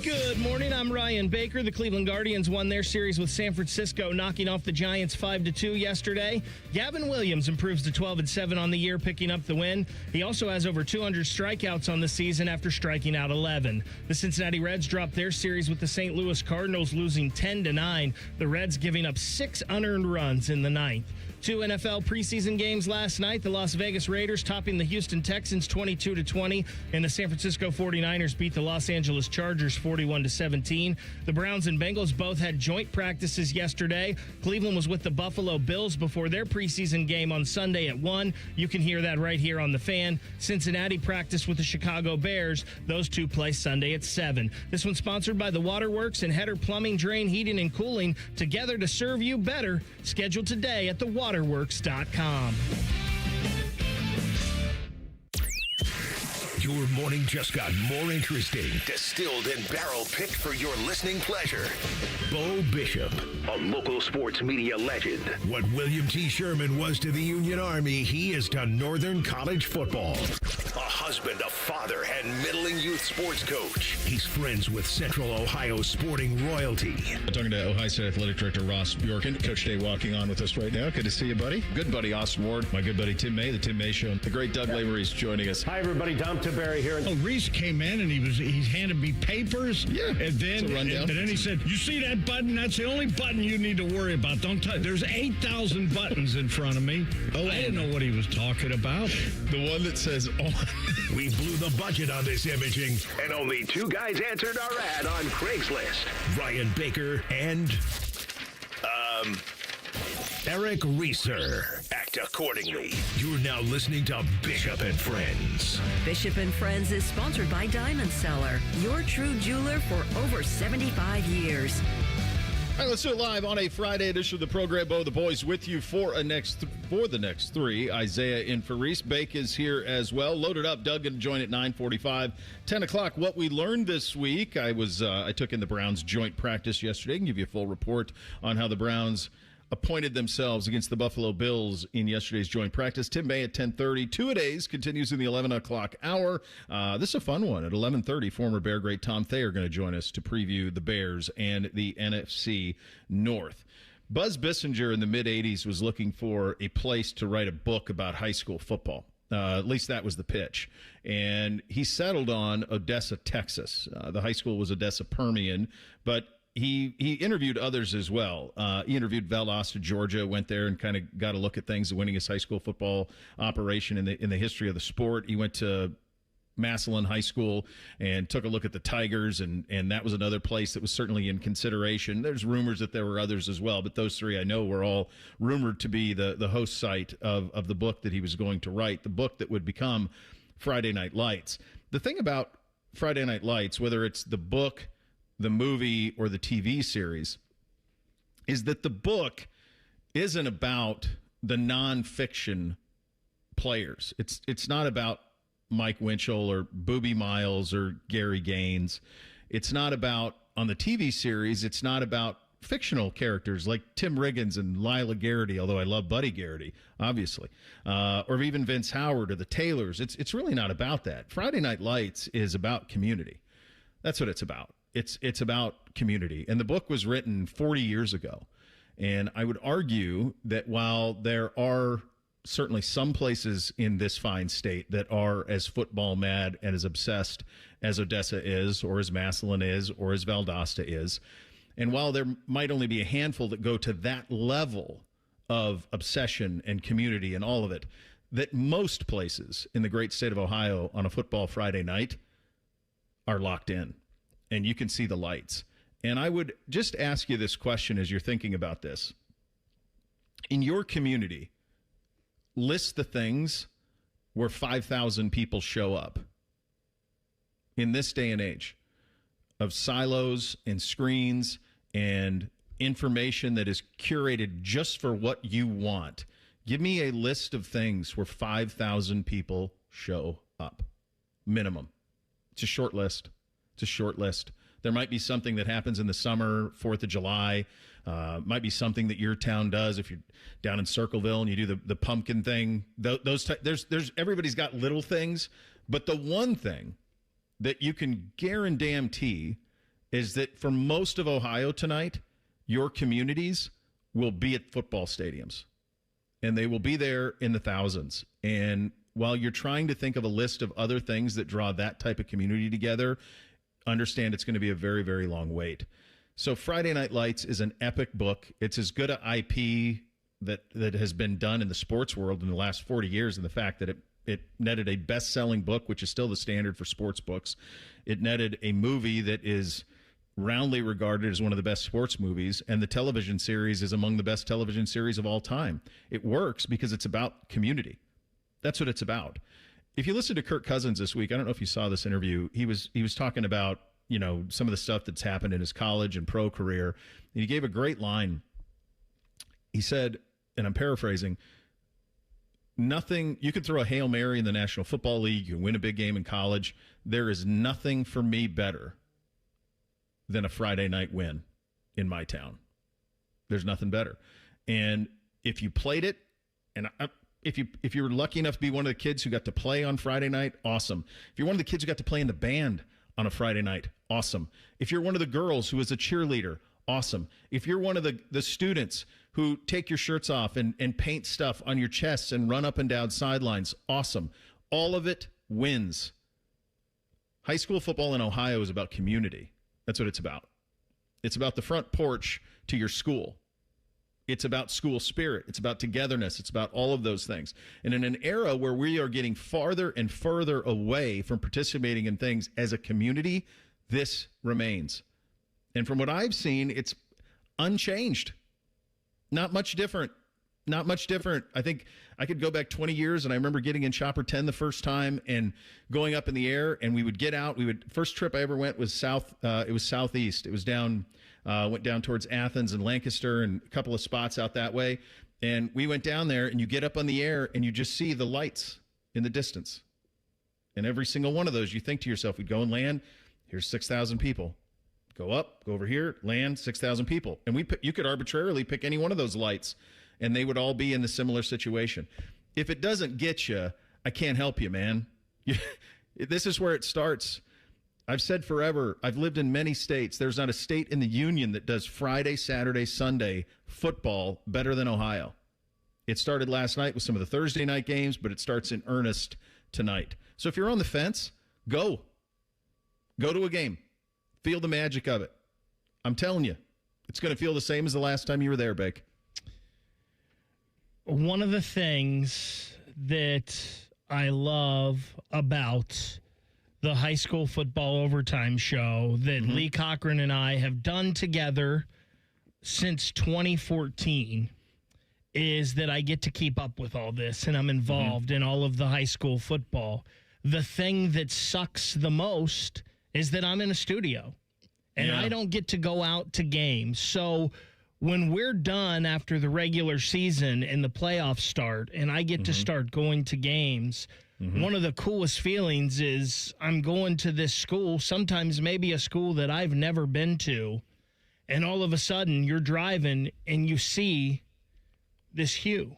Good morning, I'm Ryan Baker. The Cleveland Guardians won their series with San Francisco, knocking off the Giants 5-2 yesterday. Gavin Williams improves to 12-7 on the year, picking up the win. He also has over 200 strikeouts on the season after striking out 11. The Cincinnati Reds dropped their series with the St. Louis Cardinals, losing 10-9. The Reds giving up 6 unearned runs in the ninth. 2 NFL preseason games last night. The Las Vegas Raiders topping the Houston Texans 22-20, and the San Francisco 49ers beat the Los Angeles Chargers 41-17. The Browns and Bengals both had joint practices yesterday. Cleveland was with the Buffalo Bills before their preseason game on Sunday at 1. You can hear that right here on The Fan. Cincinnati practiced with the Chicago Bears. Those two play Sunday at 7. This one's sponsored by the Waterworks and Header Plumbing, Drain, Heating, and Cooling, together to serve you better. Scheduled today at thewaterworks.com. Your morning just got more interesting. Distilled and barrel-picked for your listening pleasure. Bo Bishop, a local sports media legend. What William T. Sherman was to the Union Army, he is to Northern College football. A husband, a father, and middling youth sports coach. He's friends with Central Ohio sporting royalty. I'm talking to Ohio State Athletic Director Ross Bjorken. Coach Day walking on with us right now. Good to see you, buddy. Good buddy, Austin Ward. My good buddy, Tim May, the Tim May Show. The great Doug Lavery's joining us. Hi, everybody. Dom Tiberi here. Oh, Reese came in and he handed me papers. Yeah, and then and then he said, "You see that button? That's the only button you need to worry about. Don't touch. There's 8,000 buttons in front of me." Oh, I didn't know what he was talking about. The one that says on. We blew the budget on this imaging, and only 2 guys answered our ad on Craigslist. Ryan Baker and Eric Reeser. Act accordingly. You're now listening to Bishop and Friends. Bishop and Friends is sponsored by Diamond Seller, your true jeweler for over 75 years. All right, let's do it live on a Friday edition of the program. Bo, the boys with you for the next 3. Isaiah in for Reese. Bake is here as well. Loaded up. Doug going to join at 9:45. 10 o'clock. What we learned this week. I took in the Browns joint practice yesterday. I can give you a full report on how the Browns appointed themselves against the Buffalo Bills in yesterday's joint practice. Tim May at 10:30. Two-a-days continues in the 11 o'clock hour. This is a fun one. At 11:30, former Bear great Tom Thayer going to join us to preview the Bears and the NFC North. Buzz Bissinger in the mid-'80s was looking for a place to write a book about high school football. At least that was the pitch. And he settled on Odessa, Texas. The high school was Odessa Permian, but he interviewed others as well. He interviewed Valdosta, Georgia, went there and kind of got a look at things, the winningest high school football operation in the history of the sport. He went to Massillon High School and took a look at the Tigers, and that was another place that was certainly in consideration. There's rumors that there were others as well, but those 3 I know were all rumored to be the host site of the book that he was going to write, the book that would become Friday Night Lights. The thing about Friday Night Lights, whether it's the book, the movie, or the TV series, is that the book isn't about the nonfiction players. It's not about Mike Winchell or Boobie Miles or Gary Gaines. It's not about, on the TV series, it's not about fictional characters like Tim Riggins and Lila Garrity, although I love Buddy Garrity, obviously, or even Vince Howard or the Taylors. It's really not about that. Friday Night Lights is about community. That's what it's about. It's about community. And the book was written 40 years ago. And I would argue that while there are certainly some places in this fine state that are as football mad and as obsessed as Odessa is, or as Massillon is, or as Valdosta is, and while there might only be a handful that go to that level of obsession and community and all of it, that most places in the great state of Ohio on a football Friday night are locked in. And you can see the lights. And I would just ask you this question as you're thinking about this. In your community, list the things where 5,000 people show up. In this day and age of silos and screens and information that is curated just for what you want, give me a list of things where 5,000 people show up. Minimum. It's a short list. It's a short list. There might be something that happens in the summer, 4th of July. Might be something that your town does if you're down in Circleville and you do the pumpkin thing. There's everybody's got little things, but the one thing that you can guarantee is that for most of Ohio tonight, your communities will be at football stadiums, and they will be there in the thousands. And while you're trying to think of a list of other things that draw that type of community together, understand it's going to be a very, very long wait. So Friday Night Lights is an epic book. It's as good an IP that has been done in the sports world in the last 40 years, and the fact that it netted a best-selling book, which is still the standard for sports books. It netted a movie that is roundly regarded as one of the best sports movies, and the television series is among the best television series of all time. It works because it's about community. That's what it's about. If you listen to Kirk Cousins this week, I don't know if you saw this interview, he was talking about, you know, some of the stuff that's happened in his college and pro career. And he gave a great line. He said, and I'm paraphrasing, nothing, you could throw a Hail Mary in the National Football League, you can win a big game in college. There is nothing for me better than a Friday night win in my town. There's nothing better. And if you played it, and if you were lucky enough to be one of the kids who got to play on Friday night, awesome. If you're one of the kids who got to play in the band on a Friday night, awesome. If you're one of the girls who is a cheerleader, awesome. If you're one of the students who take your shirts off and paint stuff on your chests and run up and down sidelines, awesome. All of it wins. High school football in Ohio is about community. That's what it's about. It's about the front porch to your school. It's about school spirit. It's about togetherness. It's about all of those things. And in an era where we are getting farther and further away from participating in things as a community, this remains. And from what I've seen, it's unchanged. Not much different. Not much different. I think I could go back 20 years, and I remember getting in Chopper 10 the first time and going up in the air, and we would get out. First trip I ever went was it was southeast. It was went down towards Athens and Lancaster and a couple of spots out that way. And we went down there, and you get up on the air, and you just see the lights in the distance. And every single one of those, you think to yourself, we'd go and land, here's 6,000 people. Go up, go over here, land, 6,000 people. And you could arbitrarily pick any one of those lights, and they would all be in the similar situation. If it doesn't get you, I can't help you, man. This is where it starts. I've said forever, I've lived in many states. There's not a state in the union that does Friday, Saturday, Sunday football better than Ohio. It started last night with some of the Thursday night games, but it starts in earnest tonight. So if you're on the fence, go. Go to a game. Feel the magic of it. I'm telling you, it's going to feel the same as the last time you were there, Bake. One of the things that I love about the high school football overtime show that Lee Cochran and I have done together since 2014 is that I get to keep up with all this, and I'm involved in all of the high school football. The thing that sucks the most is that I'm in a studio, and I don't get to go out to games. So when we're done after the regular season and the playoffs start, and I get to start going to games, one of the coolest feelings is I'm going to this school, sometimes maybe a school that I've never been to, and all of a sudden you're driving and you see this hue.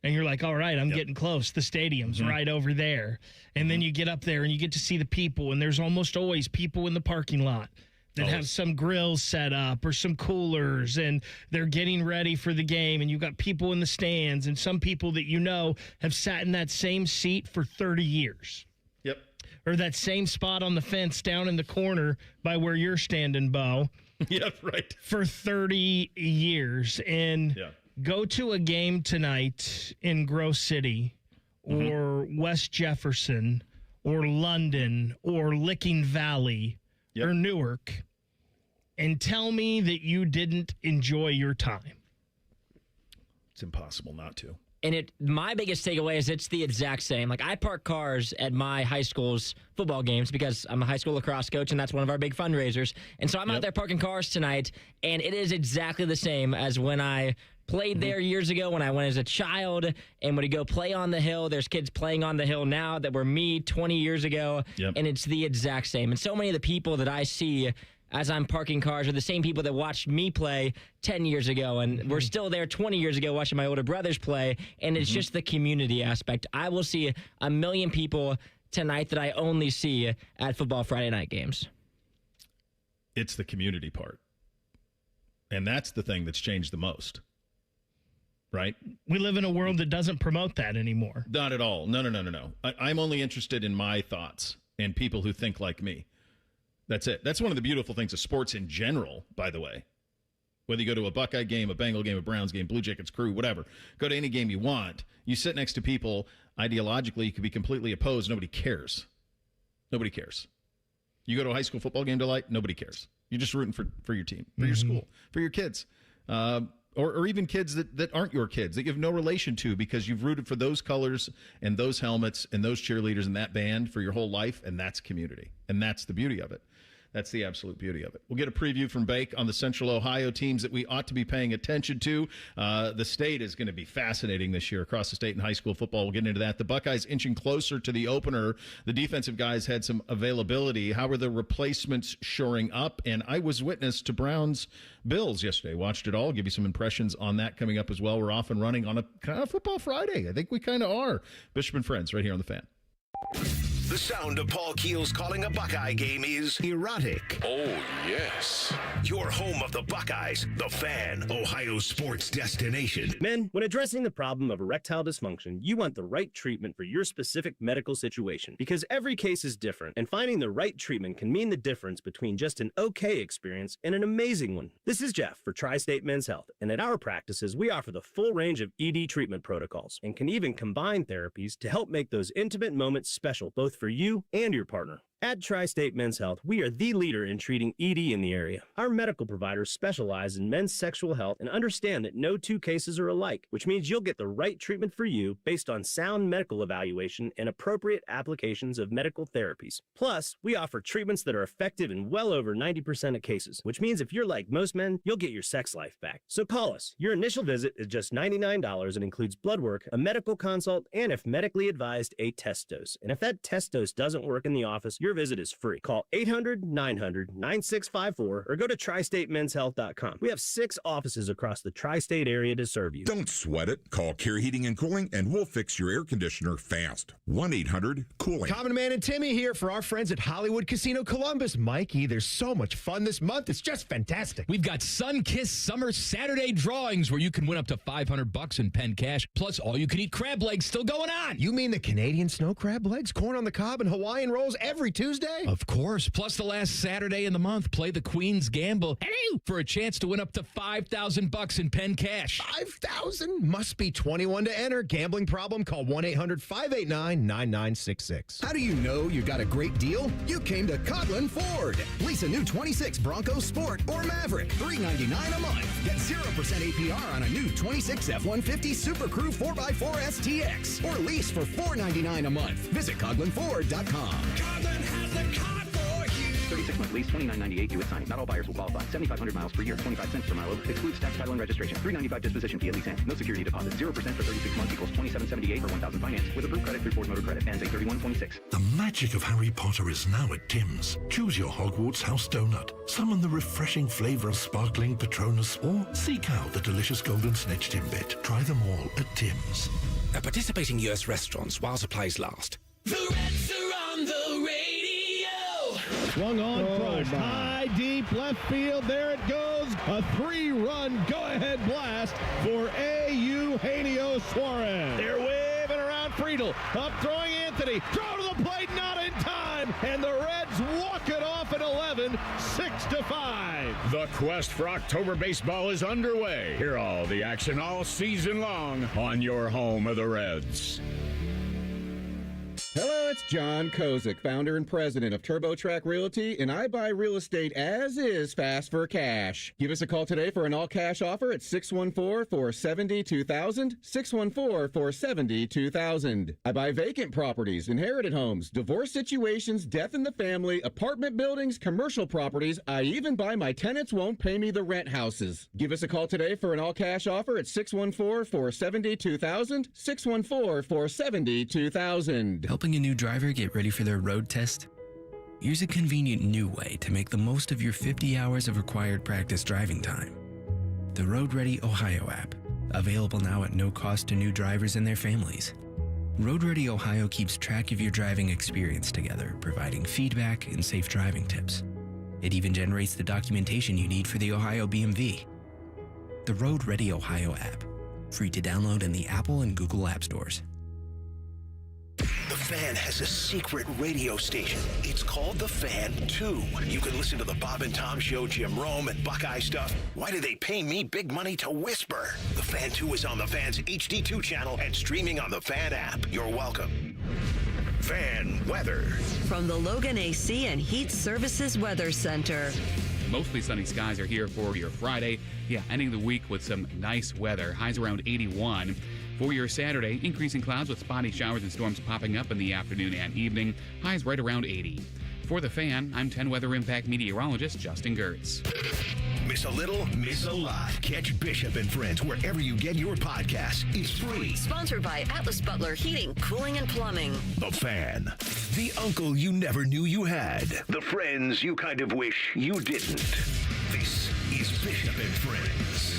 And you're like, all right, I'm getting close. The stadium's right over there. And then you get up there and you get to see the people, and there's almost always people in the parking lot that have some grills set up or some coolers, and they're getting ready for the game, and you've got people in the stands, and some people that you know have sat in that same seat for 30 years. Yep. Or that same spot on the fence down in the corner by where you're standing, Bo. Yeah, right. For 30 years. And go to a game tonight in Grove City or West Jefferson or London or Licking Valley or Newark and tell me that you didn't enjoy your time. It's impossible not to. And my biggest takeaway is it's the exact same. Like, I park cars at my high school's football games because I'm a high school lacrosse coach, and that's one of our big fundraisers. And so I'm out there parking cars tonight, and it is exactly the same as when I played there years ago, when I went as a child, and when you go play on the hill, there's kids playing on the hill now that were me 20 years ago, and it's the exact same. And so many of the people that I see as I'm parking cars are the same people that watched me play 10 years ago, and we're still there 20 years ago watching my older brothers play, and it's just the community aspect. I will see 1 million people tonight that I only see at football Friday night games. It's the community part. And that's the thing that's changed the most. Right? We live in a world that doesn't promote that anymore. Not at all. No. I'm only interested in my thoughts and people who think like me. That's it. That's one of the beautiful things of sports in general, by the way. Whether you go to a Buckeye game, a Bengal game, a Browns game, Blue Jackets crew, whatever. Go to any game you want. You sit next to people, ideologically, you could be completely opposed. Nobody cares. Nobody cares. You go to a high school football game tonight, nobody cares. You're just rooting for your team, for your school, for your kids. Or even kids that aren't your kids, that you have no relation to because you've rooted for those colors and those helmets and those cheerleaders and that band for your whole life, and that's community. And that's the beauty of it. That's the absolute beauty of it. We'll get a preview from Bake on the Central Ohio teams that we ought to be paying attention to. The state is going to be fascinating this year across the state in high school football. We'll get into that. The Buckeyes inching closer to the opener. The defensive guys had some availability. How are the replacements shoring up? And I was witness to Browns Bills yesterday. Watched it all. Give you some impressions on that coming up as well. We're off and running on a kind of football Friday. I think we kind of are. Bishop and Friends right here on The Fan. The sound of Paul Keels calling a Buckeye game is erotic. Oh, yes. Your home of the Buckeyes, The Fan, Ohio sports destination. Men, when addressing the problem of erectile dysfunction, you want the right treatment for your specific medical situation because every case is different, and finding the right treatment can mean the difference between just an okay experience and an amazing one. This is Jeff for Tri-State Men's Health, and at our practices, we offer the full range of ED treatment protocols and can even combine therapies to help make those intimate moments special, both for you and your partner. At Tri-State Men's Health, we are the leader in treating ED in the area. Our medical providers specialize in men's sexual health and understand that no two cases are alike, which means you'll get the right treatment for you based on sound medical evaluation and appropriate applications of medical therapies. Plus, we offer treatments that are effective in well over 90% of cases, which means if you're like most men, you'll get your sex life back. So call us. Your initial visit is just $99 and includes blood work, a medical consult, and if medically advised, a test dose. And if that test dose doesn't work in the office, your visit is free. Call 800-900-9654 or go to tristatemenshealth.com. We have 6 offices across the tri-state area to serve you. Don't sweat it. Call Care Heating and Cooling and we'll fix your air conditioner fast. 1-800-COOLING. Common Man and Timmy here for our friends at Hollywood Casino Columbus. Mikey, there's so much fun this month. It's just fantastic. We've got Sun-Kissed Summer Saturday drawings where you can win up to $500 in pen cash, plus all-you-can-eat crab legs still going on. You mean the Canadian snow crab legs, corn on the cob, and Hawaiian rolls every Tuesday? Of course. Plus the last Saturday in the month, play the Queen's Gamble for a chance to win up to $5,000 in pen cash. 5,000? Must be 21 to enter. Gambling problem? Call 1-800-589-9966. How do you know you got a great deal? You came to Coghlan Ford. Lease a new 26 Bronco Sport or Maverick, $399 a month. Get 0% APR on a new 26 F-150 Super Crew 4x4 STX or lease for $499 a month. Visit CoghlanFord.com. Coghlan has the car for you. 36-month lease, $29.98 due at signing. Not all buyers will qualify. 7,500 miles per year, 25 cents per mile over. Excludes tax, title, and registration. $395 disposition fee at lease end. No security deposit. 0% for 36 months equals $27.78 for 1,000 finance. With approved credit through Ford Motor Credit. Ends 8/31/26. The magic of Harry Potter is now at Tim's. Choose your Hogwarts house donut. Summon the refreshing flavor of sparkling Patronus or seek out the delicious golden snitch Timbit. Try them all at Tim's. At participating U.S. restaurants while supplies last. The Reds are on the radio. Swung on, crushed, high, deep, left field. There it goes. A 3-run go-ahead blast for Eugenio Suarez. They're waving around Friedel. Up throwing Anthony. Throw to the plate, not in time. And the Reds walk it off at 11, 6-5. The quest for October baseball is underway. Hear all the action all season long on your home of the Reds. Hello, it's John Kozik, founder and president of TurboTrack Realty, and I buy real estate as is fast for cash. Give us a call today for an all-cash offer at 614-470-2000, 614-470-2000. I buy vacant properties, inherited homes, divorce situations, death in the family, apartment buildings, commercial properties. I even buy my tenants won't pay me the rent houses. Give us a call today for an all-cash offer at 614-470-2000, 614-470-2000. Helping a new driver get ready for their road test? Here's a convenient new way to make the most of your 50 hours of required practice driving time. The Road Ready Ohio app, available now at no cost to new drivers and their families. Road Ready Ohio keeps track of your driving experience together, providing feedback and safe driving tips. It even generates the documentation you need for the Ohio BMV. The Road Ready Ohio app, free to download in the Apple and Google App Stores. The Fan has a secret radio station. It's called The Fan 2. You can listen to the Bob and Tom Show, Jim Rome, and Buckeye stuff. Why do they pay me big money to whisper? The Fan 2 is on the Fan's HD2 channel and streaming on the Fan app. You're welcome. Fan weather. From the Logan AC and Heat Services Weather Center. Mostly sunny skies are here for your Friday. Ending the week with some nice weather. Highs around 81. For your Saturday, increasing clouds with spotty showers and storms popping up in the afternoon and evening. Highs right around 80. For the Fan, I'm 10 Weather Impact meteorologist Justin Gertz. Miss a little, miss a lot. Catch Bishop and Friends wherever you get your podcasts. It's free. Sponsored by Atlas Butler Heating, Cooling, and Plumbing. The Fan. The uncle you never knew you had. The friends you kind of wish you didn't. This is Bishop and Friends.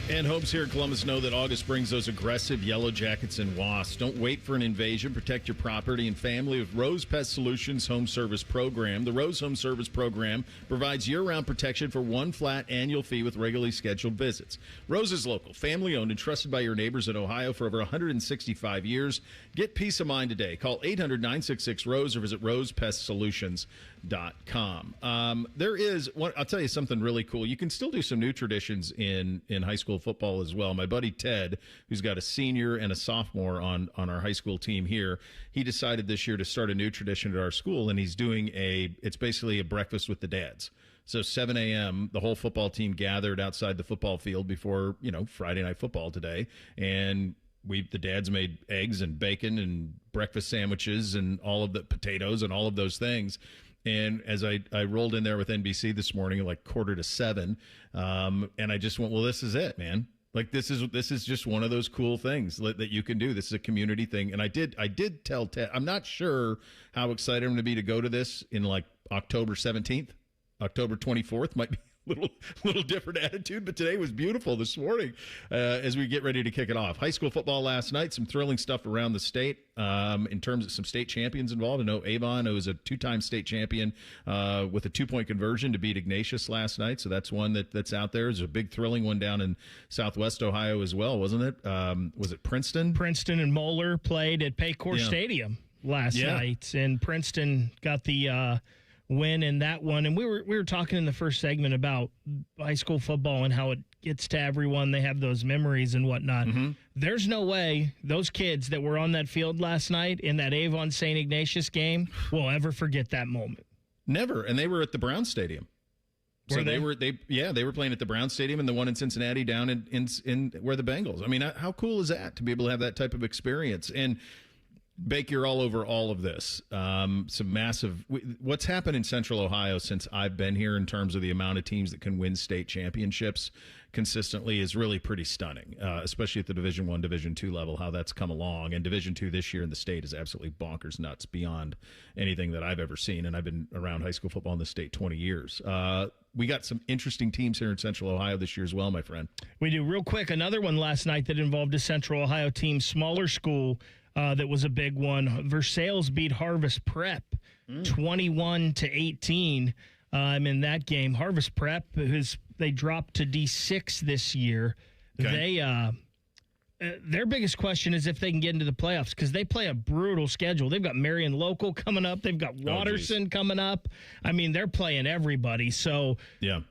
And homes here in Columbus know that August brings those aggressive yellow jackets and wasps. Don't wait for an invasion. Protect your property and family with Rose Pest Solutions Home Service Program. The Rose Home Service Program provides year-round protection for one flat annual fee with regularly scheduled visits. Rose is local, family-owned, and trusted by your neighbors in Ohio for over 165 years. Get peace of mind today. Call 800-966-ROSE or visit rosepestsolutions.com. There is one, I'll tell you something really cool. You can still do some new traditions in high school football as well. My buddy Ted, who's got a senior and a sophomore on our high school team here, he decided this year to start a new tradition at our school, and he's doing it's basically a breakfast with the dads. So 7 a.m., the whole football team gathered outside the football field before, Friday night football today, and the dads made eggs and bacon and breakfast sandwiches and all of the potatoes and all of those things. And as I rolled in there with NBC this morning at like 6:45, and I just went, well, this is it, man. Like this is just one of those cool things that you can do. This is a community thing. And I did tell Ted, I'm not sure how excited I'm going to be to go to this in like October 17th, October 24th might be little different attitude, but today was beautiful this morning as we get ready to kick it off. High school football last night, some thrilling stuff around the state in terms of some state champions involved. I know Avon, who was a two-time state champion with a 2-point conversion to beat Ignatius last night, so that's one that's out there. There's a big thrilling one down in Southwest Ohio as well, wasn't it? Was it Princeton? Princeton and Moeller played at Paycor Stadium last night, and Princeton got the win in that one. And we were talking in the first segment about high school football and how it gets to everyone. They have those memories and whatnot. Mm-hmm. There's no way those kids that were on that field last night in that Avon St. Ignatius game will ever forget that moment. Never. And they were at the Brown Stadium. They were playing at the Brown Stadium and the one in Cincinnati down in where the Bengals. I mean, how cool is that to be able to have that type of experience? And Bake, you're all over all of this. Some massive. What's happened in Central Ohio since I've been here in terms of the amount of teams that can win state championships consistently is really pretty stunning, especially at the Division I, Division II level, how that's come along. And Division II this year in the state is absolutely bonkers nuts beyond anything that I've ever seen. And I've been around high school football in the state 20 years. We got some interesting teams here in Central Ohio this year as well, my friend. We do. Real quick, another one last night that involved a Central Ohio team, smaller school. That was a big one. Versailles beat Harvest Prep 21-18 in that game. Harvest Prep, they dropped to D6 this year. Okay. Their biggest question is if they can get into the playoffs because they play a brutal schedule. They've got Marion Local coming up. They've got Watterson coming up. I mean, they're playing everybody. So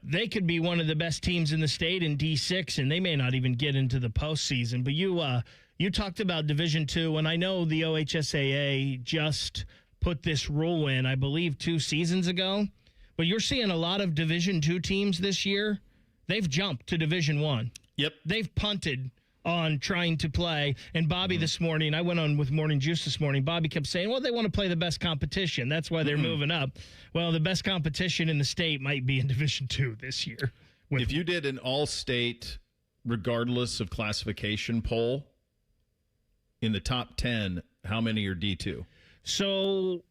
they could be one of the best teams in the state in D6, and they may not even get into the postseason. But you talked about Division II, and I know the OHSAA just put this rule in, I believe, 2 seasons ago. But you're seeing a lot of Division II teams this year. They've jumped to Division I. Yep. They've punted on trying to play. And Bobby this morning, I went on with Morning Juice this morning, Bobby kept saying, well, they want to play the best competition. That's why they're moving up. Well, the best competition in the state might be in Division II this year. If you did an all-state, regardless of classification poll, in the top 10, how many are D2? So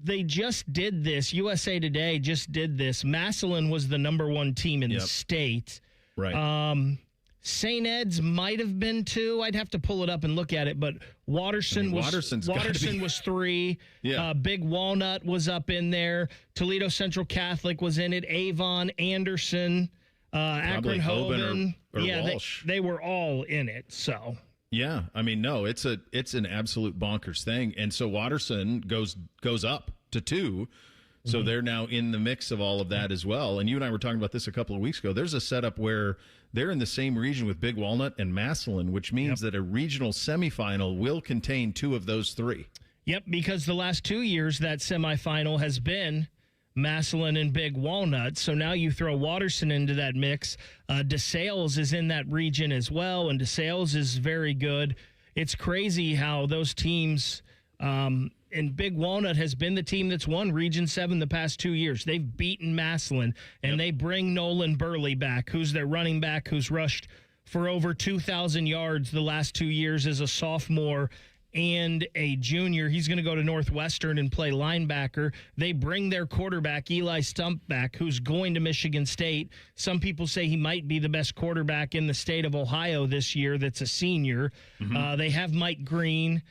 they just did this. USA Today just did this. Massillon was the number 1 team in the state. Right. St. Ed's might have been 2. I'd have to pull it up and look at it, but Watterson was 3. Yeah. Big Walnut was up in there. Toledo Central Catholic was in it. Avon, Anderson, Akron Hoban. Or Walsh. They were all in it. So yeah, I mean, no, it's an absolute bonkers thing, and so Watterson goes up to 2. So they're now in the mix of all of that as well. And you and I were talking about this a couple of weeks ago. There's a setup where they're in the same region with Big Walnut and Massillon, which means that a regional semifinal will contain 2 of those 3. Yep, because the last 2 years that semifinal has been Massillon and Big Walnut. So now you throw Watterson into that mix. DeSales is in that region as well, and DeSales is very good. It's crazy how those teams and Big Walnut has been the team that's won Region 7 the past 2 years. They've beaten Massillon, and they bring Nolan Burley back, who's their running back, who's rushed for over 2,000 yards the last 2 years as a sophomore and a junior. He's going to go to Northwestern and play linebacker. They bring their quarterback, Eli Stump, back, who's going to Michigan State. Some people say he might be the best quarterback in the state of Ohio this year that's a senior. They have Mike Green.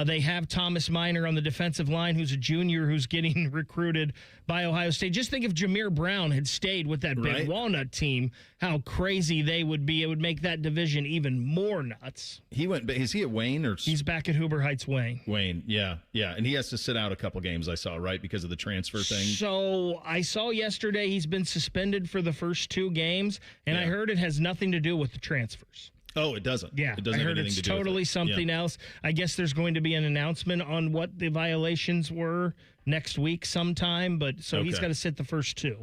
They have Thomas Minor on the defensive line, who's a junior who's getting recruited by Ohio State. Just think if Jameer Brown had stayed with that Big Walnut team, how crazy they would be. It would make that division even more nuts. Is he at Wayne? Or he's back at Huber Heights Wayne. Wayne, yeah. And he has to sit out a couple games, I saw, right, because of the transfer thing? So I saw yesterday he's been suspended for the first 2 games, and I heard it has nothing to do with the transfers. Oh, it doesn't. Yeah, it doesn't I have heard anything it's to do with totally it. something else. I guess there's going to be an announcement on what the violations were next week sometime, but he's got to sit the first 2.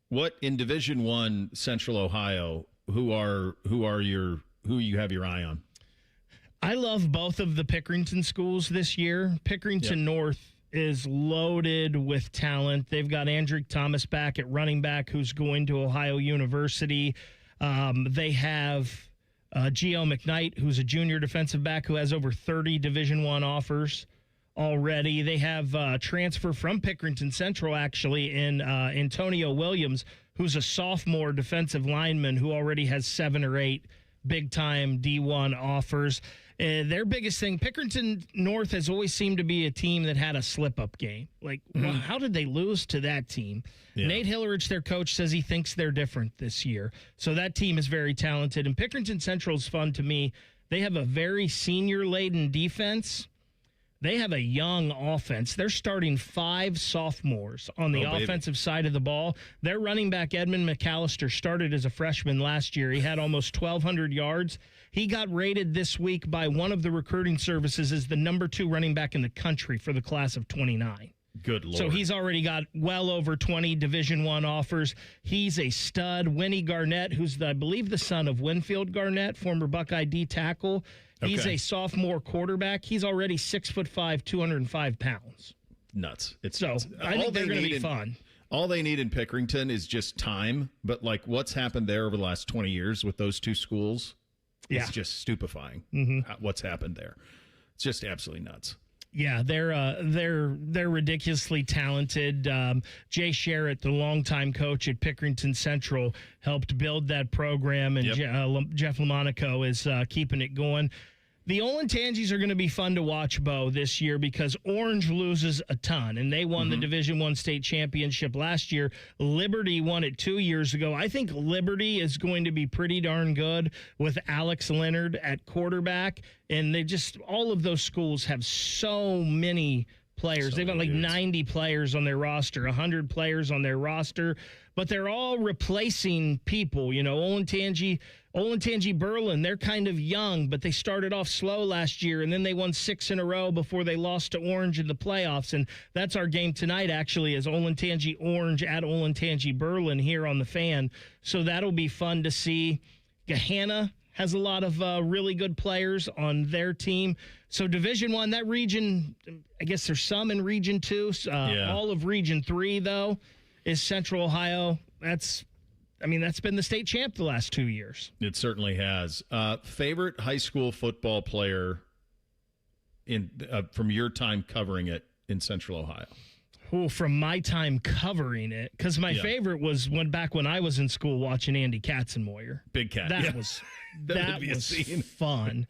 What in Division I Central Ohio? Who you have your eye on? I love both of the Pickerington schools this year. Pickerington North is loaded with talent. They've got Andrew Thomas back at running back, who's going to Ohio University. They have Gio McKnight, who's a junior defensive back who has over 30 Division I offers already. They have transfer from Pickerington Central, actually, in Antonio Williams, who's a sophomore defensive lineman who already has 7 or 8 big-time D1 offers. Their biggest thing, Pickerington North has always seemed to be a team that had a slip-up game. Like, how did they lose to that team? Yeah. Nate Hillerich, their coach, says he thinks they're different this year. So that team is very talented. And Pickerington Central is fun to me. They have a very senior-laden defense. They have a young offense. They're starting 5 sophomores on the offensive side of the ball. Their running back, Edmund McAllister, started as a freshman last year. He had almost 1,200 yards. He got rated this week by one of the recruiting services as the number 2 running back in the country for the class of 29. Good Lord. So he's already got well over 20 Division I offers. He's a stud. Winnie Garnett, who's, I believe, the son of Winfield Garnett, former Buckeye D tackle. He's a sophomore quarterback. He's already 6'5", 205 pounds. Nuts. I think they're going to be fun. All they need in Pickerington is just time. But like what's happened there over the last 20 years with those 2 schools, it's just stupefying. What's happened there? It's just absolutely nuts. Yeah, they're ridiculously talented. Jay Sherritt, the longtime coach at Pickerington Central, helped build that program, and Jeff Lamonaco is keeping it going. The Olentangies are going to be fun to watch, Bo, this year because Orange loses a ton, and they won the Division I state championship last year. Liberty won it 2 years ago. I think Liberty is going to be pretty darn good with Alex Leonard at quarterback, and all of those schools have so many players. They've got like 90 players on their roster, 100 players on their roster, but they're all replacing people. You know, Olentangy Berlin, they're kind of young, but they started off slow last year, and then they won 6 in a row before they lost to Orange in the playoffs. And that's our game tonight, actually, is Olentangy Orange at Olentangy Berlin here on the Fan. So that'll be fun to see. Gahanna has a lot of really good players on their team. So Division I, that region, I guess there's some in Region 2. All of Region 3, though, is Central Ohio. That's been the state champ the last 2 years. It certainly has. Favorite high school football player from your time covering it in Central Ohio? From my time covering it, because my favorite was back when I was in school watching Andy Katzenmoyer. Big Cat. That was fun.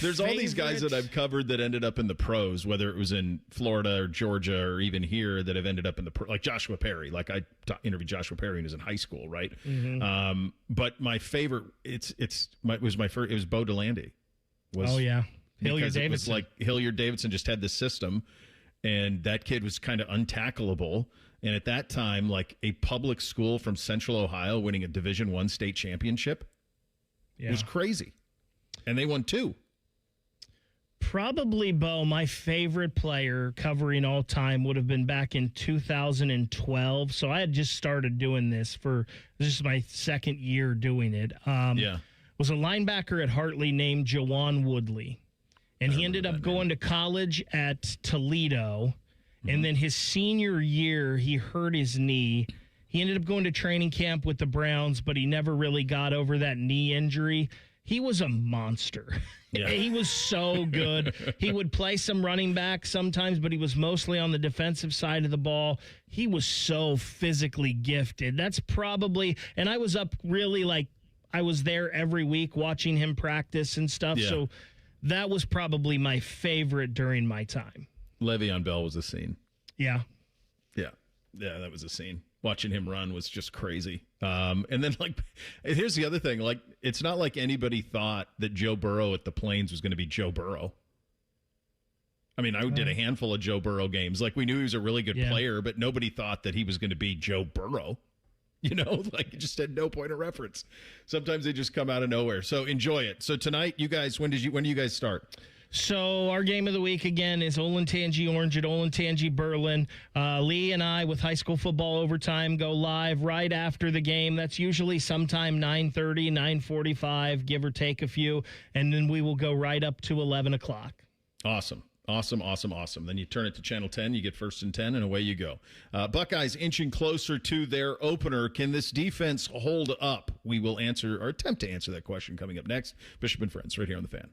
There's all these guys that I've covered that ended up in the pros, whether it was in Florida or Georgia or even here, that have ended up in the like Joshua Perry. Like I interviewed Joshua Perry when he was in high school, right? Mm-hmm. But my favorite, it was Bo Delandy. Hilliard Davidson. It was Davidson. like Hilliard Davidson just had this system. And that kid was kind of untackleable. And at that time, like a public school from Central Ohio winning a Division I state championship was crazy. And they won 2. Probably, Bo, my favorite player covering all time would have been back in 2012. So I had just started doing this this is my second year doing it. Was a linebacker at Hartley named Jawan Woodley. And he ended up going to college at Toledo. And then his senior year, he hurt his knee. He ended up going to training camp with the Browns, but he never really got over that knee injury. He was a monster. Yeah. He was so good. He would play some running back sometimes, but he was mostly on the defensive side of the ball. He was so physically gifted. That's probably, and I was up really I was there every week watching him practice and stuff. Yeah. So that was probably my favorite during my time. Le'Veon Bell was a scene. Yeah. Yeah, that was a scene. Watching him run was just crazy. And then, here's the other thing. It's not like anybody thought that Joe Burrow at the Plains was going to be Joe Burrow. I mean, I did a handful of Joe Burrow games. We knew he was a really good player, but nobody thought that he was going to be Joe Burrow. It just had no point of reference. Sometimes they just come out of nowhere. So enjoy it. So tonight, you guys, when do you guys start? So our game of the week, again, is Olentangy Orange at Olentangy Berlin. Lee and I, with high school football overtime, go live right after the game. That's usually sometime 9:30, 9:45, give or take a few. And then we will go right up to 11 o'clock. Awesome. Then you turn it to Channel 10, you get 1st and 10, and away you go. Buckeyes inching closer to their opener. Can this defense hold up? We will answer or attempt to answer that question coming up next. Bishop and Friends, right here on The Fan.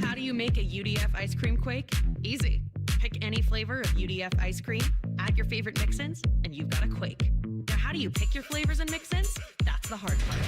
How do you make a UDF ice cream quake? Easy. Pick any flavor of UDF ice cream, add your favorite mix-ins, and you've got a quake. Now, how do you pick your flavors and mix-ins? That's the hard part.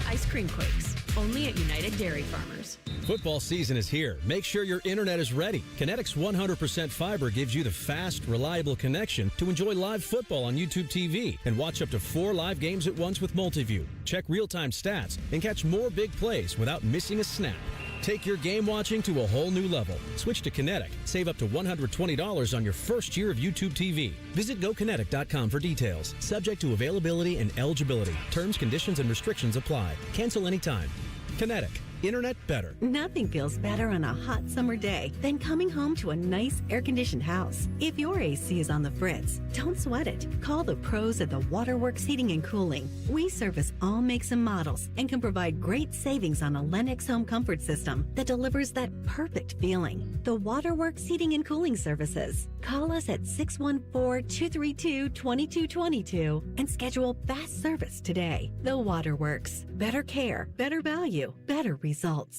Ice cream quakes, only at United Dairy Farmers. Football season is here. Make sure your internet is ready. Kinetic's 100% fiber gives you the fast, reliable connection to enjoy live football on YouTube TV and watch up to 4 live games at once with Multiview. Check real-time stats and catch more big plays without missing a snap. Take your game watching to a whole new level. Switch to Kinetic. Save up to $120 on your first year of YouTube TV. Visit GoKinetic.com for details. Subject to availability and eligibility. Terms, conditions, and restrictions apply. Cancel anytime. Kinetic. Internet better. Nothing feels better on a hot summer day than coming home to a nice air-conditioned house. If your AC is on the fritz, don't sweat it. Call the pros at the Waterworks Heating and Cooling. We service all makes and models and can provide great savings on a Lennox home comfort system that delivers that perfect feeling. The Waterworks Heating and Cooling Services. Call us at 614-232-2222 and schedule fast service today. The Waterworks. Better care, better value, better results.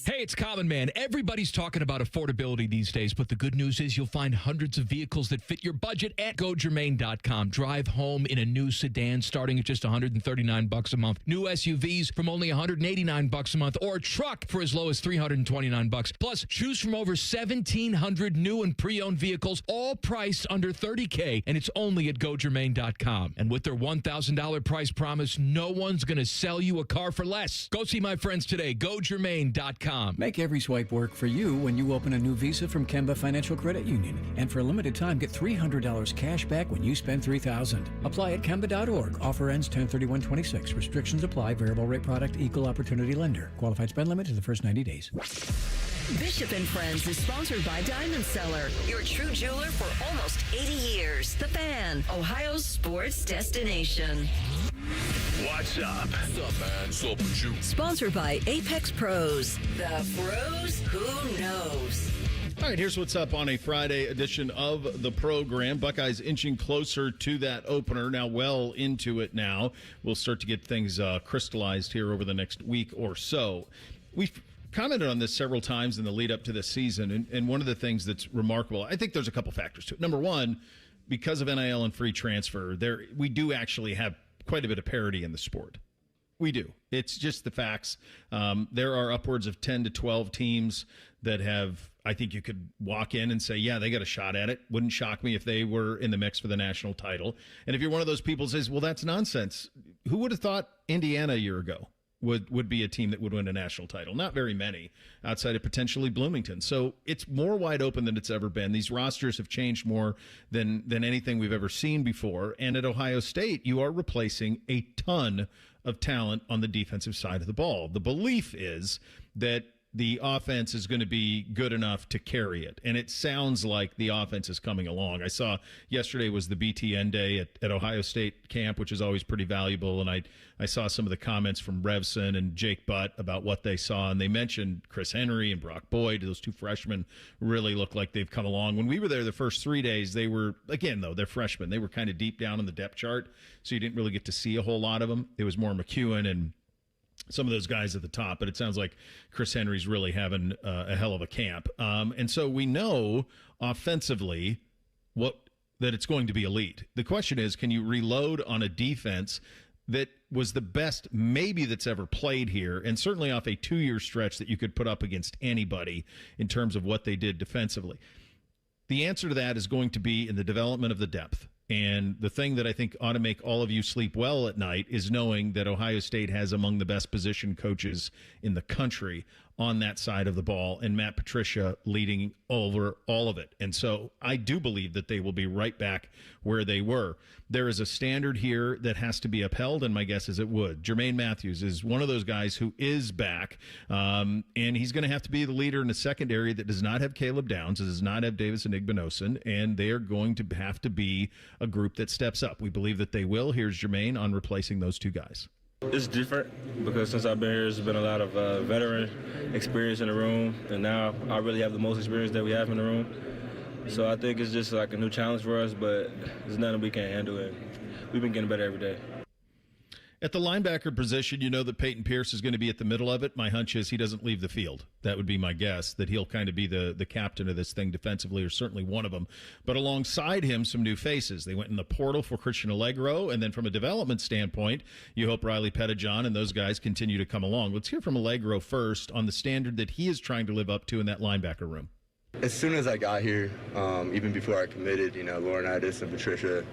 Hey, it's Common Man. Everybody's talking about affordability these days, but the good news is you'll find hundreds of vehicles that fit your budget at GoGermain.com. Drive home in a new sedan starting at just $139 a month. New SUVs from only $189 a month, or a truck for as low as $329. Plus, choose from over 1,700 new and pre-owned vehicles, all priced under $30K, and it's only at GoGermain.com. And with their $1,000 price promise, no one's going to sell you a car for less. Go see my friends today. GoGermain.com. Make every swipe work for you when you open a new Visa from Kemba Financial Credit Union. And for a limited time, get $300 cash back when you spend $3,000. Apply at Kemba.org. Offer ends 10/31/26. Restrictions apply. Variable rate product. Equal opportunity lender. Qualified spend limit to the first 90 days. Bishop and Friends is sponsored by Diamond Seller, your true jeweler for almost 80 years. The Fan, Ohio's sports destination. What's up? What's up, man? What's up with you? Sponsored by Apex Pros. The pros who knows. All right, here's what's up on a Friday edition of the program. Buckeyes inching closer to that opener, now well into it now. We'll start to get things crystallized here over the next week or so. We've commented on this several times in the lead up to this season, and one of the things that's remarkable, I think there's a couple factors to it. Number one, because of NIL and free transfer, we do actually have quite a bit of parity in the sport. We do. It's just the facts. There are upwards of 10 to 12 teams that have, I think you could walk in and say, yeah, they got a shot at it. Wouldn't shock me if they were in the mix for the national title. And if you're one of those people who says, well, that's nonsense. Who would have thought Indiana a year ago would be a team that would win a national title? Not very many, outside of potentially Bloomington. So it's more wide open than it's ever been. These rosters have changed more than anything we've ever seen before. And at Ohio State, you are replacing a ton of talent on the defensive side of the ball. The belief is that the offense is going to be good enough to carry it. And it sounds like the offense is coming along. I saw yesterday was the BTN day at Ohio State camp, which is always pretty valuable. And I saw some of the comments from Revson and Jake Butt about what they saw. And they mentioned Chris Henry and Brock Boyd. Those two freshmen really look like they've come along. When we were there the first 3 days, they were, again, though, they're freshmen. They were kind of deep down in the depth chart. So you didn't really get to see a whole lot of them. It was more McEwen and some of those guys at the top, but it sounds like Chris Henry's really having a hell of a camp. And so we know offensively that it's going to be elite. The question is, can you reload on a defense that was the best maybe that's ever played here, and certainly off a 2-year stretch that you could put up against anybody in terms of what they did defensively? The answer to that is going to be in the development of the depth. And the thing that I think ought to make all of you sleep well at night is knowing that Ohio State has among the best position coaches in the country on that side of the ball, and Matt Patricia leading over all of it. And so I do believe that they will be right back where they were. There is a standard here that has to be upheld, and my guess is it would. Jermaine Matthews is one of those guys who is back, and he's going to have to be the leader in a secondary that does not have Caleb Downs, does not have Davis Enigbenosin, and they are going to have to be a group that steps up. We believe that they will. Here's Jermaine on replacing those two guys. It's different because since I've been here, there's been a lot of veteran experience in the room, and now I really have the most experience that we have in the room. So I think it's just like a new challenge for us, but there's nothing we can't handle, and we've been getting better every day. At the linebacker position, you know that Peyton Pierce is going to be at the middle of it. My hunch is he doesn't leave the field. That would be my guess, that he'll kind of be the captain of this thing defensively, or certainly one of them. But alongside him, some new faces. They went in the portal for Christian Allegro, and then from a development standpoint, you hope Riley Pettijohn and those guys continue to come along. Let's hear from Allegro first on the standard that he is trying to live up to in that linebacker room. As soon as I got here, even before I committed, Laurinaitis and Patricia,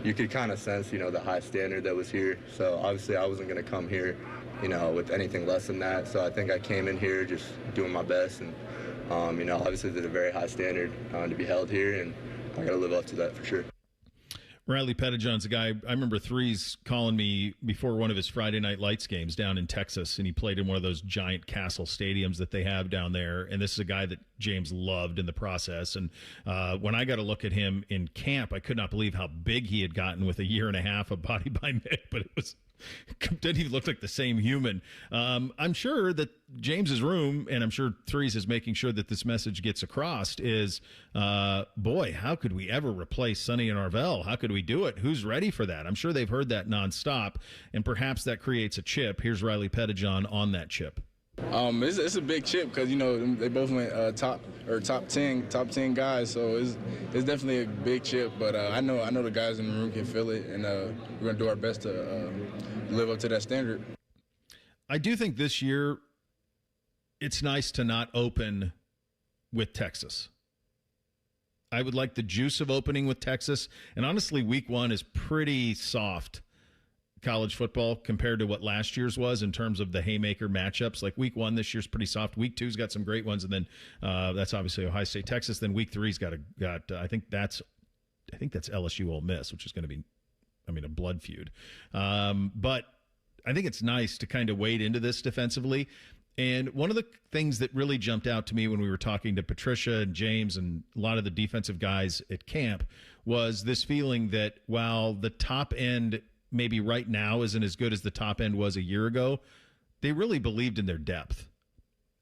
you could kind of sense, the high standard that was here. So obviously I wasn't going to come here, with anything less than that. So I think I came in here just doing my best, and, obviously there's a very high standard to be held here, and I got to live up to that for sure. Riley Pettijohn's a guy, I remember Threes calling me before one of his Friday Night Lights games down in Texas, and he played in one of those giant castle stadiums that they have down there. And this is a guy that James loved in the process. And when I got a look at him in camp, I could not believe how big he had gotten with a year and a half of Body by Mick, but it was didn't even look like the same human. I'm sure that James's room, and I'm sure Threes is making sure that this message gets across, is, boy, how could we ever replace Sonny and Arvell? How could we do it? Who's ready for that? I'm sure they've heard that nonstop, and perhaps that creates a chip. Here's Riley Pettijohn on that chip. It's a big chip because they both went top 10 guys, so it's definitely a big chip. But I know the guys in the room can feel it, and we're gonna do our best to live up to that standard. I do think this year it's nice to not open with Texas. I would like the juice of opening with Texas, and honestly, week 1 is pretty soft college football compared to what last year's was in terms of the haymaker matchups. Like week 1 this year's pretty soft. Week 2's got some great ones, and then that's obviously Ohio State, Texas. Then week 3's got I think that's LSU Ole Miss, which is going to be, a blood feud. But I think it's nice to kind of wade into this defensively. And one of the things that really jumped out to me when we were talking to Patricia and James and a lot of the defensive guys at camp was this feeling that while the top end maybe right now isn't as good as the top end was a year ago, they really believed in their depth.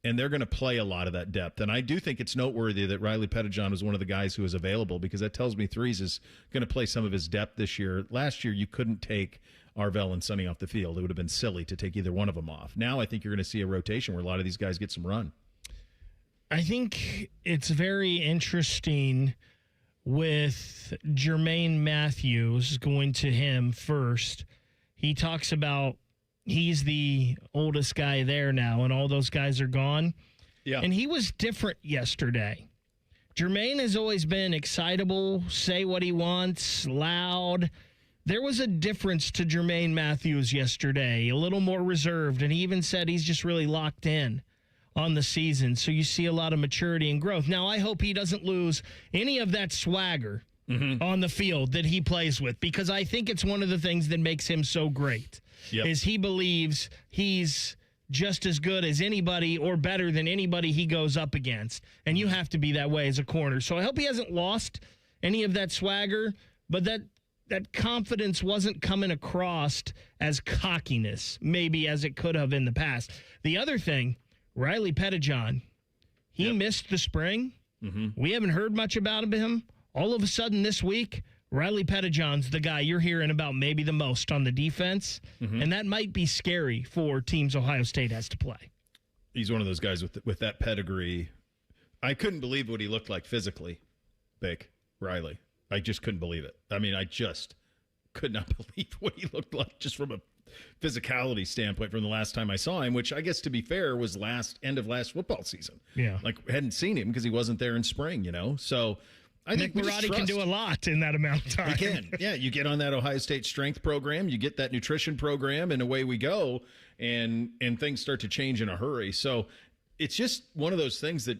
And they're going to play a lot of that depth. And I do think it's noteworthy that Riley Pettijohn was one of the guys who was available, because that tells me Threes is going to play some of his depth this year. Last year, you couldn't take Arvell and Sonny off the field. It would have been silly to take either one of them off. Now I think you're going to see a rotation where a lot of these guys get some run. I think it's very interesting with Jermaine Matthews, going to him first. He talks about he's the oldest guy there now, and all those guys are gone. Yeah. And he was different yesterday. Jermaine has always been excitable, say what he wants, loud. There was a difference to Jermaine Matthews yesterday, a little more reserved, and he even said he's just really locked in on the season. So you see a lot of maturity and growth. Now, I hope he doesn't lose any of that swagger on the field that he plays with, because I think it's one of the things that makes him so great, is he believes he's just as good as anybody or better than anybody he goes up against. And you have to be that way as a corner. So I hope he hasn't lost any of that swagger, but that confidence wasn't coming across as cockiness, maybe as it could have in the past. The other thing, Riley Pettijohn, he missed the spring. We haven't heard much about him. All of a sudden this week, Riley Pettijohn's the guy you're hearing about maybe the most on the defense, and that might be scary for teams Ohio State has to play. He's one of those guys with that pedigree. I couldn't believe what he looked like physically, Bake, Riley. I just couldn't believe it. I mean, I just could not believe what he looked like just from a physicality standpoint from the last time I saw him, which I guess, to be fair, was end of last football season. Yeah. Like, hadn't seen him because he wasn't there in spring, So I think Nick Marotti can do a lot in that amount of time. He can. Yeah, you get on that Ohio State strength program, you get that nutrition program, and away we go, and things start to change in a hurry. So it's just one of those things that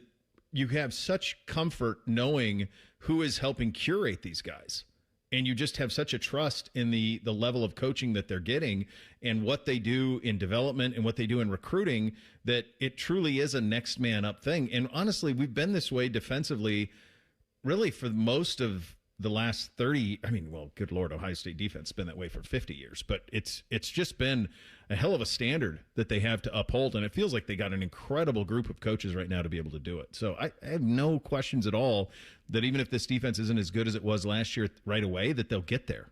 you have such comfort knowing who is helping curate these guys. And you just have such a trust in the level of coaching that they're getting and what they do in development and what they do in recruiting, that it truly is a next man up thing. And honestly, we've been this way defensively really for most of the last 30. I mean, well, good Lord, Ohio State defense has been that way for 50 years, but it's just been a hell of a standard that they have to uphold. And it feels like they got an incredible group of coaches right now to be able to do it. So I have no questions at all that even if this defense isn't as good as it was last year right away, that they'll get there.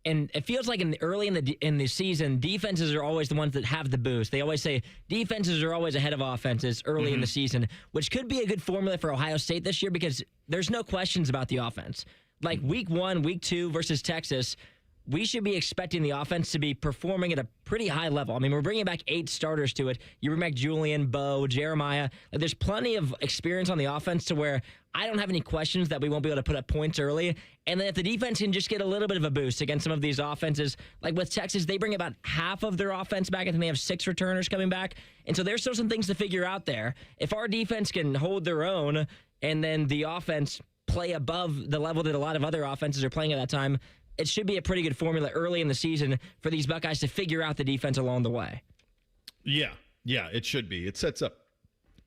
And it feels like early in the season, defenses are always the ones that have the boost. They always say defenses are always ahead of offenses early in the season, which could be a good formula for Ohio State this year because there's no questions about the offense. Like week 1, week 2 versus Texas, we should be expecting the offense to be performing at a pretty high level. I mean, we're bringing back 8 starters to it. You bring back Julian, Bo, Jeremiah. Like, there's plenty of experience on the offense to where I don't have any questions that we won't be able to put up points early. And then if the defense can just get a little bit of a boost against some of these offenses, like with Texas, they bring about half of their offense back. I think they have 6 returners coming back. And so there's still some things to figure out there. If our defense can hold their own and then the offense play above the level that a lot of other offenses are playing at that time, it should be a pretty good formula early in the season for these Buckeyes to figure out the defense along the way. Yeah, it should be. It sets up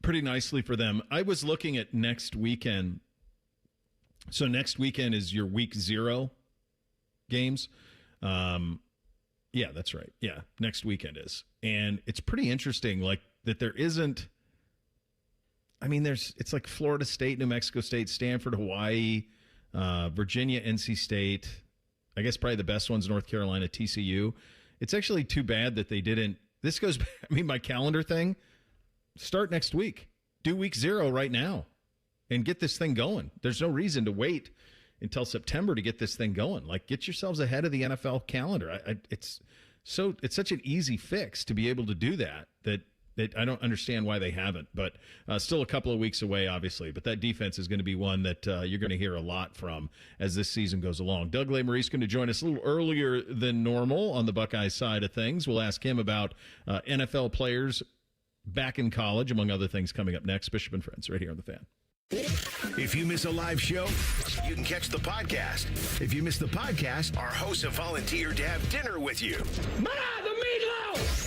pretty nicely for them. I was looking at next weekend. So next weekend is your week 0 games. Yeah, that's right. Yeah, next weekend is. And it's pretty interesting, like, that there isn't, I mean, it's like Florida State, New Mexico State, Stanford, Hawaii, Virginia, NC State. I guess probably the best one's North Carolina, TCU. It's actually too bad that they didn't. This goes, I mean, my calendar thing, start next week. Do week 0 right now and get this thing going. There's no reason to wait until September to get this thing going. Like, get yourselves ahead of the NFL calendar. It's such an easy fix to be able to do that I don't understand why they haven't, but still a couple of weeks away, obviously. But that defense is going to be one that you're going to hear a lot from as this season goes along. Doug Lesmerises going to join us a little earlier than normal on the Buckeyes side of things. We'll ask him about NFL players back in college, among other things, coming up next. Bishop and Friends, right here on The Fan. If you miss a live show, you can catch the podcast. If you miss the podcast, our hosts have volunteered to have dinner with you.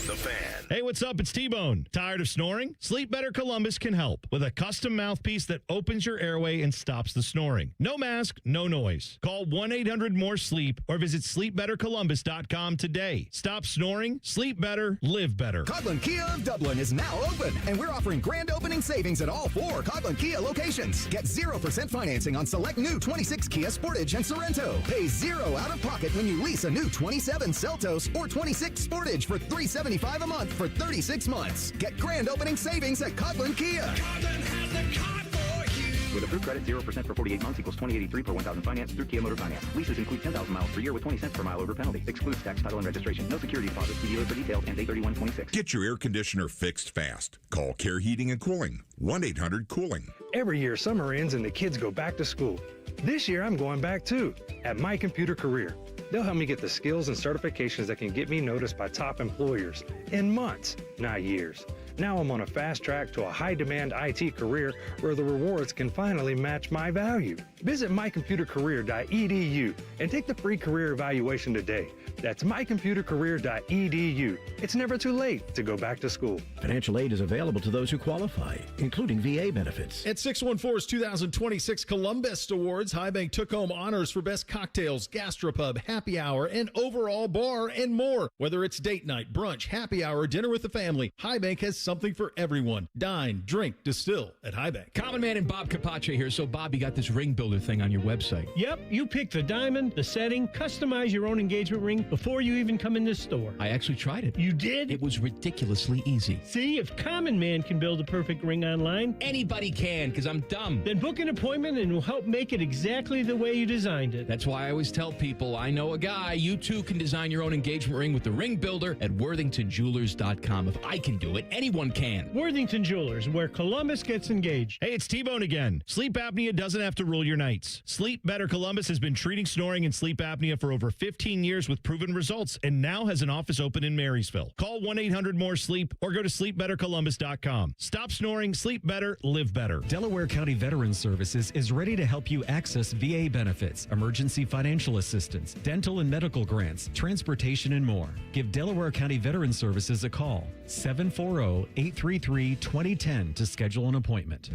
The Fan. Hey, what's up? It's T-Bone. Tired of snoring? Sleep Better Columbus can help with a custom mouthpiece that opens your airway and stops the snoring. No mask, no noise. Call 1-800-MORE-SLEEP or visit sleepbettercolumbus.com today. Stop snoring, sleep better, live better. Coghlan Kia of Dublin is now open, and we're offering grand opening savings at all 4 Coghlan Kia locations. Get 0% financing on select new 26 Kia Sportage and Sorrento. Pay 0 out of pocket when you lease a new 27 Seltos or 26 Sportage for $375 a month for 36 months. Get grand opening savings at Coghlan Kia. Coghlan has the car for you. With approved credit, 0% for 48 months equals $20.83 per 1,000 finance through Kia Motor Finance. Leases include 10,000 miles per year with 20 cents per mile over penalty. Excludes tax, title, and registration. No security deposit. See dealer for details and 831.26. Get your air conditioner fixed fast. Call Care Heating and Cooling. 1-800-COOLING. Every year, summer ends and the kids go back to school. This year, I'm going back too, at My Computer Career. They'll help me get the skills and certifications that can get me noticed by top employers in months, not years. Now I'm on a fast track to a high-demand IT career where the rewards can finally match my value. Visit mycomputercareer.edu and take the free career evaluation today. That's mycomputercareer.edu. It's never too late to go back to school. Financial aid is available to those who qualify, including VA benefits. At 614's 2026 Columbus Awards, High Bank took home honors for best cocktails, gastropub, happy hour, and overall bar and more. Whether it's date night, brunch, happy hour, dinner with the family, High Bank has something for everyone. Dine, drink, distill at High Bank. Common Man and Bob Capace here. So, Bob, you got this ring builder thing on your website. Yep, you pick the diamond, the setting, customize your own engagement ring before you even come in this store. I actually tried it. You did? It was ridiculously easy. See, if Common Man can build a perfect ring online, anybody can, because I'm dumb. Then book an appointment and we'll help make it exactly the way you designed it. That's why I always tell people, I know a guy. You too can design your own engagement ring with the Ring Builder at WorthingtonJewelers.com. If I can do it, anyone can. Worthington Jewelers, where Columbus gets engaged. Hey, it's T-Bone again. Sleep apnea doesn't have to rule your nights. Sleep Better Columbus has been treating snoring and sleep apnea for over 15 years with proven results and now has an office open in Marysville. Call 1-800-MORE-SLEEP or go to sleepbettercolumbus.com. Stop snoring, sleep better, live better. Delaware County Veterans Services is ready to help you access VA benefits, emergency financial assistance, dental and medical grants, transportation, and more. Give Delaware County Veterans Services a call, 740-833-2010 to schedule an appointment.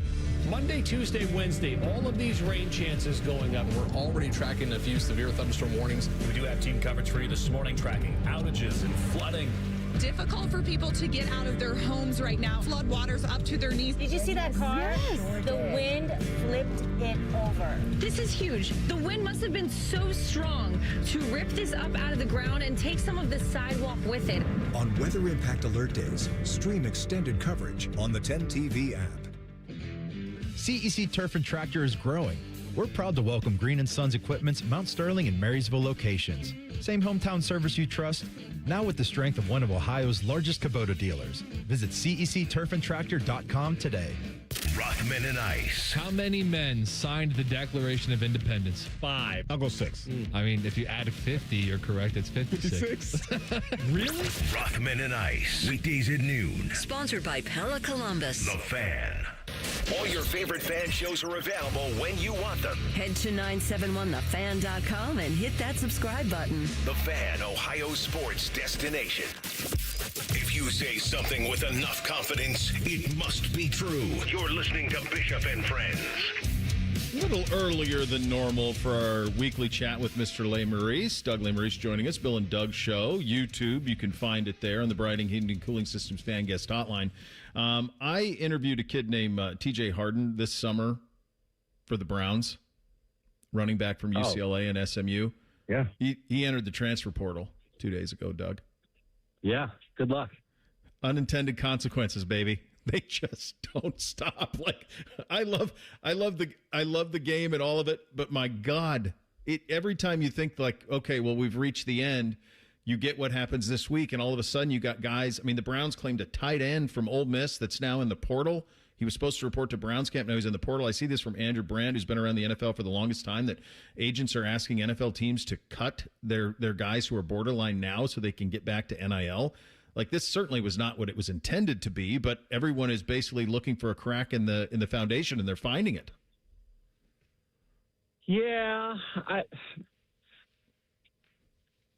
Monday, Tuesday, Wednesday, all of these rain chances going up. We're already tracking a few severe thunderstorm warnings. We do have team coverage for you this morning, tracking outages and flooding. Difficult for people to get out of their homes right now. Flood waters up to their knees. Did you see that car? Yes. The wind flipped it over. This is huge. The wind must have been so strong to rip this up out of the ground and take some of the sidewalk with it. On Weather Impact Alert Days, stream extended coverage on the 10 TV app. CEC Turf and Tractor is growing. We're proud to welcome Green & Sons Equipment's Mount Sterling and Marysville locations. Same hometown service you trust, now with the strength of one of Ohio's largest Kubota dealers. Visit CECTurfandTractor.com today. Rothman and Ice. How many men signed the Declaration of Independence? 5. I'll go 6. I mean, if you add 50, you're correct. It's 56. Really? Rothman and Ice. Weekdays at noon. Sponsored by Pella Columbus. The Fan. All your favorite fan shows are available when you want them. Head to 971thefan.com and hit that subscribe button. The Fan, Ohio's sports destination. If you say something with enough confidence, it must be true. You're listening to Bishop and Friends. A little earlier than normal for our weekly chat with Mr. Lesmerises. Doug Lesmerises joining us. Bill and Doug Show. YouTube, you can find it there on the Briding Heating and Cooling Systems Fan Guest Hotline. I interviewed a kid named TJ Harden this summer for the Browns, running back from UCLA and SMU. Yeah. He entered the transfer portal 2 days ago, Doug. Yeah, good luck. Unintended consequences, baby. They just don't stop. Like I love the game and all of it, but my God, every time you think like, okay, well, we've reached the end, you get what happens this week, and all of a sudden you got guys. I mean, the Browns claimed a tight end from Ole Miss that's now in the portal. He was supposed to report to Browns camp. Now he's in the portal. I see this from Andrew Brand, who's been around the NFL for the longest time, that agents are asking NFL teams to cut their guys who are borderline now so they can get back to NIL. Like, this certainly was not what it was intended to be, but everyone is basically looking for a crack in the foundation, and they're finding it. Yeah,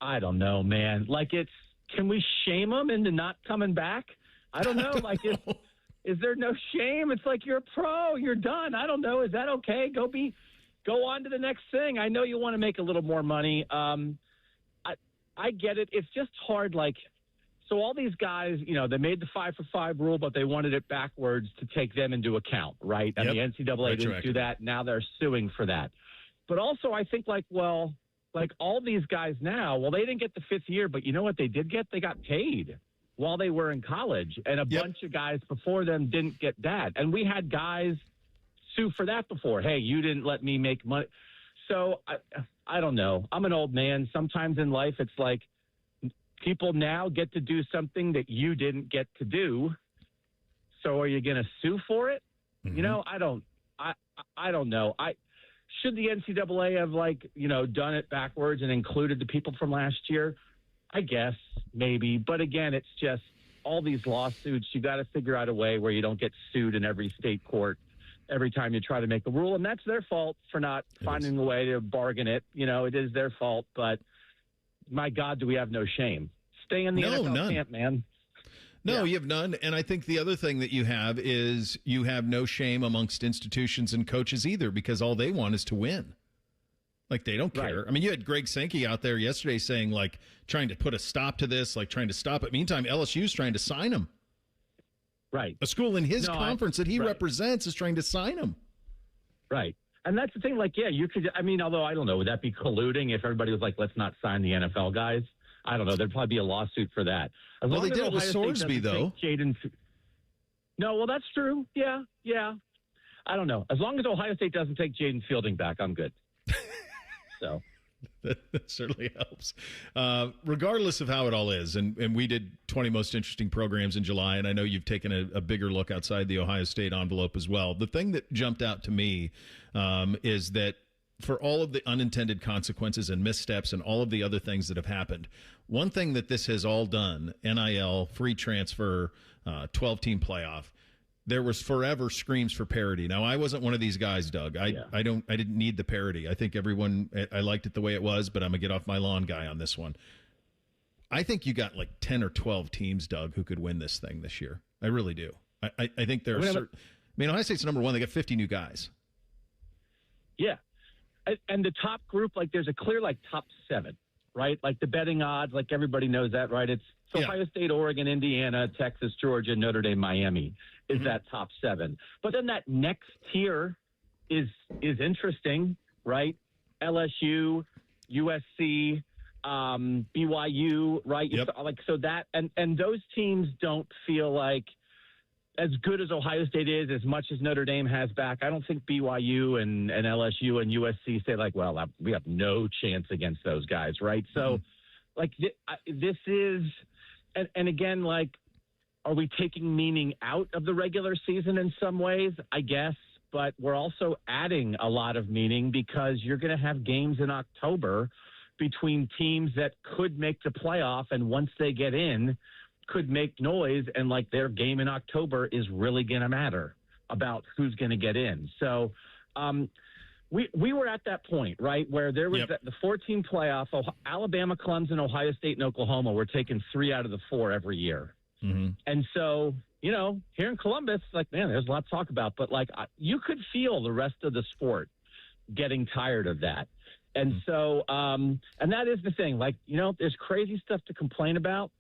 I don't know, man. Like, can we shame them into not coming back? I don't know. Is there no shame? It's like, you're a pro, you're done. I don't know. Is that okay? Go on to the next thing. I know you want to make a little more money. I get it. It's just hard. So all these guys, they made the 5-for-5 rule, but they wanted it backwards to take them into account, right? And the NCAA didn't do that. Now they're suing for that. But also, I think all these guys now, they didn't get the 5th year, but you know what they did get? They got paid while they were in college, and a bunch of guys before them didn't get that. And we had guys sue for that before. Hey, you didn't let me make money. So I don't know. I'm an old man. Sometimes in life, it's like people now get to do something that you didn't get to do. So are you going to sue for it? Mm-hmm. You know, I don't know. Should the NCAA have done it backwards and included the people from last year? I guess maybe. But again, it's just all these lawsuits. You got to figure out a way where you don't get sued in every state court every time you try to make a rule. And that's their fault for not finding a way to bargain it. You know, it is their fault. But my God, do we have no shame? Stay in the NFL camp, man. No, you have none. And I think the other thing that you have is you have no shame amongst institutions and coaches either, because all they want is to win. Like, they don't care. Right. I mean, you had Greg Sankey out there yesterday saying, like, trying to put a stop to this, like trying to stop it. Meantime, LSU's trying to sign him. Right. A school in his conference that he represents is trying to sign him. Right. And that's the thing. Like, yeah, you could, I mean, although I don't know, would that be colluding if everybody was like, let's not sign the NFL guys? I don't know. There'd probably be a lawsuit for that. Well, they did it with Sorsby, though. No, well, that's true. Yeah. I don't know. As long as Ohio State doesn't take Jaden Fielding back, I'm good. So that certainly helps. Regardless of how it all is, and we did 20 most interesting programs in July, and I know you've taken a bigger look outside the Ohio State envelope as well. The thing that jumped out to me is that for all of the unintended consequences and missteps and all of the other things that have happened, one thing that this has all done, NIL, free transfer, 12-team playoff, there was forever screams for parity. Now, I wasn't one of these guys, Doug. I didn't need the parity. I think I liked it the way it was, but I'm a get off my lawn guy on this one. I think you got like 10 or 12 teams, Doug, who could win this thing this year. I really do. I think there are Ohio State's number one. They got 50 new guys. Yeah. And the top group, like, there's a clear, like, top 7, right? Like, the betting odds, like, everybody knows that, right? It's Ohio State, Oregon, Indiana, Texas, Georgia, Notre Dame, Miami is that top 7. But then that next tier is interesting, right? LSU, USC, BYU, right? Yep. So that, and those teams don't feel like, as good as Ohio State is, as much as Notre Dame has back, I don't think BYU and LSU and USC say, like, well, we have no chance against those guys, right? So, like, this is, and again, like, are we taking meaning out of the regular season in some ways? I guess, but we're also adding a lot of meaning because you're going to have games in October between teams that could make the playoff, and once they get in, could make noise, and like their game in October is really going to matter about who's going to get in. So we were at that point, right, where there was the 14 playoff. Alabama, Clemson, Ohio State, and Oklahoma were taking 3 out of the 4 every year. Mm-hmm. And so, you know, here in Columbus, like, man, there's a lot to talk about, but like you could feel the rest of the sport getting tired of that. And so, and that is the thing, like, you know, there's crazy stuff to complain about.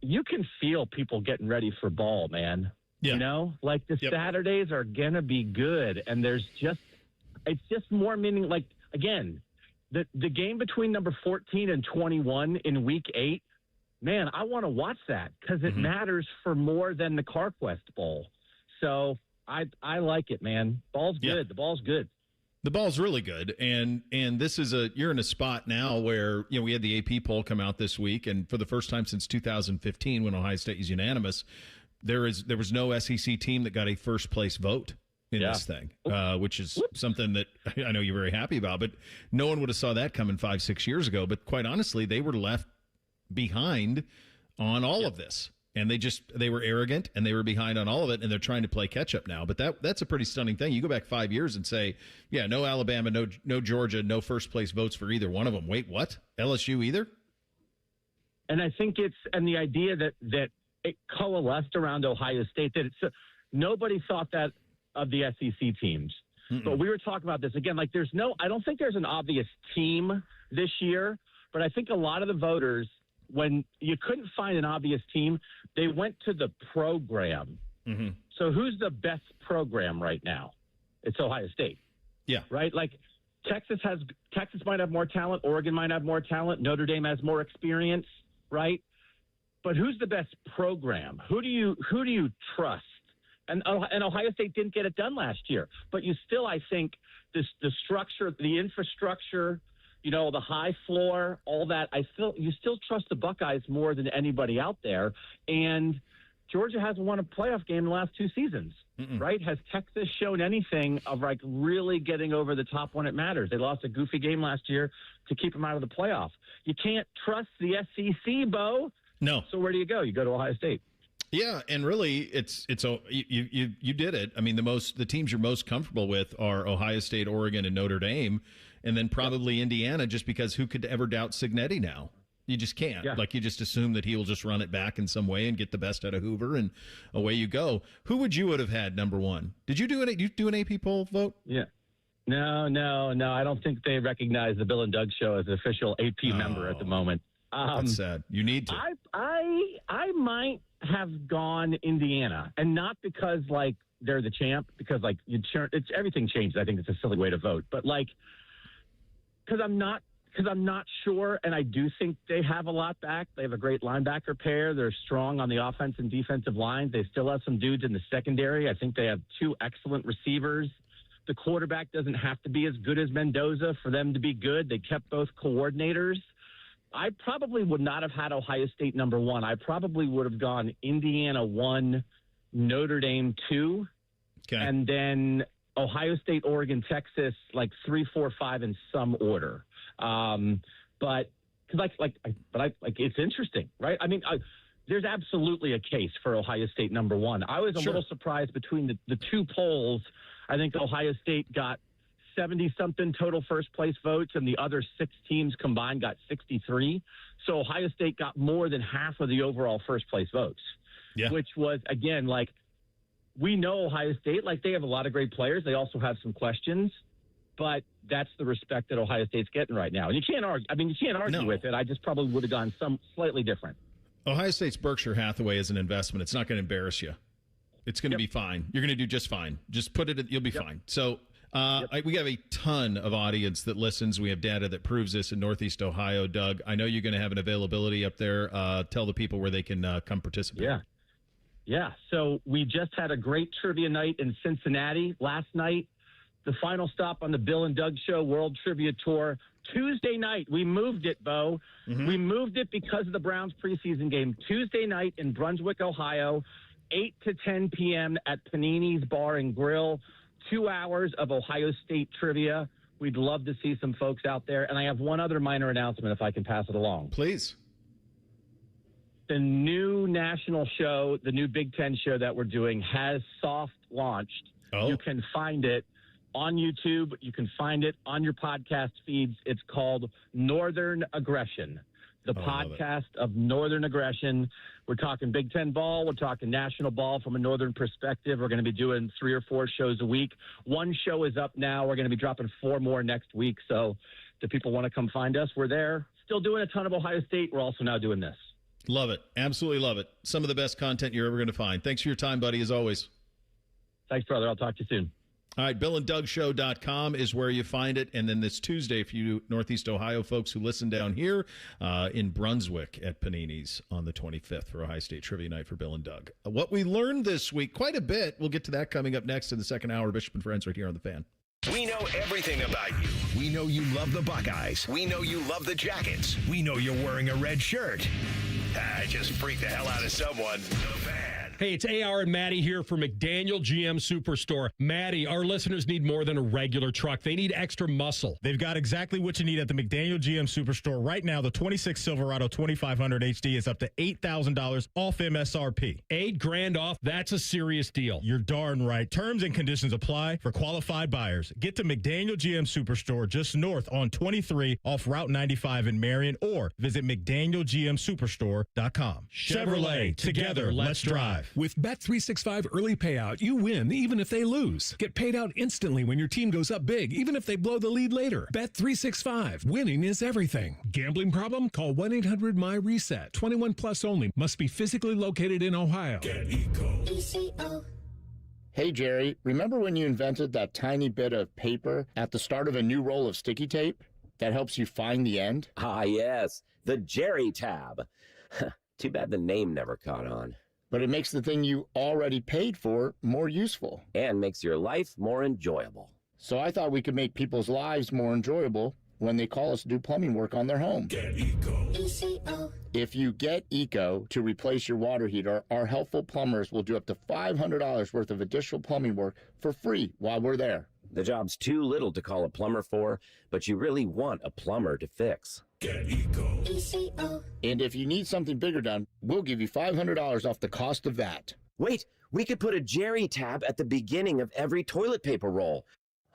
You can feel people getting ready for ball, man. Yeah. You know, like the Saturdays are going to be good. And it's just more meaning. Like, again, the game between number 14 and 21 in week 8, man, I want to watch that because it matters for more than the CarQuest Bowl. So I like it, man. Ball's good. The ball's good. The ball's really good, and this is you're in a spot now where, you know, we had the AP poll come out this week, and for the first time since 2015, when Ohio State is unanimous, there was no SEC team that got a first place vote in this thing, which is something that I know you're very happy about, but no one would have saw that coming 5-6 years ago. But quite honestly, they were left behind on all of this. And they were arrogant, and they were behind on all of it, and they're trying to play catch up now. But that's a pretty stunning thing. You go back 5 years and say, yeah, no Alabama, no Georgia, no first place votes for either one of them. Wait, what? LSU either? And I think and the idea that it coalesced around Ohio State, that nobody thought that of the SEC teams. But we were talking about this again. Like, I don't think there's an obvious team this year, but I think a lot of the voters, when you couldn't find an obvious team, they went to the program. Mm-hmm. So who's the best program right now? It's Ohio State. Yeah. Right? Like, Texas might have more talent. Oregon might have more talent. Notre Dame has more experience, right? But who's the best program? Who do you trust And Ohio State didn't get it done last year. But you still, I think, the structure, the infrastructure, the high floor, all that, you still trust the Buckeyes more than anybody out there. And Georgia hasn't won a playoff game in the last 2 seasons, right? Has Texas shown anything of really getting over the top when it matters? They lost a goofy game last year to keep them out of the playoff. You can't trust the SEC, Bo. No. So where do you go? You go to Ohio State. Yeah, and really, you did it. I mean, the teams you're most comfortable with are Ohio State, Oregon, and Notre Dame, and then probably Indiana. Just because who could ever doubt Cignetti now? You just can't. Yeah. You just assume that he will just run it back in some way and get the best out of Hoover, and away you go. Who would you have had number one? Did you do an AP poll vote? Yeah. No. I don't think they recognize the Bill and Doug Show as an official AP member at the moment. That's sad. You need to. I might have gone Indiana, and not because they're the champ, because it's everything changed. I think it's a silly way to vote, but because I'm not sure, and I do think they have a lot back. They have a great linebacker pair. They're strong on the offense and defensive lines. They still have some dudes in the secondary. I think they have 2 excellent receivers. The quarterback doesn't have to be as good as Mendoza for them to be good. They kept both coordinators. I probably would not have had Ohio State number 1. I probably would have gone Indiana 1, Notre Dame 2, and then Ohio State, Oregon, Texas, 3, 4, 5 in some order. But it's interesting, right? I mean, there's absolutely a case for Ohio State number 1. I was a little surprised between the 2 polls. I think Ohio State got 70-something total first-place votes, and the other 6 teams combined got 63. So Ohio State got more than half of the overall first-place votes, which was, again, we know Ohio State, they have a lot of great players. They also have some questions, but that's the respect that Ohio State's getting right now. And you can't argue. I mean, you can't argue with it. I just probably would have gone some slightly different. Ohio State's Berkshire Hathaway is an investment. It's not going to embarrass you. It's going to be fine. You're going to do just fine. Just put it. You'll be fine. So we have a ton of audience that listens. We have data that proves this in Northeast Ohio. Doug, I know you're going to have an availability up there. Tell the people where they can come participate. Yeah. So we just had a great trivia night in Cincinnati last night. The final stop on the Bill and Doug Show World Trivia Tour. Tuesday night, we moved it, Bo. We moved it because of the Browns preseason game. Tuesday night in Brunswick, Ohio, 8 to 10 p.m. at Panini's Bar and Grill. 2 hours of Ohio State trivia. We'd love to see some folks out there. And I have one other minor announcement, if I can pass it along. Please. The new national show, the new Big Ten show that we're doing, has soft launched. You can find it on YouTube. You can find it on your podcast feeds. It's called Northern Aggression, the podcast of Northern Aggression. We're talking Big Ten ball. We're talking national ball from a Northern perspective. We're going to be doing 3 or 4 shows a week. 1 show is up now. We're going to be dropping 4 more next week. So if people want to come find us, we're there. Still doing a ton of Ohio State. We're also now doing this. Love it. Absolutely love it. Some of the best content you're ever going to find. Thanks for your time, buddy, as always. Thanks, brother. I'll talk to you soon. All right, BillandDougShow.com is where you find it. And then this Tuesday, for you Northeast Ohio folks who listen down here in Brunswick at Panini's on the 25th for Ohio State Trivia Night for Bill and Doug. What we learned this week, quite a bit. We'll get to that coming up next in the second hour. Bishop and Friends right here on The Fan. We know everything about you. We know you love the Buckeyes. We know you love the Jackets. We know you're wearing a red shirt. I just freaked the hell out of someone. The Fan. Hey, it's AR and Maddie here for McDaniel GM Superstore. Maddie, our listeners need more than a regular truck. They need extra muscle. They've got exactly what you need at the McDaniel GM Superstore. Right now, the 26 Silverado 2500 HD is up to $8,000 off MSRP. $8,000 off? That's a serious deal. You're darn right. Terms and conditions apply for qualified buyers. Get to McDaniel GM Superstore just north on 23 off Route 95 in Marion, or visit McDanielGMSuperstore.com. Chevrolet, together, let's drive. With Bet365 early payout, you win even if they lose. Get paid out instantly when your team goes up big, even if they blow the lead later. Bet365. Winning is everything. Gambling problem? Call 1-800-MY-RESET. 21 plus only. Must be physically located in Ohio. Get ECO. Hey, Jerry, remember when you invented that tiny bit of paper at the start of a new roll of sticky tape that helps you find the end? Ah, yes. The Jerry tab. Too bad the name never caught on. but it makes the thing you already paid for more useful. And makes your life more enjoyable. So I thought we could make people's lives more enjoyable when they call us to do plumbing work on their home. Get Eco. ECO. If you get Eco to replace your water heater, our helpful plumbers will do up to $500 worth of additional plumbing work for free while we're there. The job's too little to call a plumber for, but you really want a plumber to fix. Get Eco. ECO. And if you need something bigger done, we'll give you $500 off the cost of that. Wait, we could put a Jerry tab at the beginning of every toilet paper roll.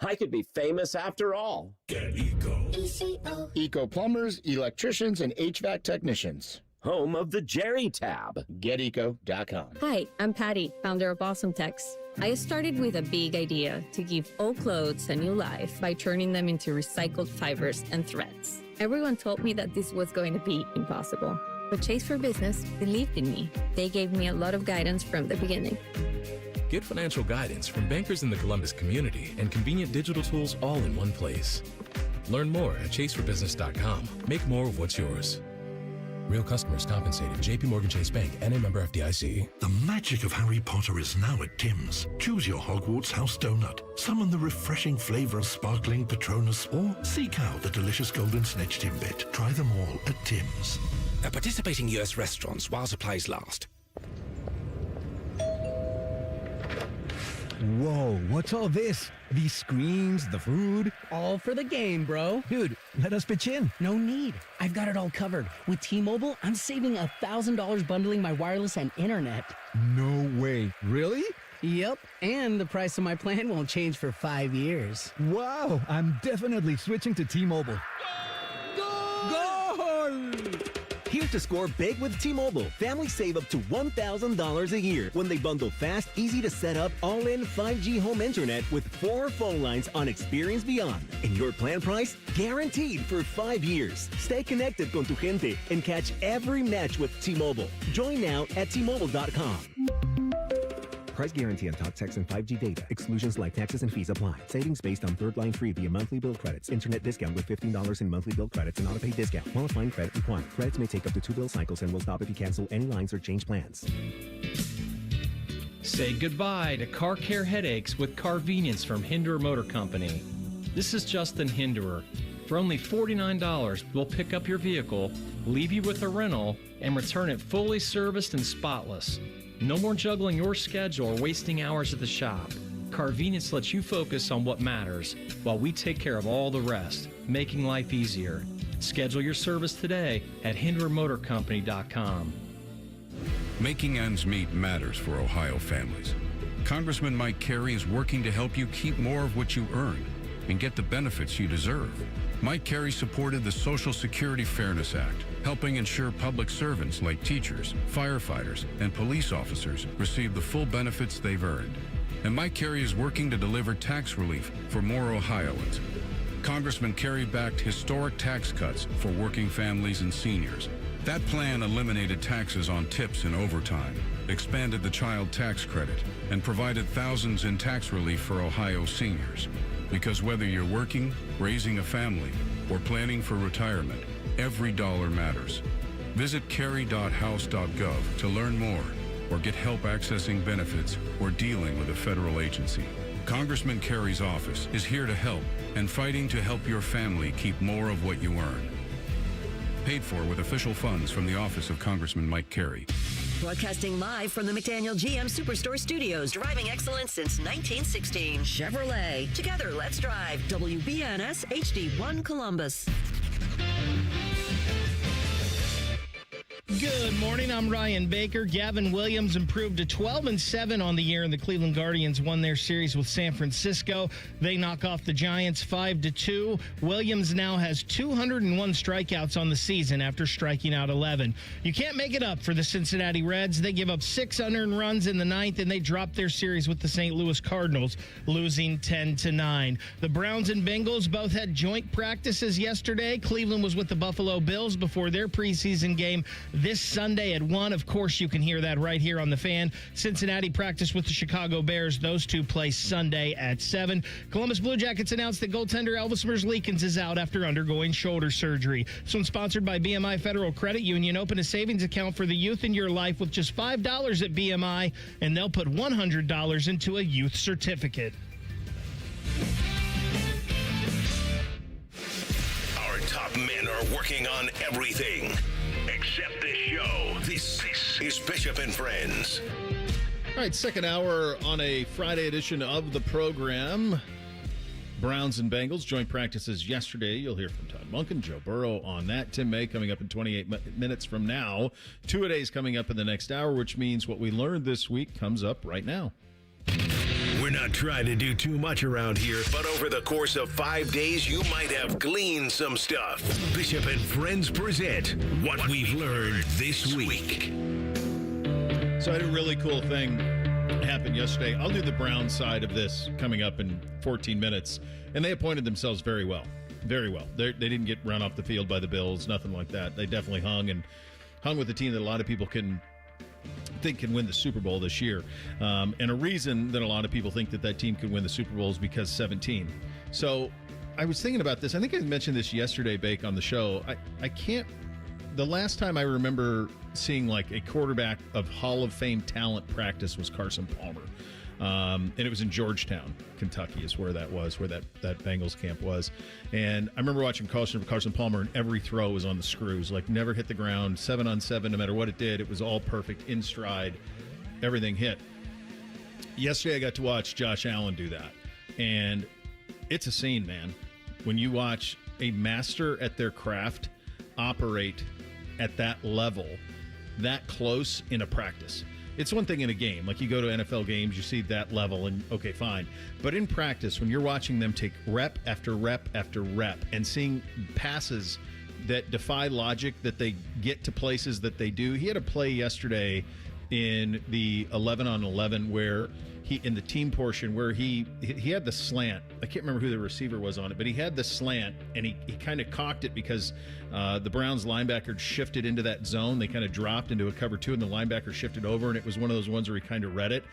I could be famous after all. Get Eco. ECO. Eco plumbers, electricians, and HVAC technicians. Home of the Jerry tab. GetEco.com. Hi, I'm Patty, founder of Awesome Tex. I started with a big idea to give old clothes a new life by turning them into recycled fibers and threads. Everyone told me that this was going to be impossible, but Chase for Business believed in me. They gave me a lot of guidance from the beginning. Get financial guidance from bankers in the Columbus community and convenient digital tools all in one place. Learn more at chaseforbusiness.com. Make more of what's yours. Real customers compensated. JP Morgan Chase Bank, N.A. member FDIC. The magic of Harry Potter is now at Tim's. Choose your Hogwarts house donut. Summon the refreshing flavor of sparkling Patronus, or seek out the delicious golden snitch Timbit. Try them all at Tim's. At participating U.S. restaurants while supplies last. Whoa, what's all this? These screens, the food? All for the game, bro. Dude, let us pitch in. No need. I've got it all covered. With T-Mobile, I'm saving $1,000 bundling my wireless and internet. No way. Really? Yep, and the price of my plan won't change for 5 years. Wow, I'm definitely switching to T-Mobile. Goal! Here to score big with T-Mobile. Families save up to $1,000 a year when they bundle fast, easy to set up, all-in 5G home internet with 4 phone lines on Experience Beyond. And your plan price? Guaranteed for 5 years. Stay connected con tu gente and catch every match with T-Mobile. Join now at T-Mobile.com. Price guarantee on talk, text, and 5G data. Exclusions like taxes and fees apply. Savings based on third line free via monthly bill credits. Internet discount with $15 in monthly bill credits and auto-pay discount. Qualifying credit required. Credits may take up to 2 bill cycles and will stop if you cancel any lines or change plans. Say goodbye to car care headaches with Carvenience from Hinderer Motor Company. This is Justin Hinderer. For only $49, we'll pick up your vehicle, leave you with a rental, and return it fully serviced and spotless. No more juggling your schedule or wasting hours at the shop. Carvenience lets you focus on what matters while we take care of all the rest, making life easier. Schedule your service today at HindererMotorCompany.com. Making ends meet matters for Ohio families. Congressman Mike Carey is working to help you keep more of what you earn and get the benefits you deserve. Mike Carey supported the Social Security Fairness Act, helping ensure public servants like teachers, firefighters, and police officers receive the full benefits they've earned. And Mike Carey is working to deliver tax relief for more Ohioans. Congressman Carey backed historic tax cuts for working families and seniors. That plan eliminated taxes on tips and overtime, expanded the child tax credit, and provided thousands in tax relief for Ohio seniors. Because whether you're working, raising a family, or planning for retirement, every dollar matters. Visit carey.house.gov to learn more or get help accessing benefits or dealing with a federal agency. Congressman Carey's office is here to help and fighting to help your family keep more of what you earn. Paid for with official funds from the office of Congressman Mike Carey. Broadcasting live from the McDaniel GM Superstore Studios, driving excellence since 1916. Chevrolet. Together, let's drive. WBNS HD1 Columbus. Good morning. I'm Ryan Baker. Gavin Williams improved to 12-7 on the year, and the Cleveland Guardians won their series with San Francisco. They knock off the Giants 5-2. Williams now has 201 strikeouts on the season after striking out 11. You can't make it up for the Cincinnati Reds. They give up 6 unearned runs in the ninth, and they drop their series with the St. Louis Cardinals, losing 10-9. The Browns and Bengals both had joint practices yesterday. Cleveland was with the Buffalo Bills before their preseason game. this Sunday at 1. Of course, you can hear that right here on The Fan. Cincinnati practice with the Chicago Bears. Those two play Sunday at 7. Columbus Blue Jackets announced that goaltender Elvis Merzlikins is out after undergoing shoulder surgery. This one's sponsored by BMI Federal Credit Union. Open a savings account for the youth in your life with just $5 at BMI, and they'll put $100 into a youth certificate. Our top men are working on everything except this show. This is Bishop and Friends. All right, second hour on a Friday edition of the program. Browns and Bengals joint practices yesterday. You'll hear from Todd Monken, Joe Burrow on that. Tim May coming up in 28 minutes from now. Two-a-days coming up in the next hour, which means what we learned this week comes up right now. We're not trying to do too much around here, but over the course of 5 days, you might have gleaned some stuff. Bishop and Friends present What We've Learned This Week. So I had a really cool thing happen yesterday. I'll do the Brown side of this coming up in 14 minutes. And they appointed themselves very well. Very well. They didn't get run off the field by the Bills, nothing like that. They definitely hung with a team that a lot of people think can win the Super Bowl this year. And a reason that a lot of people think that team can win the Super Bowl is because 17. So I was thinking about this. I think I mentioned this yesterday, Bake, on the show. The last time I remember seeing like a quarterback of Hall of Fame talent practice was Carson Palmer. And it was in Georgetown, Kentucky is where that was, where that Bengals camp was. And I remember watching Carson Palmer, and every throw was on the screws, like never hit the ground, 7-on-7, no matter what it did. It was all perfect, in stride, everything hit. Yesterday I got to watch Josh Allen do that. And it's a scene, man. When you watch a master at their craft operate at that level, that close in a practice. It's one thing in a game. Like you go to NFL games, you see that level, and okay, fine. But in practice, when you're watching them take rep after rep after rep and seeing passes that defy logic, that they get to places that they do. He had a play yesterday in the 11-on-11 where in the team portion where he had the slant. I can't remember who the receiver was on it, but he had the slant, and he kind of cocked it because the Browns linebacker shifted into that zone. They kind of dropped into a cover 2, and the linebacker shifted over, and it was one of those ones where he kind of read it,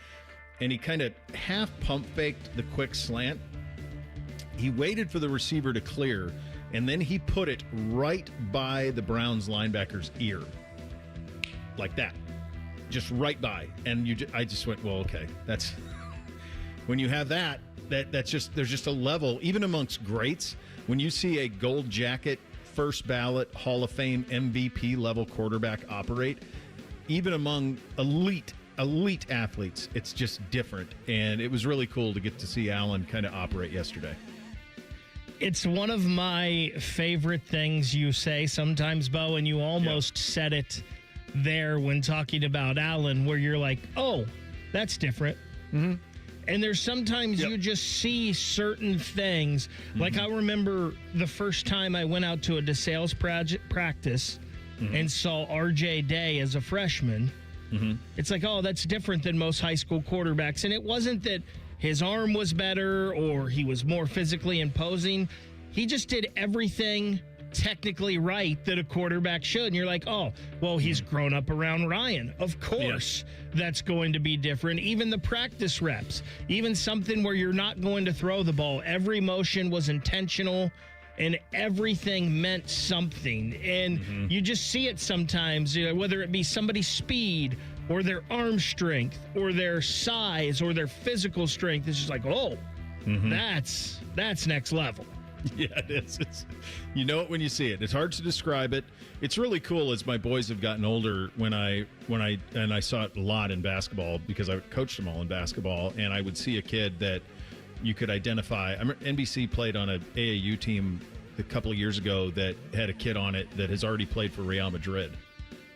and he kind of half pump faked the quick slant. He waited for the receiver to clear, and then he put it right by the Browns linebacker's ear, like that. Just right by, and I just went, well, okay. That's when you have that's just there's just a level, even amongst greats. When you see a gold jacket, first ballot Hall of Fame MVP level quarterback operate, even among elite athletes, it's just different. And it was really cool to get to see Allen kind of operate yesterday. It's one of my favorite things you say sometimes, Bo, and you almost said it there when talking about Allen, where you're like, oh, that's different. Mm-hmm. And there's sometimes you just see certain things. Mm-hmm. Like I remember the first time I went out to a DeSales practice and saw RJ Day as a freshman. Mm-hmm. It's like, oh, that's different than most high school quarterbacks. And it wasn't that his arm was better or he was more physically imposing. He just did everything technically right that a quarterback should. And you're like, oh, well, he's grown up around Ryan. Of course, that's going to be different. Even the practice reps, even something where you're not going to throw the ball. Every motion was intentional and everything meant something. And you just see it sometimes, whether it be somebody's speed or their arm strength or their size or their physical strength. It's just like, oh, that's next level. Yeah, it is. You know it when you see it. It's hard to describe it. It's really cool as my boys have gotten older. When I saw it a lot in basketball because I coached them all in basketball, and I would see a kid that you could identify. I remember NBC played on an AAU team a couple of years ago that had a kid on it that has already played for Real Madrid.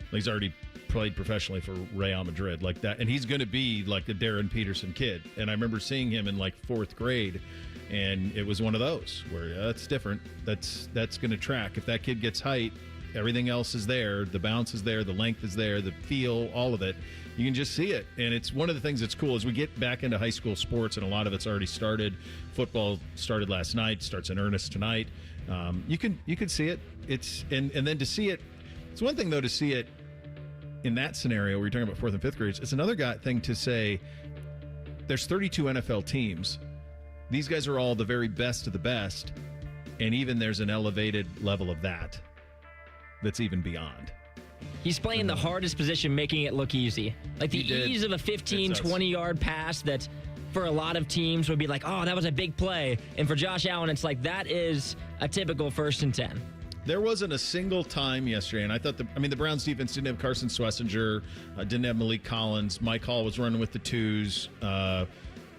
He's already played professionally for Real Madrid like that, and he's going to be like the Darren Peterson kid. And I remember seeing him in like 4th grade. And it was one of those where that's different. That's going to track. If that kid gets height, everything else is there. The bounce is there. The length is there. The feel, all of it. You can just see it. And it's one of the things that's cool as we get back into high school sports, and a lot of it's already started. Football started last night, starts in earnest tonight. You can see it. And then to see it, it's one thing, though, to see it in that scenario where you're talking about 4th and 5th graders, it's another thing to say there's 32 NFL teams. These guys are all the very best of the best, and even there's an elevated level of that's even beyond. He's playing the hardest position, making it look easy. Like the ease of a 15, 20-yard pass that for a lot of teams would be like, oh, that was a big play. And for Josh Allen, it's like that is a typical 1st and 10. There wasn't a single time yesterday, and I thought the Browns defense didn't have Carson Schlesinger, didn't have Malik Collins. Mike Hall was running with the twos.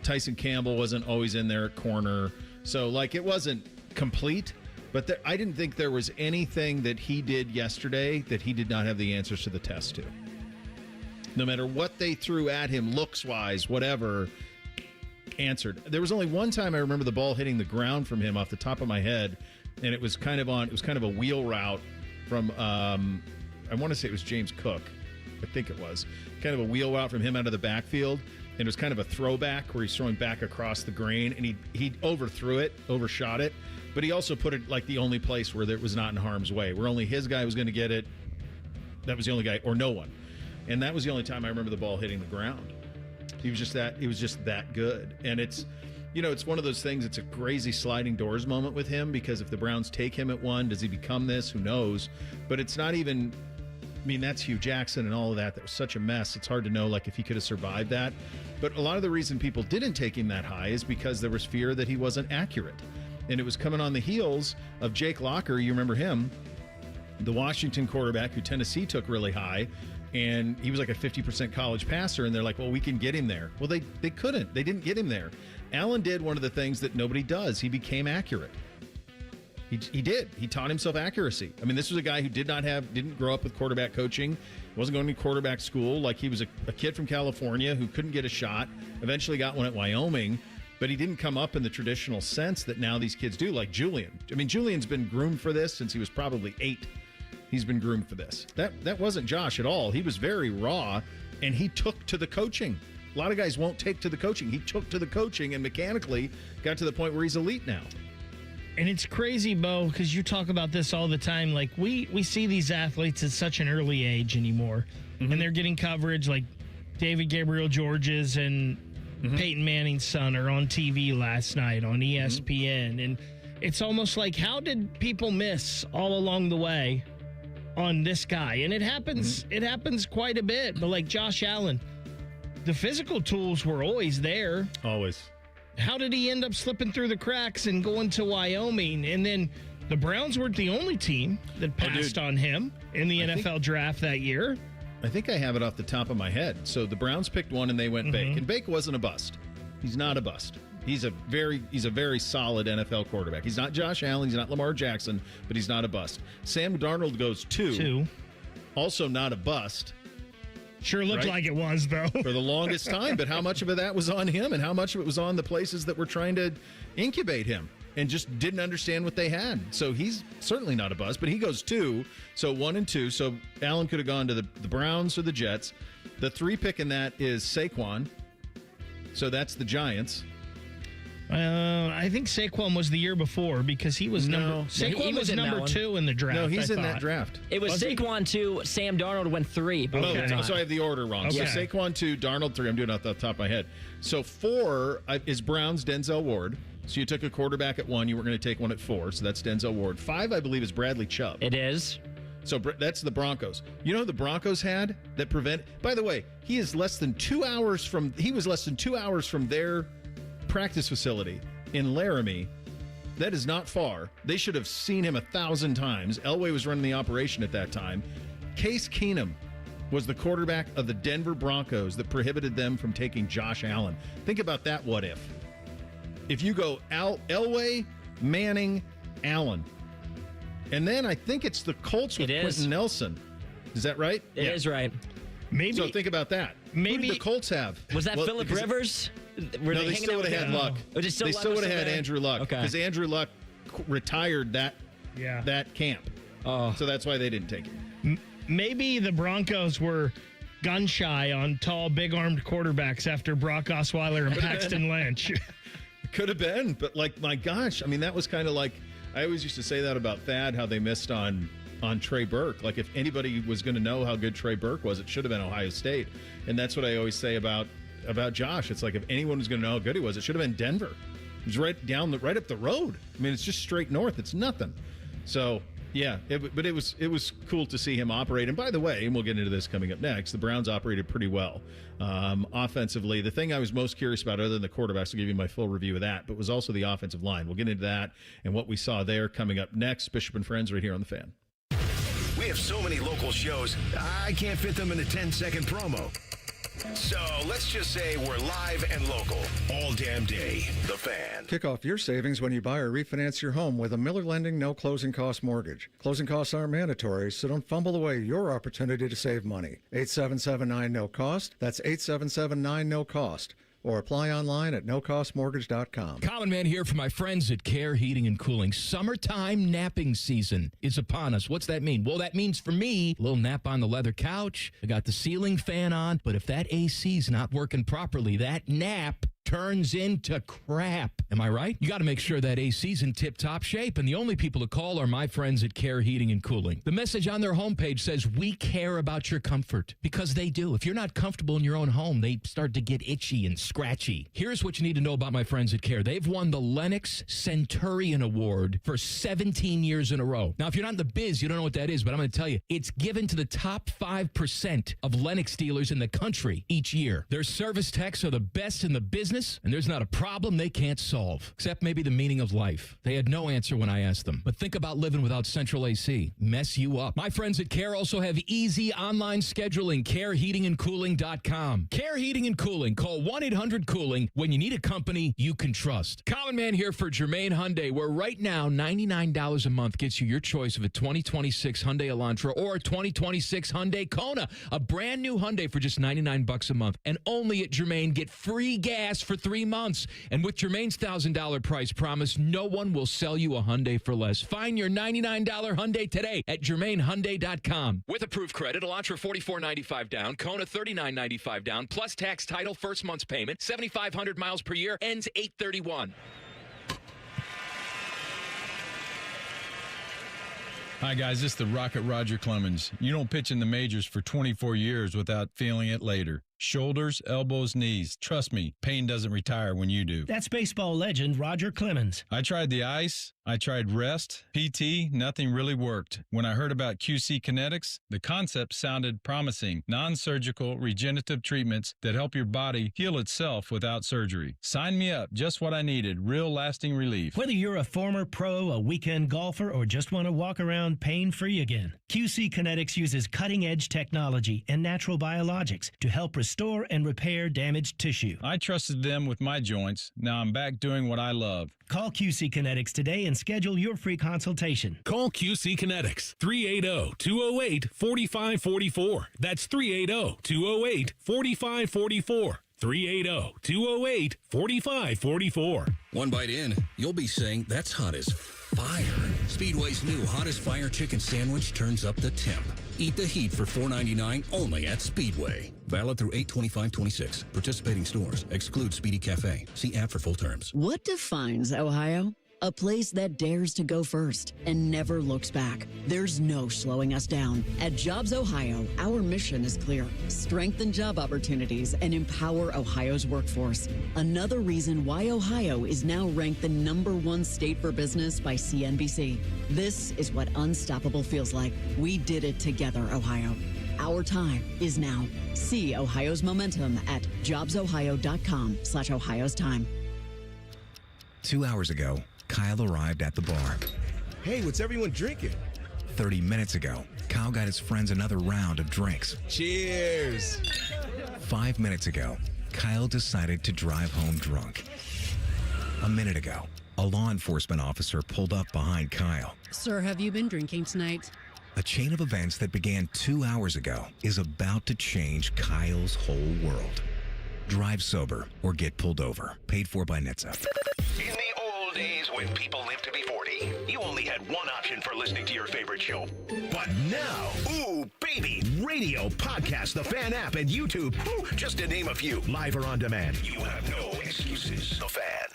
Tyson Campbell wasn't always in there at corner. So, it wasn't complete, but I didn't think there was anything that he did yesterday that he did not have the answers to the test to. No matter what they threw at him, looks-wise, whatever, answered. There was only one time I remember the ball hitting the ground from him off the top of my head, and it was kind of a wheel route from, I want to say it was James Cook. I think it was. Kind of a wheel route from him out of the backfield. And it was kind of a throwback where he's throwing back across the grain, and he overshot it. But he also put it the only place where it was not in harm's way, where only his guy was going to get it. That was the only guy, or no one. And that was the only time I remember the ball hitting the ground. He was just that good. And it's one of those things, it's a crazy sliding doors moment with him, because if the Browns take him at 1, does he become this? Who knows? But it's not even, that's Hugh Jackson and all of that. That was such a mess. It's hard to know, if he could have survived that. But a lot of the reason people didn't take him that high is because there was fear that he wasn't accurate. And it was coming on the heels of Jake Locker. You remember him, the Washington quarterback who Tennessee took really high. And he was like a 50% college passer. And they're like, well, we can get him there. Well, they couldn't. They didn't get him there. Allen did one of the things that nobody does. He became accurate. He did. He taught himself accuracy. This was a guy who didn't grow up with quarterback coaching, wasn't going to quarterback school. He was a kid from California who couldn't get a shot, eventually got one at Wyoming, but he didn't come up in the traditional sense that now these kids do, like Julian. Julian's been groomed for this since he was probably 8. He's been groomed for this. That wasn't Josh at all. He was very raw, and he took to the coaching. A lot of guys won't take to the coaching. He took to the coaching and mechanically got to the point where he's elite now. And it's crazy, Bo, because you talk about this all the time. We see these athletes at such an early age anymore, and they're getting coverage like David Gabriel George's and Peyton Manning's son are on TV last night on ESPN. And it's almost like, how did people miss all along the way on this guy? And it happens quite a bit. But like Josh Allen, the physical tools were always there. Always. How did he end up slipping through the cracks and going to Wyoming? And then the Browns weren't the only team that passed on him in the NFL draft that year. I think I have it off the top of my head. So the Browns picked one and they went Bake. And Bake wasn't a bust. He's not a bust. He's a very solid NFL quarterback. He's not Josh Allen. He's not Lamar Jackson, but he's not a bust. Sam Darnold goes 2. Also not a bust. Sure looked like it was, though. For the longest time. But how much of that was on him and how much of it was on the places that were trying to incubate him and just didn't understand what they had. So he's certainly not a bust, but he goes 2. So 1 and 2. So Allen could have gone to the Browns or the Jets. The 3 pick in that is Saquon. So that's the Giants. I think Saquon was the year before because he was number 2 in the draft. No, he's in that draft. It was Saquon 2, Sam Darnold went 3. So I have the order wrong. Okay. So Saquon 2, Darnold 3. I'm doing it off the top of my head. So 4 is Browns, Denzel Ward. So you took a quarterback at 1. You were going to take one at 4. So that's Denzel Ward. 5, I believe, is Bradley Chubb. It is. So that's the Broncos. You know who the Broncos had that prevent? By the way, he was less than 2 hours from their practice facility in Laramie. That is not far. They should have seen him 1,000 times. Elway was running the operation at that time. Case Keenum was the quarterback of the Denver Broncos that prohibited them from taking Josh Allen. Think about that. What if? If you go Elway, Manning, Allen, and then I think it's the Colts with Quentin Nelson. Is that right? It is right. Maybe. So think about that. Maybe Who did the Colts have? Was that Phillip Rivers? No, they still would have had Luck. They still would have had Andrew Luck because Andrew Luck retired that camp. Oh, so that's why they didn't take him. Maybe the Broncos were gun shy on tall, big-armed quarterbacks after Brock Osweiler and Paxton Lynch. Could have been, but my gosh, that was kind of like I always used to say that about Thad, how they missed on on Trey Burke. Like, if anybody was going to know how good Trey Burke was, it should have been Ohio State. And that's what I always say about Josh. It's like, if anyone was going to know how good he was, it should have been Denver. It was right up the road. I mean, it's just straight north. It's nothing. So, yeah, but it was cool to see him operate. And by the way, and we'll get into this coming up next, the Browns operated pretty well offensively. The thing I was most curious about, other than the quarterbacks, I'll give you my full review of that, but was also the offensive line. We'll get into that and what we saw there coming up next. Bishop and Friends right here on The Fan. We have so many local shows, I can't fit them in a 10-second promo. So let's just say we're live and local all damn day. The Fan. Kick off your savings when you buy or refinance your home with a Miller Lending no closing cost mortgage. Closing costs aren't mandatory, so don't fumble away your opportunity to save money. 8779 no cost. That's 8779 no cost. Or apply online at nocostmortgage.com. Common Man here for my friends at Care Heating and Cooling. Summertime napping season is upon us. What's that mean? Well, that means for me, a little nap on the leather couch. I got the ceiling fan on, but if that AC's not working properly, that nap turns into crap. Am I right? You got to make sure that AC's in tip-top shape, and the only people to call are my friends at Care Heating and Cooling. The message on their homepage says, we care about your comfort, because they do. If you're not comfortable in your own home, they start to get itchy and scratchy. Here's what you need to know about my friends at Care. They've won the Lennox Centurion Award for 17 years in a row. Now, if you're not in the biz, you don't know what that is, but I'm going to tell you, it's given to the top 5% of Lennox dealers in the country each year. Their service techs are the best in the business, and there's not a problem they can't solve, except maybe the meaning of life. They had no answer when I asked them. But think about living without central AC. Mess you up. My friends at Care also have easy online scheduling. CareHeatingandCooling.com. Care Heating and Cooling. Call 1-800-COOLING when you need a company you can trust. Common Man here for Germain Hyundai, where right now $99 a month gets you your choice of a 2026 Hyundai Elantra or a 2026 Hyundai Kona. A brand new Hyundai for just $99 a month. And only at Germain, get free gas for 3 months. And with Germain's $1,000 price promise, no one will sell you a Hyundai for less. Find your $99 Hyundai today at GermainHyundai.com. With approved credit, Elantra $44.95 down, Kona $39.95 down, plus tax, title, first month's payment, 7,500 miles per year, ends 8/31. Hi, guys. This is the Rocket Roger Clemens. You don't pitch in the majors for 24 years without feeling it later. Shoulders, elbows, knees. Trust me, pain doesn't retire when you do. That's baseball legend Roger Clemens. I tried the ice. I tried rest, PT, nothing really worked. When I heard about QC Kinetics, the concept sounded promising. Non-surgical regenerative treatments that help your body heal itself without surgery. Sign me up. Just what I needed. Real lasting relief. Whether you're a former pro, a weekend golfer, or just want to walk around pain-free again, QC Kinetics uses cutting-edge technology and natural biologics to help restore and repair damaged tissue. I trusted them with my joints. Now I'm back doing what I love. Call QC Kinetics today and schedule your free consultation. Call QC Kinetics, 380-208-4544. That's 380-208-4544. 380-208-4544. One bite in, you'll be saying, that's hot as fire. Speedway's new Hottest Fire Chicken Sandwich turns up the temp. Eat the heat for $4.99 only at Speedway. Valid through 8/25/26. Participating stores. Exclude Speedy Cafe. See app for full terms. What defines Ohio? A place that dares to go first and never looks back. There's no slowing us down. At Jobs Ohio, our mission is clear. Strengthen job opportunities and empower Ohio's workforce. Another reason why Ohio is now ranked the #1 state for business by CNBC. This is what unstoppable feels like. We did it together, Ohio. Our time is now. See Ohio's momentum at jobsohio.com/Ohio's time. 2 hours ago, Kyle arrived at the bar. Hey, what's everyone drinking? 30 minutes ago, Kyle got his friends another round of drinks. Cheers! 5 minutes ago, Kyle decided to drive home drunk. A minute ago, a law enforcement officer pulled up behind Kyle. Sir, have you been drinking tonight? A chain of events that began 2 hours ago is about to change Kyle's whole world. Drive sober or get pulled over. Paid for by NHTSA. In the old days when people lived to be 40, you only had one option for listening to your favorite show. But now, ooh, baby, radio, podcast, the Fan app, and YouTube, just to name a few, live or on demand. You have no excuses. The Fan.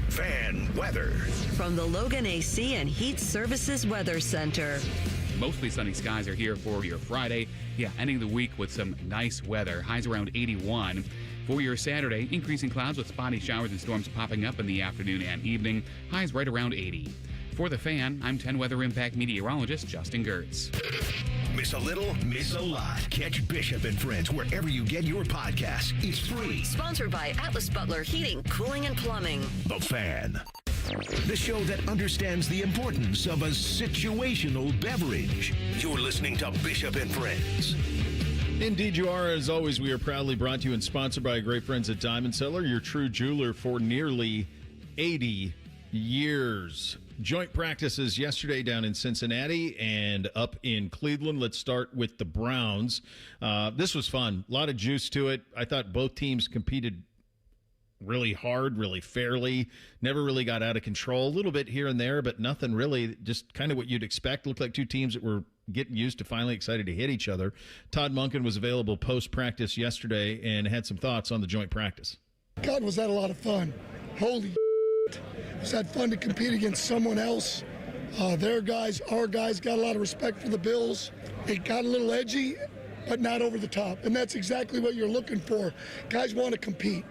Fan weather. From the Logan AC and Heat Services Weather Center. Mostly sunny skies are here for your Friday. Yeah, ending the week with some nice weather. Highs around 81. For your Saturday, increasing clouds with spotty showers and storms popping up in the afternoon and evening. Highs right around 80. For The Fan, I'm 10 Weather Impact meteorologist Justin Gertz. Miss a little, miss a lot. Catch Bishop and Friends wherever you get your podcasts. It's free. Sponsored by Atlas Butler Heating, Cooling, and Plumbing. The Fan. The show that understands the importance of a situational beverage. You're listening to Bishop and Friends. Indeed you are. As always, we are proudly brought to you and sponsored by our great friends at Diamond Cellar, your true jeweler for nearly 80 years. Joint practices yesterday down in Cincinnati and up in Cleveland. Let's start with the Browns. This was fun. A lot of juice to it. I thought both teams competed really hard, really fairly. Never really got out of control. A little bit here and there, but nothing really. Just kind of what you'd expect. Looked like two teams that were getting used to, finally excited to hit each other. Todd Monken was available post-practice yesterday and had some thoughts on the joint practice. God, was that a lot of fun. Holy was that fun to compete against someone else. Their guys, our guys, got a lot of respect for the Bills. It got a little edgy, but not over the top. And that's exactly what you're looking for. Guys want to compete,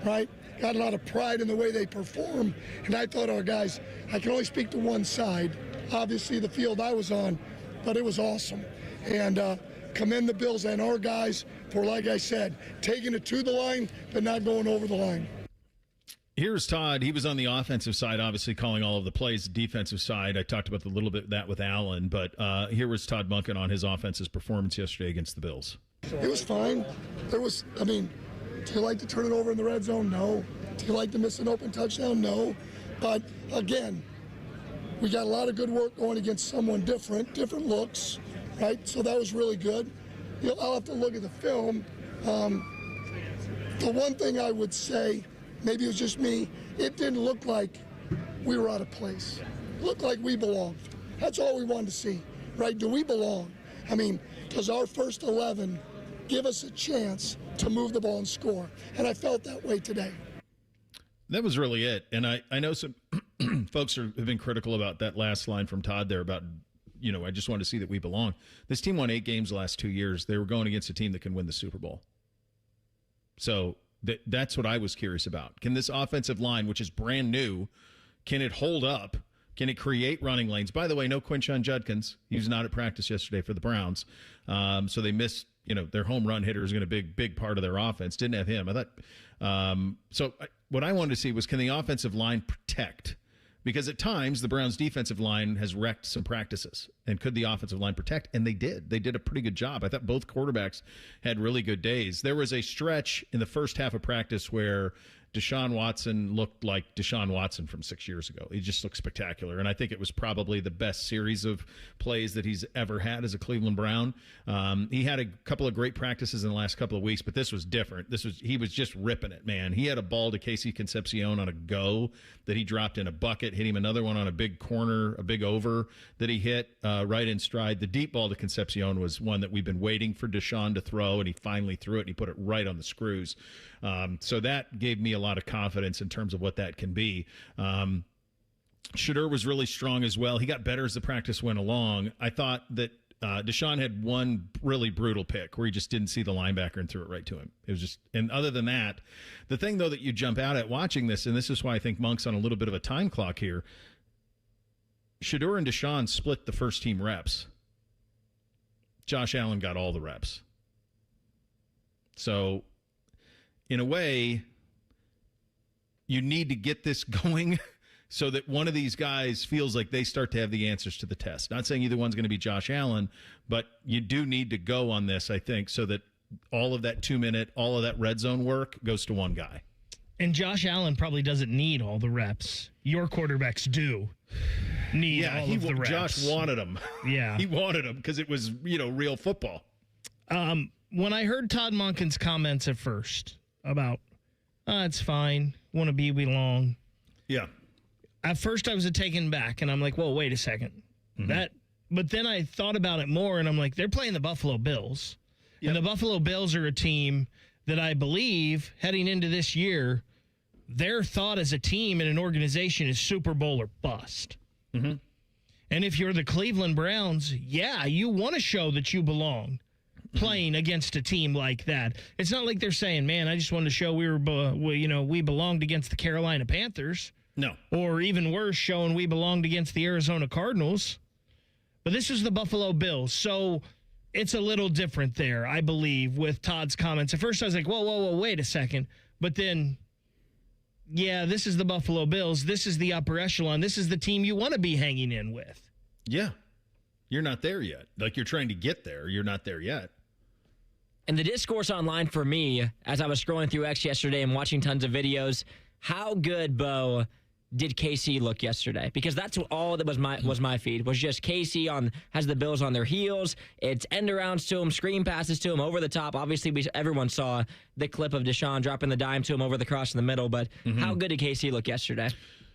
right? Got a lot of pride in the way they perform. And I thought our guys, I can only speak to one side, obviously the field I was on, but it was awesome. And commend the Bills and our guys for, like I said, taking it to the line, but not going over the line. Here's Todd. He was on the offensive side, obviously calling all of the plays. Defensive side, I talked about a little bit of that with Allen, but here was Todd Monken on his offense's performance yesterday against the Bills. It was fine. Do you like to turn it over in the red zone? No. Do you like to miss an open touchdown? No. But again, we got a lot of good work going against someone different looks, right? So that was really good. I'll have to look at the film. The one thing I would say, maybe it was just me, it didn't look like we were out of place. It looked like we belonged. That's all we wanted to see, right? Do we belong? Does our first 11 give us a chance to move the ball and score? And I felt that way today. That was really it. And I know some folks have been critical about that last line from Todd there about, I just want to see that we belong. This team won 8 games the last 2 years. They were going against a team that can win the Super Bowl. So that's what I was curious about. Can this offensive line, which is brand new, can it hold up? Can it create running lanes? By the way, no Quinshon Judkins. He was not at practice yesterday for the Browns. So they missed, their home run hitter is going to be a big part of their offense. Didn't have him. I thought, what I wanted to see was, can the offensive line protect? Because at times the Browns defensive line has wrecked some practices. And could the offensive line protect? And they did. They did a pretty good job. I thought both quarterbacks had really good days. There was a stretch in the first half of practice where Deshaun Watson looked like Deshaun Watson from 6 years ago. He just looked spectacular. And I think it was probably the best series of plays that he's ever had as a Cleveland Brown. He had a couple of great practices in the last couple of weeks, but this was different. He was just ripping it, man. He had a ball to Casey Concepcion on a go that he dropped in a bucket, hit him another one on a big corner, a big over that he hit right in stride. The deep ball to Concepcion was one that we've been waiting for Deshaun to throw, and he finally threw it, and he put it right on the screws. So that gave me a lot of confidence in terms of what that can be. Shedeur was really strong as well. He got better as the practice went along. I thought that Deshaun had one really brutal pick where he just didn't see the linebacker and threw it right to him. It was just, and other than that, the thing though that you jump out at watching this, and this is why I think Monk's on a little bit of a time clock here, Shedeur and Deshaun split the first team reps. Josh Allen got all the reps. So in a way, you need to get this going so that one of these guys feels like they start to have the answers to the test. Not saying either one's going to be Josh Allen, but you do need to go on this, I think, so that all of that 2-minute, all of that red zone work goes to one guy. And Josh Allen probably doesn't need all the reps. Your quarterbacks do need all of the reps. Josh wanted them. Yeah. He wanted them because it was, real football. When I heard Todd Monken's comments at first about, it's fine, want to be, belong. Yeah. At first I was taken back, and I'm like, whoa, wait a second. Mm-hmm. But then I thought about it more, and I'm like, they're playing the Buffalo Bills. Yep. And the Buffalo Bills are a team that I believe, heading into this year, their thought as a team and an organization is Super Bowl or bust. Mm-hmm. And if you're the Cleveland Browns, yeah, you want to show that you belong playing against a team like that. It's not like they're saying, man, I just wanted to show we belonged against the Carolina Panthers. No. Or even worse, showing we belonged against the Arizona Cardinals. But this is the Buffalo Bills. So it's a little different there, I believe, with Todd's comments. At first I was like, whoa, wait a second. But then, yeah, this is the Buffalo Bills. This is the upper echelon. This is the team you want to be hanging in with. Yeah. You're not there yet. Like, you're trying to get there. You're not there yet. And the discourse online for me, as I was scrolling through X yesterday and watching tons of videos, how good, Bo, did KC look yesterday? Because that's all that was my feed, was just KC has the Bills on their heels. It's end arounds to him, screen passes to him, over the top. Obviously, everyone saw the clip of Deshaun dropping the dime to him over the cross in the middle, but how good did KC look yesterday?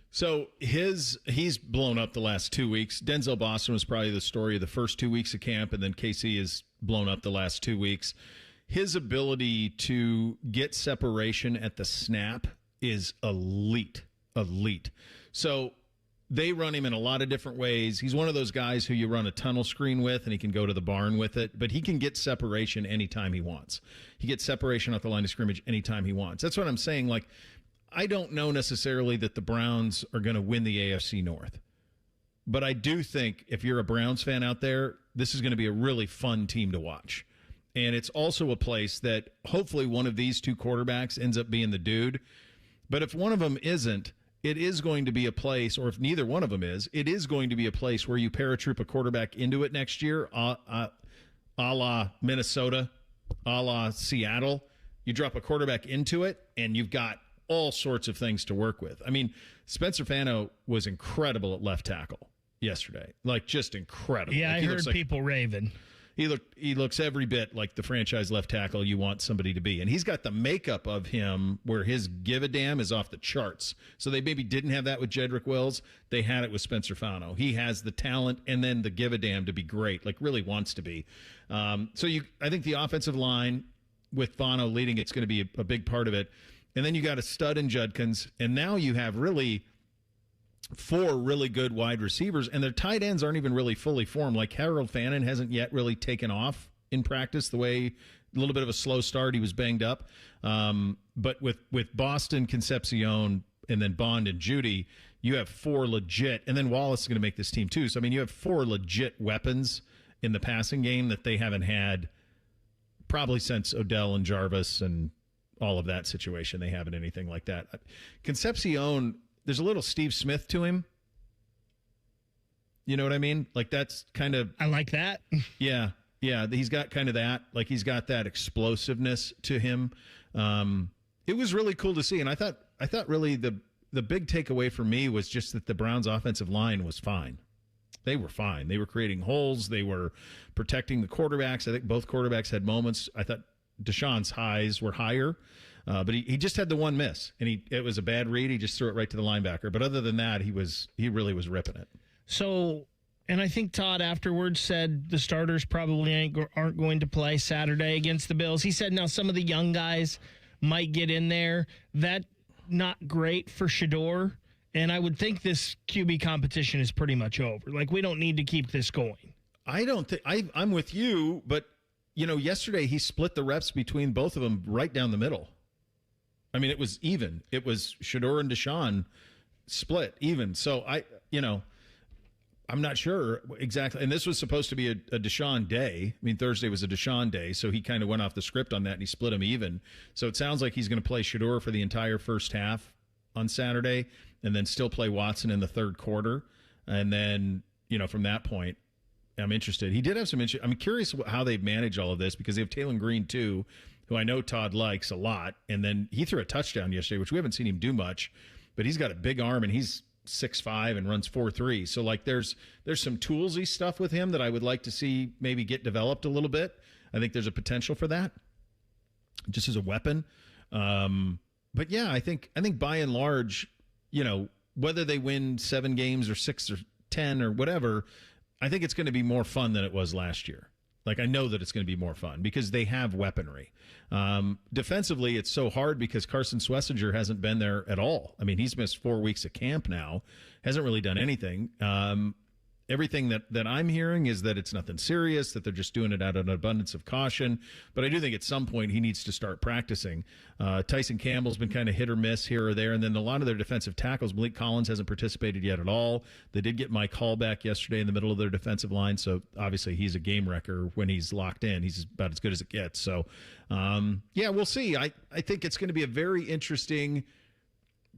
So he's blown up the last 2 weeks. Denzel Boston was probably the story of the first 2 weeks of camp, and then KC has blown up the last 2 weeks. His ability to get separation at the snap is elite. So they run him in a lot of different ways. He's one of those guys who you run a tunnel screen with, and he can go to the barn with it, but he can get separation anytime he wants. He gets separation off the line of scrimmage anytime he wants. That's what I'm saying. Like, I don't know necessarily that the Browns are going to win the AFC North, but I do think if you're a Browns fan out there, this is going to be a really fun team to watch. And it's also a place that hopefully one of these two quarterbacks ends up being the dude. But if one of them isn't, it is going to be a place, or if neither one of them is, it is going to be a place where you paratroop a quarterback into it next year, a la Minnesota, a la Seattle. You drop a quarterback into it, and you've got all sorts of things to work with. I mean, Spencer Fano was incredible at left tackle yesterday. Like, just incredible. Yeah, like, I heard people raving. He looks every bit like the franchise left tackle you want somebody to be. And he's got the makeup of him where his give a damn is off the charts. So they maybe didn't have that with Jedrick Wills. They had it with Spencer Fano. He has the talent and then the give a damn to be great, like really wants to be. I think the offensive line with Fano leading, it's going to be a big part of it. And then you got a stud in Judkins. And now you have really 4 really good wide receivers, and their tight ends aren't even really fully formed. Like, Harold Fannin hasn't yet really taken off in practice, the way a little bit of a slow start. He was banged up. But with Boston, Concepcion, and then Bond and Judy, you have 4 legit, and then Wallace is going to make this team too. So, I mean, you have 4 legit weapons in the passing game that they haven't had probably since Odell and Jarvis and all of that situation. They haven't anything like that. Concepcion, there's a little Steve Smith to him. You know what I mean? Like, that's kind of... I like that. Yeah. He's got kind of that. Like, he's got that explosiveness to him. It was really cool to see. And I thought really the big takeaway for me was just that the Browns' offensive line was fine. They were fine. They were creating holes. They were protecting the quarterbacks. I think both quarterbacks had moments. I thought Deshaun's highs were higher. But he just had the one miss, and it was a bad read. He just threw it right to the linebacker. But other than that, he really was ripping it. So, and I think Todd afterwards said the starters probably aren't going to play Saturday against the Bills. He said now some of the young guys might get in there. That not great for Shedeur, and I would think this QB competition is pretty much over. Like, we don't need to keep this going. I don't think I'm with you, but yesterday he split the reps between both of them right down the middle. I mean, it was even. It was Shedeur and Deshaun split even. So I'm not sure exactly. And this was supposed to be a Deshaun day. I mean, Thursday was a Deshaun day, so he kind of went off the script on that and he split them even. So it sounds like he's going to play Shedeur for the entire first half on Saturday, and then still play Watson in the third quarter. And then from that point, I'm interested. He did have some interest. I'm curious how they manage all of this, because they have Taylor Green too, who I know Todd likes a lot. And then he threw a touchdown yesterday, which we haven't seen him do much, but he's got a big arm and he's 6'5" and runs 4.3. So like there's some toolsy stuff with him that I would like to see maybe get developed a little bit. I think there's a potential for that just as a weapon. But yeah, I think by and large, whether they win 7 games or 6 or 10 or whatever, I think it's going to be more fun than it was last year. Like, I know that it's going to be more fun because they have weaponry. Defensively, it's so hard because Carson Schlesinger hasn't been there at all. I mean, he's missed 4 weeks of camp now, hasn't really done anything. everything that I'm hearing is that it's nothing serious, that they're just doing it out of an abundance of caution. But I do think at some point he needs to start practicing. Tyson Campbell's been kind of hit or miss here or there, and then a lot of their defensive tackles, Malik Collins hasn't participated yet at all. They did get Mike Hall back yesterday in the middle of their defensive line, so obviously he's a game wrecker when he's locked in. He's about as good as it gets. So, we'll see. I think it's going to be a very interesting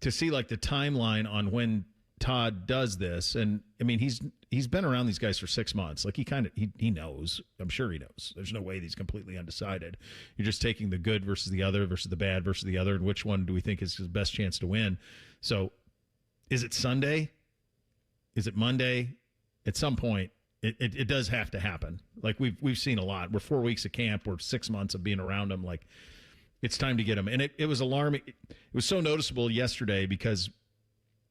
to see like the timeline on when Todd does this. And I mean, he's been around these guys for 6 months. Like he knows. I'm sure he knows. There's no way he's completely undecided. You're just taking the good versus the other versus the bad versus the other, and which one do we think is his best chance to win? So, is it Sunday? Is it Monday? At some point, it does have to happen. Like we've seen a lot. We're 4 weeks of camp. We're 6 months of being around him. Like it's time to get him. And it was alarming. It was so noticeable yesterday because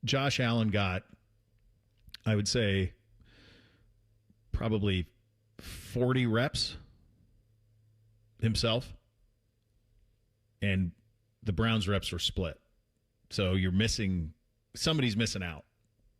Josh Allen got, I would say, probably 40 reps himself, and the Browns reps were split. So somebody's missing out.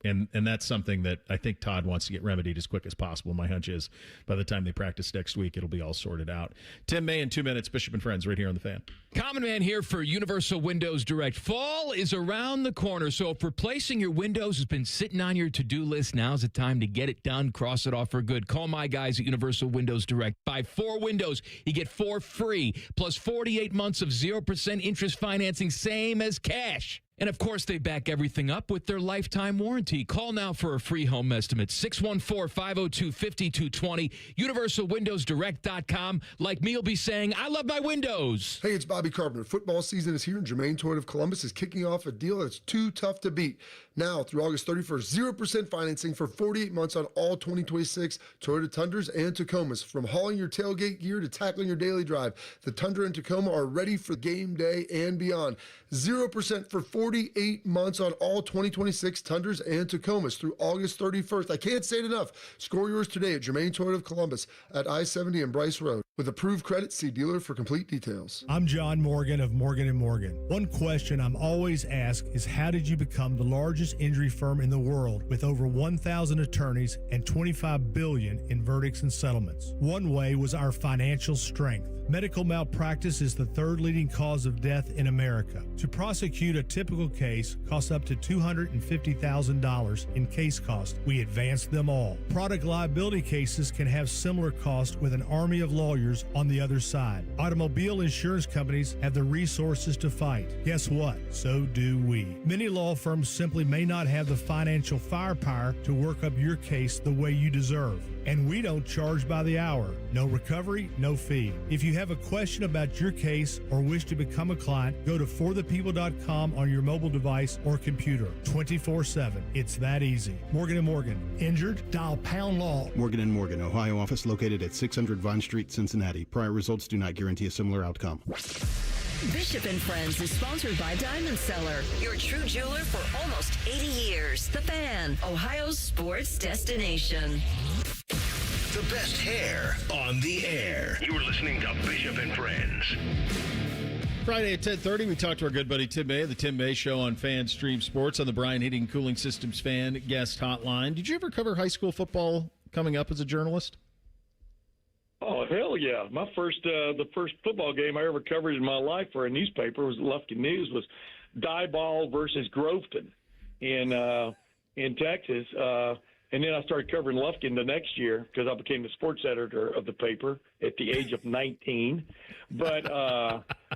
And that's something that I think Todd wants to get remedied as quick as possible. My hunch is by the time they practice next week, it'll be all sorted out. Tim May in 2 minutes, Bishop and Friends, right here on The Fan. Common Man here for Universal Windows Direct. Fall is around the corner, so if replacing your windows has been sitting on your to-do list, now's the time to get it done, cross it off for good. Call my guys at Universal Windows Direct. Buy 4 windows, you get 4 free, plus 48 months of 0% interest financing, same as cash. And, of course, they back everything up with their lifetime warranty. Call now for a free home estimate, 614-502-5220, universalwindowsdirect.com. Like me will be saying, I love my windows. Hey, it's Bobby Carpenter. Football season is here, and Germain Toyota of Columbus is kicking off a deal that's too tough to beat. Now, through August 31st, 0% financing for 48 months on all 2026 Toyota Tundras and Tacomas. From hauling your tailgate gear to tackling your daily drive, the Tundra and Tacoma are ready for game day and beyond. 0% for 48 months on all 2026 Tundras and Tacomas through August 31st. I can't say it enough. Score yours today at Germain Toyota of Columbus at I-70 and Bryce Road. With approved credit, see dealer for complete details. I'm John Morgan of Morgan & Morgan. One question I'm always asked is, how did you become the largest injury firm in the world with over 1,000 attorneys and $25 billion in verdicts and settlements? One way was our financial strength. Medical malpractice is the third leading cause of death in America. To prosecute a typical case costs up to $250,000 in case costs. We advanced them all. Product liability cases can have similar costs with an army of lawyers on the other side. Automobile insurance companies have the resources to fight. Guess what? So do we. Many law firms simply may not have the financial firepower to work up your case the way you deserve. And we don't charge by the hour. No recovery, no fee. If you have a question about your case or wish to become a client, go to forthepeople.com on your mobile device or computer 24/7. It's that easy. Morgan & Morgan. Injured? Dial pound law. Morgan & Morgan, Ohio office located at 600 Vine Street, Cincinnati. Prior results do not guarantee a similar outcome. Bishop and Friends is sponsored by Diamond Seller, your true jeweler for almost 80 years. The Fan, Ohio's sports destination. The best hair on the air. You're listening to Bishop and Friends. Friday at 10:30, we talked to our good buddy Tim May, the Tim May Show on Fan Stream Sports on the Brian Heating Cooling Systems Fan Guest Hotline. Did you ever cover high school football coming up as a journalist? Oh, hell yeah. The first football game I ever covered in my life for a newspaper was Lufkin News, was Diboll versus Groveton in Texas. And then I started covering Lufkin the next year because I became the sports editor of the paper at the age of 19. But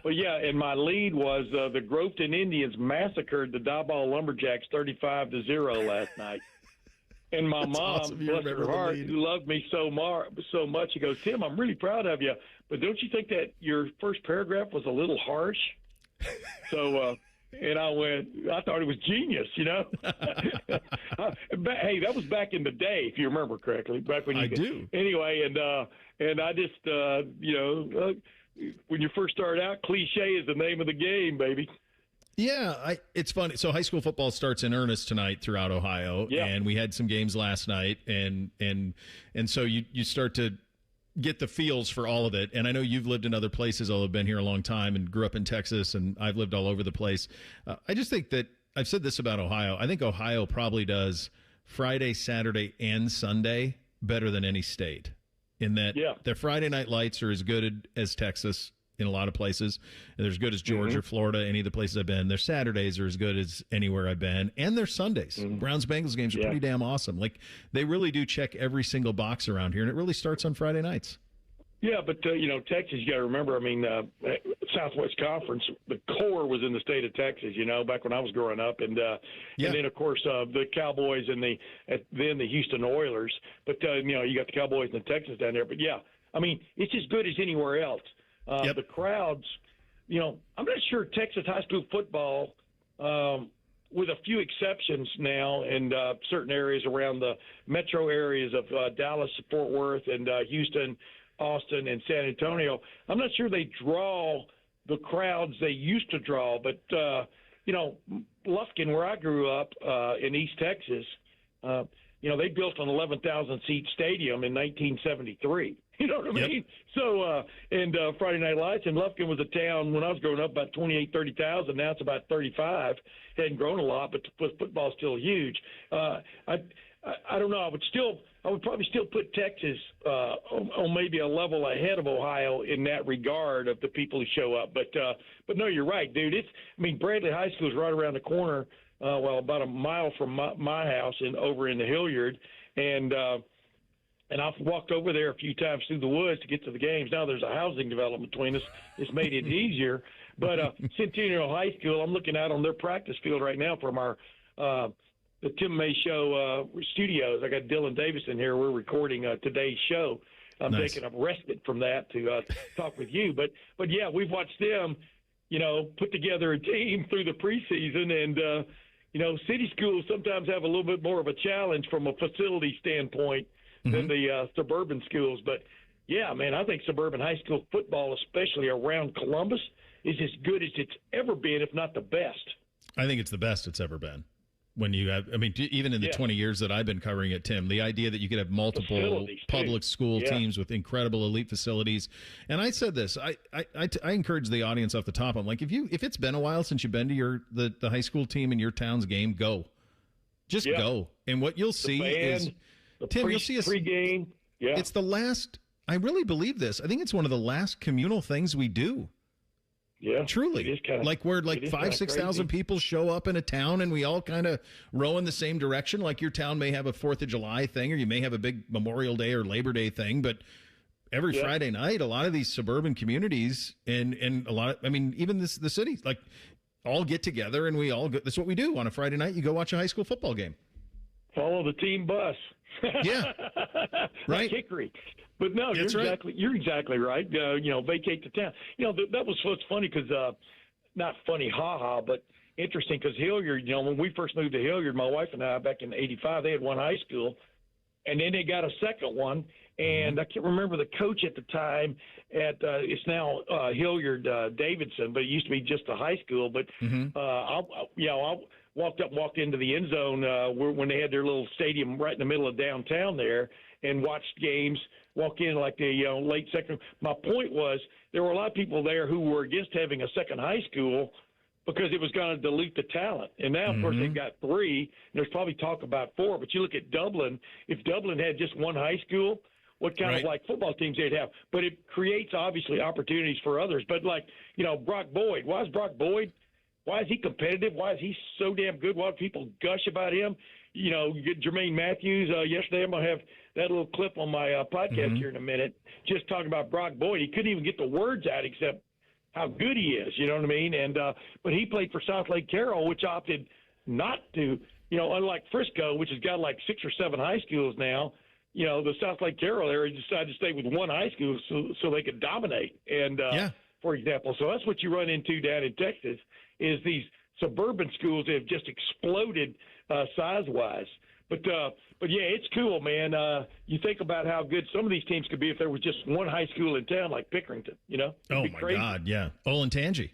yeah, and my lead was the Groveton Indians massacred the Diboll Lumberjacks 35-0 last night. And my mom, awesome. bless her heart, who loved me so much, she goes, Tim, I'm really proud of you, but don't you think that your first paragraph was a little harsh? So, and I thought it was genius, you know. Hey, that was back in the day, if you remember correctly. Back when you do. Anyway, and I just, when you first start out, cliche is the name of the game, baby. Yeah, it's funny. So high school football starts in earnest tonight throughout Ohio, and we had some games last night, and so you start to get the feels for all of it. And I know you've lived in other places, although I've been here a long time and grew up in Texas, and I've lived all over the place. I just think that I've said this about Ohio. I think Ohio probably does Friday, Saturday, and Sunday better than any state. In that their Friday night lights are as good as Texas in a lot of places. And they're as good as Georgia, Florida, any of the places I've been. Their Saturdays are as good as anywhere I've been. And their Sundays. Browns-Bengals games are pretty damn awesome. Like, they really do check every single box around here, and it really starts on Friday nights. Yeah, but, Texas, you got to remember, Southwest Conference, the core was in the state of Texas, back when I was growing up. And then, of course, the Cowboys and then the Houston Oilers. But, you got the Cowboys and the Texans down there. But, it's as good as anywhere else. The crowds, I'm not sure Texas high school football, with a few exceptions now in certain areas around the metro areas of Dallas, Fort Worth, and Houston, Austin, and San Antonio, I'm not sure they draw the crowds they used to draw. But, Lufkin, where I grew up in East Texas, they built an 11,000-seat stadium in 1973. You know what I mean? So, Friday Night Lights, and Lufkin was a town when I was growing up about 28, 30,000. Now it's about 35. Hadn't grown a lot, but football's still huge. I don't know. I would probably still put Texas on maybe a level ahead of Ohio in that regard of the people who show up. But no, you're right, dude. Bradley High School is right around the corner. About a mile from my house and over in the Hilliard, and I've walked over there a few times through the woods to get to the games. Now there's a housing development between us. It's made it easier. But Centennial High School, I'm looking out on their practice field right now from our the Tim May Show studios. I got Dylan Davison here. We're recording today's show. I'm taking a respite from that to talk with you. But yeah, we've watched them, put together a team through the preseason, and city schools sometimes have a little bit more of a challenge from a facility standpoint than the suburban schools. But, yeah, man, I think suburban high school football, especially around Columbus, is as good as it's ever been, if not the best. I think it's the best it's ever been. When you have, even in the 20 years that I've been covering it, Tim, the idea that you could have multiple public school teams with incredible elite facilities. And I said this, I encourage the audience off the top. I'm like, if it's been a while since you've been to the high school team in your town's game, go. Just go. And what you'll see is, Tim, you'll see pregame. Yeah. It's the last, I really believe this. I think it's one of the last communal things we do. Yeah, truly. Like where 5,000-6,000 people show up in a town and we all kind of row in the same direction. Like your town may have a 4th of July thing, or you may have a big Memorial Day or Labor Day thing, but every Friday night, a lot of these suburban communities and a lot of, even the cities, like all get together and we all go. That's what we do on a Friday night. You go watch a high school football game. Follow the team bus. Yeah. Right. Like Hickory. But no, you're exactly right. Vacate the town. That was what's funny because not funny, but interesting because Hilliard, when we first moved to Hilliard, my wife and I back in '85, they had one high school, and then they got a second one. And I can't remember the coach at the time. It's now Hilliard Davidson, but it used to be just a high school. But I walked into the end zone when they had their little stadium right in the middle of downtown there, and watched games. Walk in like the late second. My point was there were a lot of people there who were against having a second high school because it was going to dilute the talent. And now, of course, they've got 3. And there's probably talk about 4. But you look at Dublin. If Dublin had just one high school, what kind of football teams they'd have? But it creates obviously opportunities for others. But Brock Boyd. Why is Brock Boyd? Why is he competitive? Why is he so damn good? Why do people gush about him? You get Jermaine Matthews. Yesterday, I'm going to have that little clip on my podcast here in a minute, just talking about Brock Boyd. He couldn't even get the words out except how good he is, you know what I mean? And but he played for South Lake Carroll, which opted not to, unlike Frisco, which has got like 6 or 7 high schools now, the South Lake Carroll area decided to stay with one high school so they could dominate. And, for example, so that's what you run into down in Texas is these suburban schools that have just exploded size-wise. But yeah, it's cool, man. You think about how good some of these teams could be if there was just one high school in town like Pickerington, Oh, my God, yeah. Olentangy.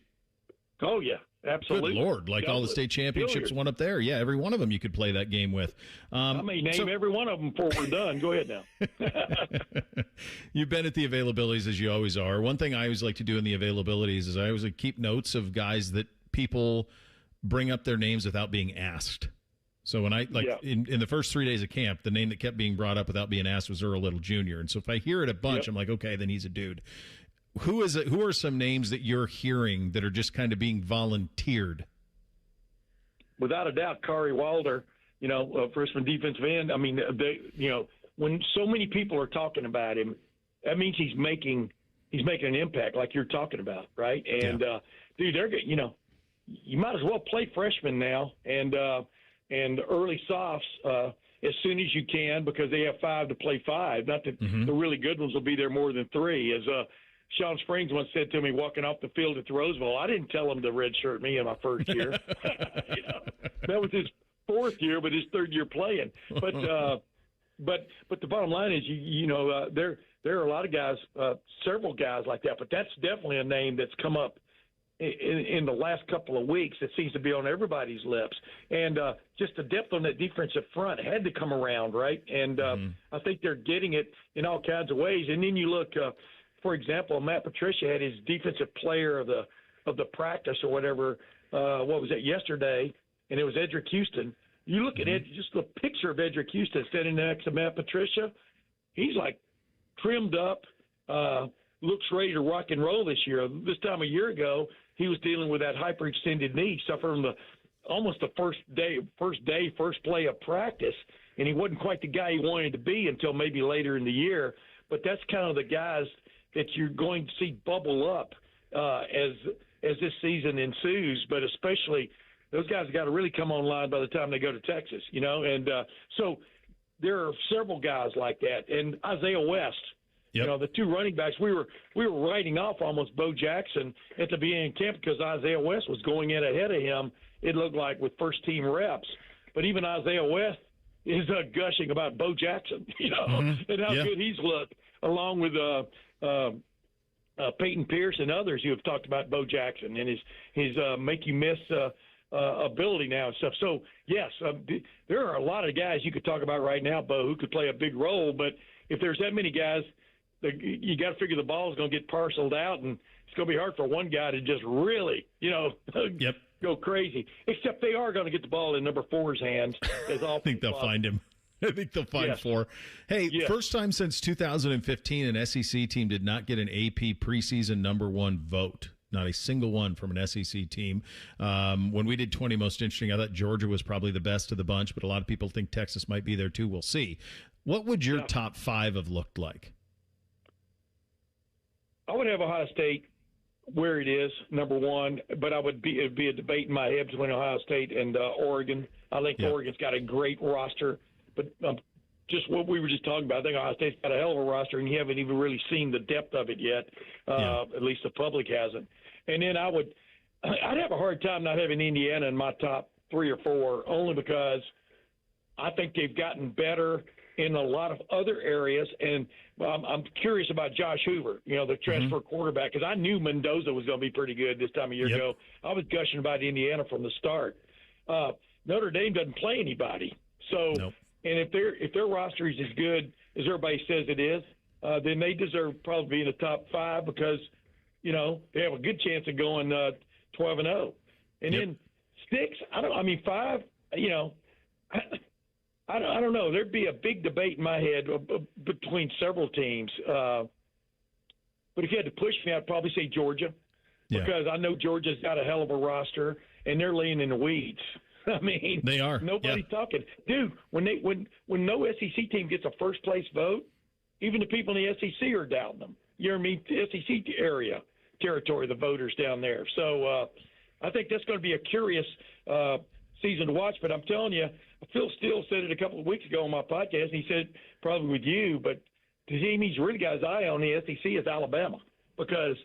Oh, yeah, absolutely. Good Lord, like all the state championships won up there. Yeah, every one of them you could play that game with. I may name every one of them before we're done. Go ahead now. You've been at the availabilities as you always are. One thing I always like to do in the availabilities is I always keep notes of guys that people bring up their names without being asked. So when in the first 3 days of camp, the name that kept being brought up without being asked was Earl Little Jr. And so if I hear it a bunch, I'm like, okay, then he's a dude. Who are some names that you're hearing that are just kind of being volunteered? Without a doubt, Kari Wilder, freshman defensive end. I mean, when so many people are talking about him, that means he's making an impact, like you're talking about, right? And dude, they're you might as well play freshmen now and early softs as soon as you can, because they have 5 to play 5. Not that the really good ones will be there more than 3. As Sean Springs once said to me walking off the field at the Rose Bowl, I didn't tell him to redshirt me in my first year. That was his 4th year, but his 3rd year playing. But the bottom line is, there are a lot of guys, several guys like that. But that's definitely a name that's come up in the last couple of weeks that seems to be on everybody's lips. And just the depth on that defensive front had to come around, right? And I think they're getting it in all kinds of ways. And then you look, for example, Matt Patricia had his defensive player of the practice or whatever, what was it, yesterday, and it was Edric Houston. You look at it, just the picture of Edric Houston standing next to Matt Patricia, he's like trimmed up, looks ready to rock and roll this year. This time a year ago, he was dealing with that hyperextended knee, suffering almost the first play of practice, and he wasn't quite the guy he wanted to be until maybe later in the year. But that's kind of the guys that you're going to see bubble up as this season ensues, but especially those guys got to really come online by the time they go to Texas, and so there are several guys like that. And Isaiah West, the 2 running backs, we were writing off almost Bo Jackson at the beginning of camp because Isaiah West was going in ahead of him, it looked like, with first-team reps. But even Isaiah West is gushing about Bo Jackson, and how good he's looked, along with Peyton Pierce and others who have talked about Bo Jackson and his make-you-miss ability now and stuff. So, yes, there are a lot of guys you could talk about right now, Bo, who could play a big role. But if there's that many guys, you got to figure the ball is going to get parceled out, and it's going to be hard for one guy to just really, go crazy. Except they are going to get the ball in number 4's hands. I think they'll find him. I think they'll find 4. Hey, first time since 2015 an SEC team did not get an AP preseason number 1 vote. Not a single one from an SEC team. When we did 20 Most Interesting, I thought Georgia was probably the best of the bunch, but a lot of people think Texas might be there too. We'll see. What would your top 5 have looked like? I would have Ohio State where it is, number 1, but it'd be a debate in my head between Ohio State and Oregon. I think Oregon's got a great roster, but just what we were just talking about, I think Ohio State's got a hell of a roster, and you haven't even really seen the depth of it yet. At least the public hasn't. And then I'd have a hard time not having Indiana in my top 3 or 4, only because I think they've gotten better in a lot of other areas. And I'm curious about Josh Hoover, the transfer quarterback, because I knew Mendoza was going to be pretty good this time of year ago. I was gushing about Indiana from the start. Notre Dame doesn't play anybody. So, and if their roster is as good as everybody says it is, then they deserve probably to be in the top 5 because, they have a good chance of going 12-0. And then 6, 5, I don't know. There'd be a big debate in my head between several teams. But if you had to push me, I'd probably say Georgia because I know Georgia's got a hell of a roster, and they're laying in the weeds. I mean, they are. Nobody's talking. Dude, when no SEC team gets a first-place vote, even the people in the SEC are doubting them. You know what I mean? The SEC area territory, the voters down there. So I think that's going to be a curious season to watch. But I'm telling you, Phil Steele said it a couple of weeks ago on my podcast, and he said probably with you, but the team he's really got his eye on the SEC is Alabama because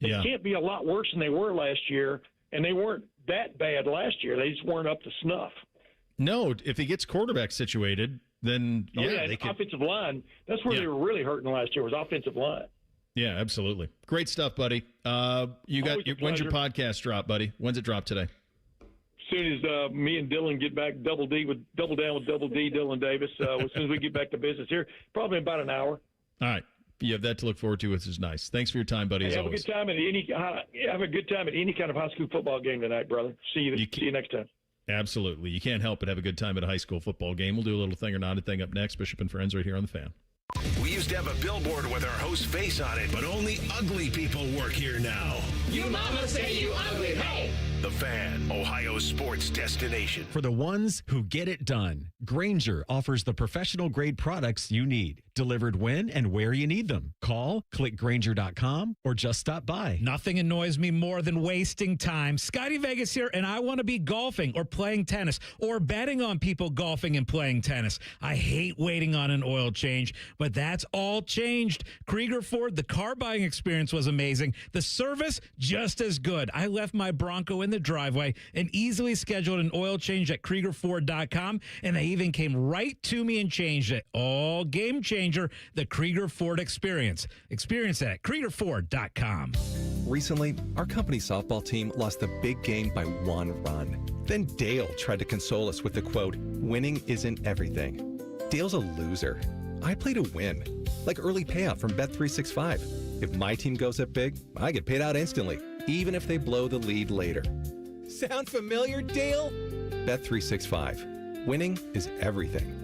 they can't be a lot worse than they were last year, and they weren't that bad last year. They just weren't up to snuff. No, if he gets quarterback situated, then they can. Offensive line. That's where they were really hurting last year was offensive line. Yeah, absolutely. Great stuff, buddy. When's your podcast drop, buddy? When's it drop today? As soon as me and Dylan get back, Double D, Dylan Davis. As soon as we get back to business here, probably about an hour. All right. You have that to look forward to, which is nice. Thanks for your time, buddy. Have a good time at any kind of high school football game tonight, brother. See you next time. Absolutely. You can't help but have a good time at a high school football game. We'll do a little thing or not a thing up next. Bishop and Friends right here on The Fan. We used to have a billboard with our host's face on it, but only ugly people work here now. You mama say you ugly, hey! The Fan, Ohio's sports destination. For the ones who get it done, Grainger offers the professional-grade products you need, delivered when and where you need them. Call, click Grainger.com, or just stop by. Nothing annoys me more than wasting time. Scotty Vegas here, and I want to be golfing or playing tennis or betting on people golfing and playing tennis. I hate waiting on an oil change, but that's all changed. Krieger Ford, the car buying experience was amazing. The service, just as good. I left my Bronco in the driveway and easily scheduled an oil change at KriegerFord.com, and they even came right to me and changed it. All game changer, the Krieger Ford experience. Experience it at KriegerFord.com. Recently, our company softball team lost the big game by 1 run. Then Dale tried to console us with the quote, "Winning isn't everything." Dale's a loser. I play to win, like early payout from Bet365. If my team goes up big, I get paid out instantly, even if they blow the lead later. Sound familiar, Dale? Bet365. Winning is everything.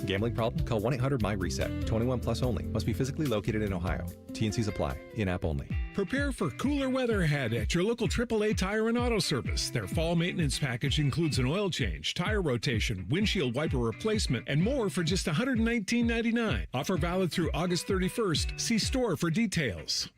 Gambling problem? Call 1-800-MY-RESET. 21 plus only. Must be physically located in Ohio. T&Cs apply. In-app only. Prepare for cooler weather ahead at your local AAA Tire and Auto Service. Their fall maintenance package includes an oil change, tire rotation, windshield wiper replacement, and more for just $119.99. Offer valid through August 31st. See store for details.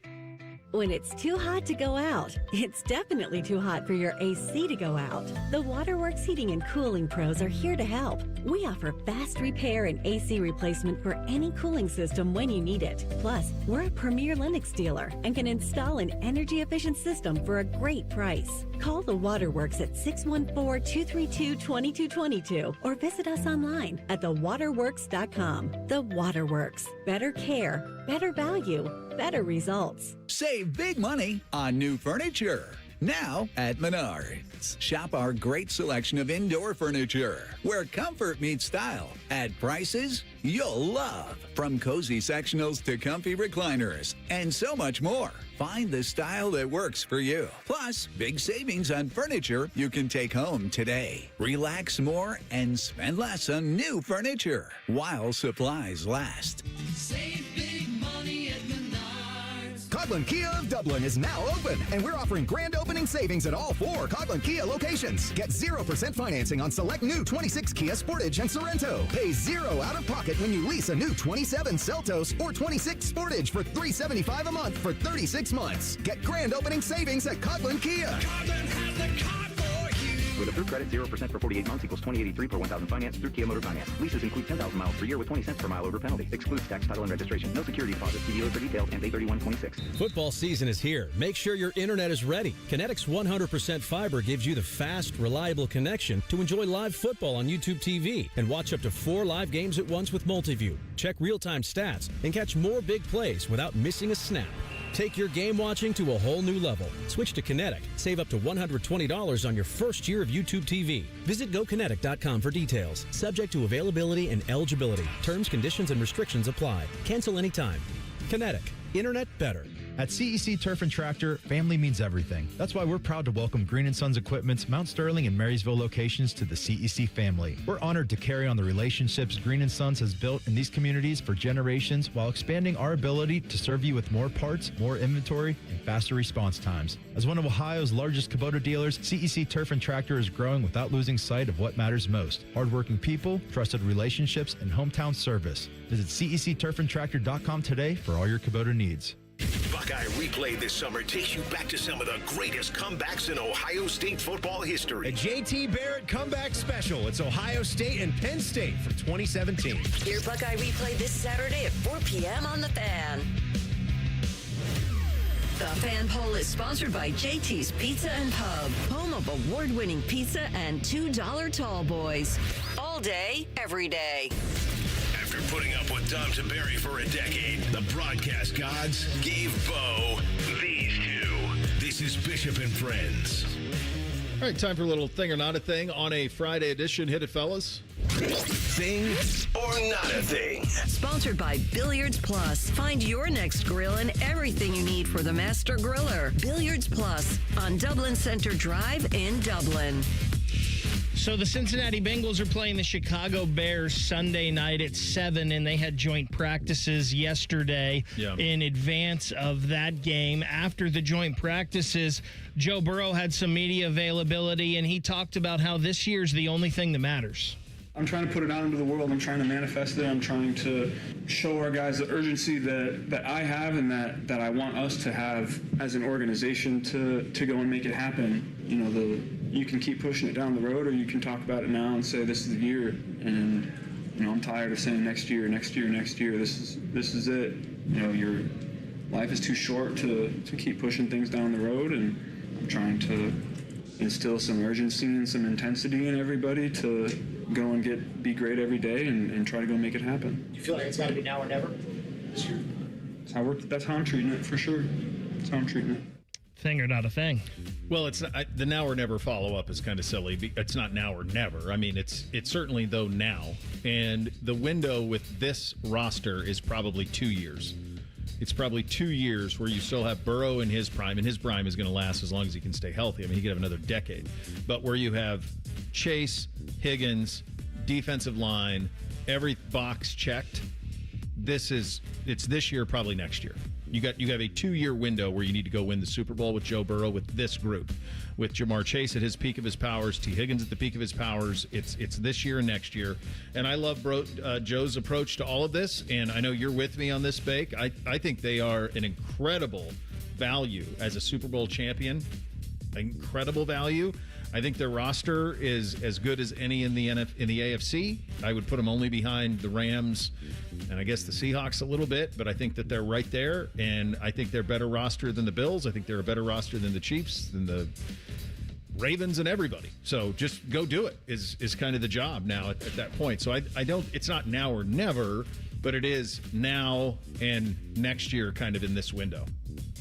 When it's too hot to go out, it's definitely too hot for your AC to go out. The Waterworks Heating and Cooling Pros are here to help. We offer fast repair and AC replacement for any cooling system when you need it. Plus, we're a premier Lennox dealer and can install an energy-efficient system for a great price. Call the Waterworks at 614-232-2222 or visit us online at thewaterworks.com. The Waterworks. Better care, better value, better results. Save big money on new furniture. Now at Menards. Shop our great selection of indoor furniture where comfort meets style at prices you'll love. From cozy sectionals to comfy recliners and so much more. Find the style that works for you. Plus, big savings on furniture you can take home today. Relax more and spend less on new furniture while supplies last. Save big money at Menards. Coghlan Kia of Dublin is now open, and we're offering grand opening savings at all 4 Coghlan Kia locations. Get 0% financing on select new 26 Kia Sportage and Sorrento. Pay 0 out of pocket when you lease a new 27 Seltos or 26 Sportage for $375 a month for 36 months. Get grand opening savings at Coghlan Kia. Coghlan has the car for you. With approved credit, 0% for 48 months equals $20.83 per 1,000 finance through Kia Motor Finance. Leases include 10,000 miles per year with 20 cents per mile over penalty. Excludes tax, title, and registration. No security deposit. See dealer for details and A3126. Football season is here. Make sure your internet is ready. Kinetics 100% fiber gives you the fast, reliable connection to enjoy live football on YouTube TV and watch up to 4 live games at once with Multiview. Check real-time stats and catch more big plays without missing a snap. Take your game watching to a whole new level. Switch to Kinetic. Save up to $120 on your first year of YouTube TV. Visit GoKinetic.com for details. Subject to availability and eligibility. Terms, conditions, and restrictions apply. Cancel anytime. Kinetic. Internet better. At CEC Turf and Tractor, family means everything. That's why we're proud to welcome Green & Sons Equipment's Mount Sterling and Marysville locations to the CEC family. We're honored to carry on the relationships Green & Sons has built in these communities for generations while expanding our ability to serve you with more parts, more inventory, and faster response times. As one of Ohio's largest Kubota dealers, CEC Turf and Tractor is growing without losing sight of what matters most. Hardworking people, trusted relationships, and hometown service. Visit CECTurfandTractor.com today for all your Kubota needs. Buckeye Replay this summer takes you back to some of the greatest comebacks in Ohio State football history. A JT Barrett comeback special. It's Ohio State and Penn State from 2017. Hear Buckeye Replay this Saturday at 4 p.m. on The Fan. The Fan Poll is sponsored by JT's Pizza and Pub, home of award-winning pizza and $2 tall boys. All day, every day. After putting up with Tom Tiberi for a decade, the broadcast gods gave Bo these two. This is Bishop and Friends. All right, time for a little thing or not a thing on a Friday edition. Hit it, fellas. Thing or not a thing. Sponsored by Billiards Plus. Find your next grill and everything you need for the master griller. Billiards Plus on Dublin Center Drive in Dublin. So the Cincinnati Bengals are playing the Chicago Bears Sunday night at 7, and they had joint practices yesterday in advance of that game. After the joint practices, Joe Burrow had some media availability, and he talked about how this year's the only thing that matters. I'm trying to put it out into the world. I'm trying to manifest it. I'm trying to show our guys the urgency that I have and that I want us to have as an organization to go and make it happen. You know, you can keep pushing it down the road, or you can talk about it now and say this is the year. And you know, I'm tired of saying next year. This is it. You know, your life is too short to keep pushing things down the road, and I'm trying to instill some urgency and some intensity in everybody to go and be great every day and try to go make it happen. You feel like it's got to be now or never this year? That's how I'm treating it, for sure. That's how I'm treating it. Thing or not a thing? Well, it's not, the now or never follow-up is kind of silly. It's not now or never. I mean, it's certainly, though, now. And the window with this roster is probably 2 years. It's probably 2 years where you still have Burrow in his prime, and his prime is going to last as long as he can stay healthy. I mean, he could have another decade. But where you have Chase, Higgins, defensive line, every box checked, it's this year, probably next year. You have a 2-year window where you need to go win the Super Bowl with Joe Burrow with this group. With Jamar Chase at his peak of his powers, T. Higgins at the peak of his powers, it's this year and next year. And I love Joe's approach to all of this, and I know you're with me on this, Bake. I think they are an incredible value as a Super Bowl champion. Incredible value. I think their roster is as good as any in the AFC. I would put them only behind the Rams and I guess the Seahawks a little bit, but I think that they're right there, and I think they're a better roster than the Bills. I think they're a better roster than the Chiefs, than the Ravens, and everybody. So just go do it is kind of the job now at that point. So I don't. It's not now or never, but it is now and next year, kind of in this window.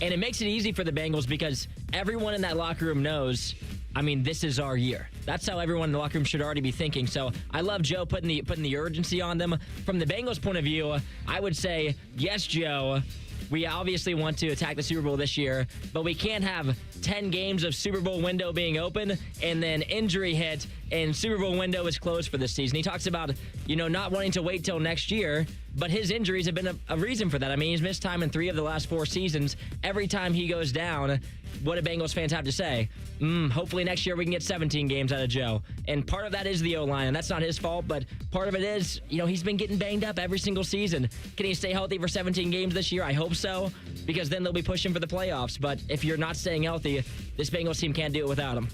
And it makes it easy for the Bengals because everyone in that locker room knows, I mean, this is our year. That's how everyone in the locker room should already be thinking. So I love Joe putting the urgency on them. From the Bengals' point of view, I would say, yes, Joe, we obviously want to attack the Super Bowl this year, but we can't have 10 games of Super Bowl window being open and then injury hit and Super Bowl window is closed for this season. He talks about, not wanting to wait till next year, but his injuries have been a reason for that. I mean, he's missed time in 3 of the last 4 seasons. Every time he goes down, what do Bengals fans have to say? Hopefully next year we can get 17 games out of Joe. And part of that is the O-line, and that's not his fault, but part of it is, he's been getting banged up every single season. Can he stay healthy for 17 games this year? I hope so, because then they'll be pushing for the playoffs. But if you're not staying healthy, this Bengals team can't do it without him.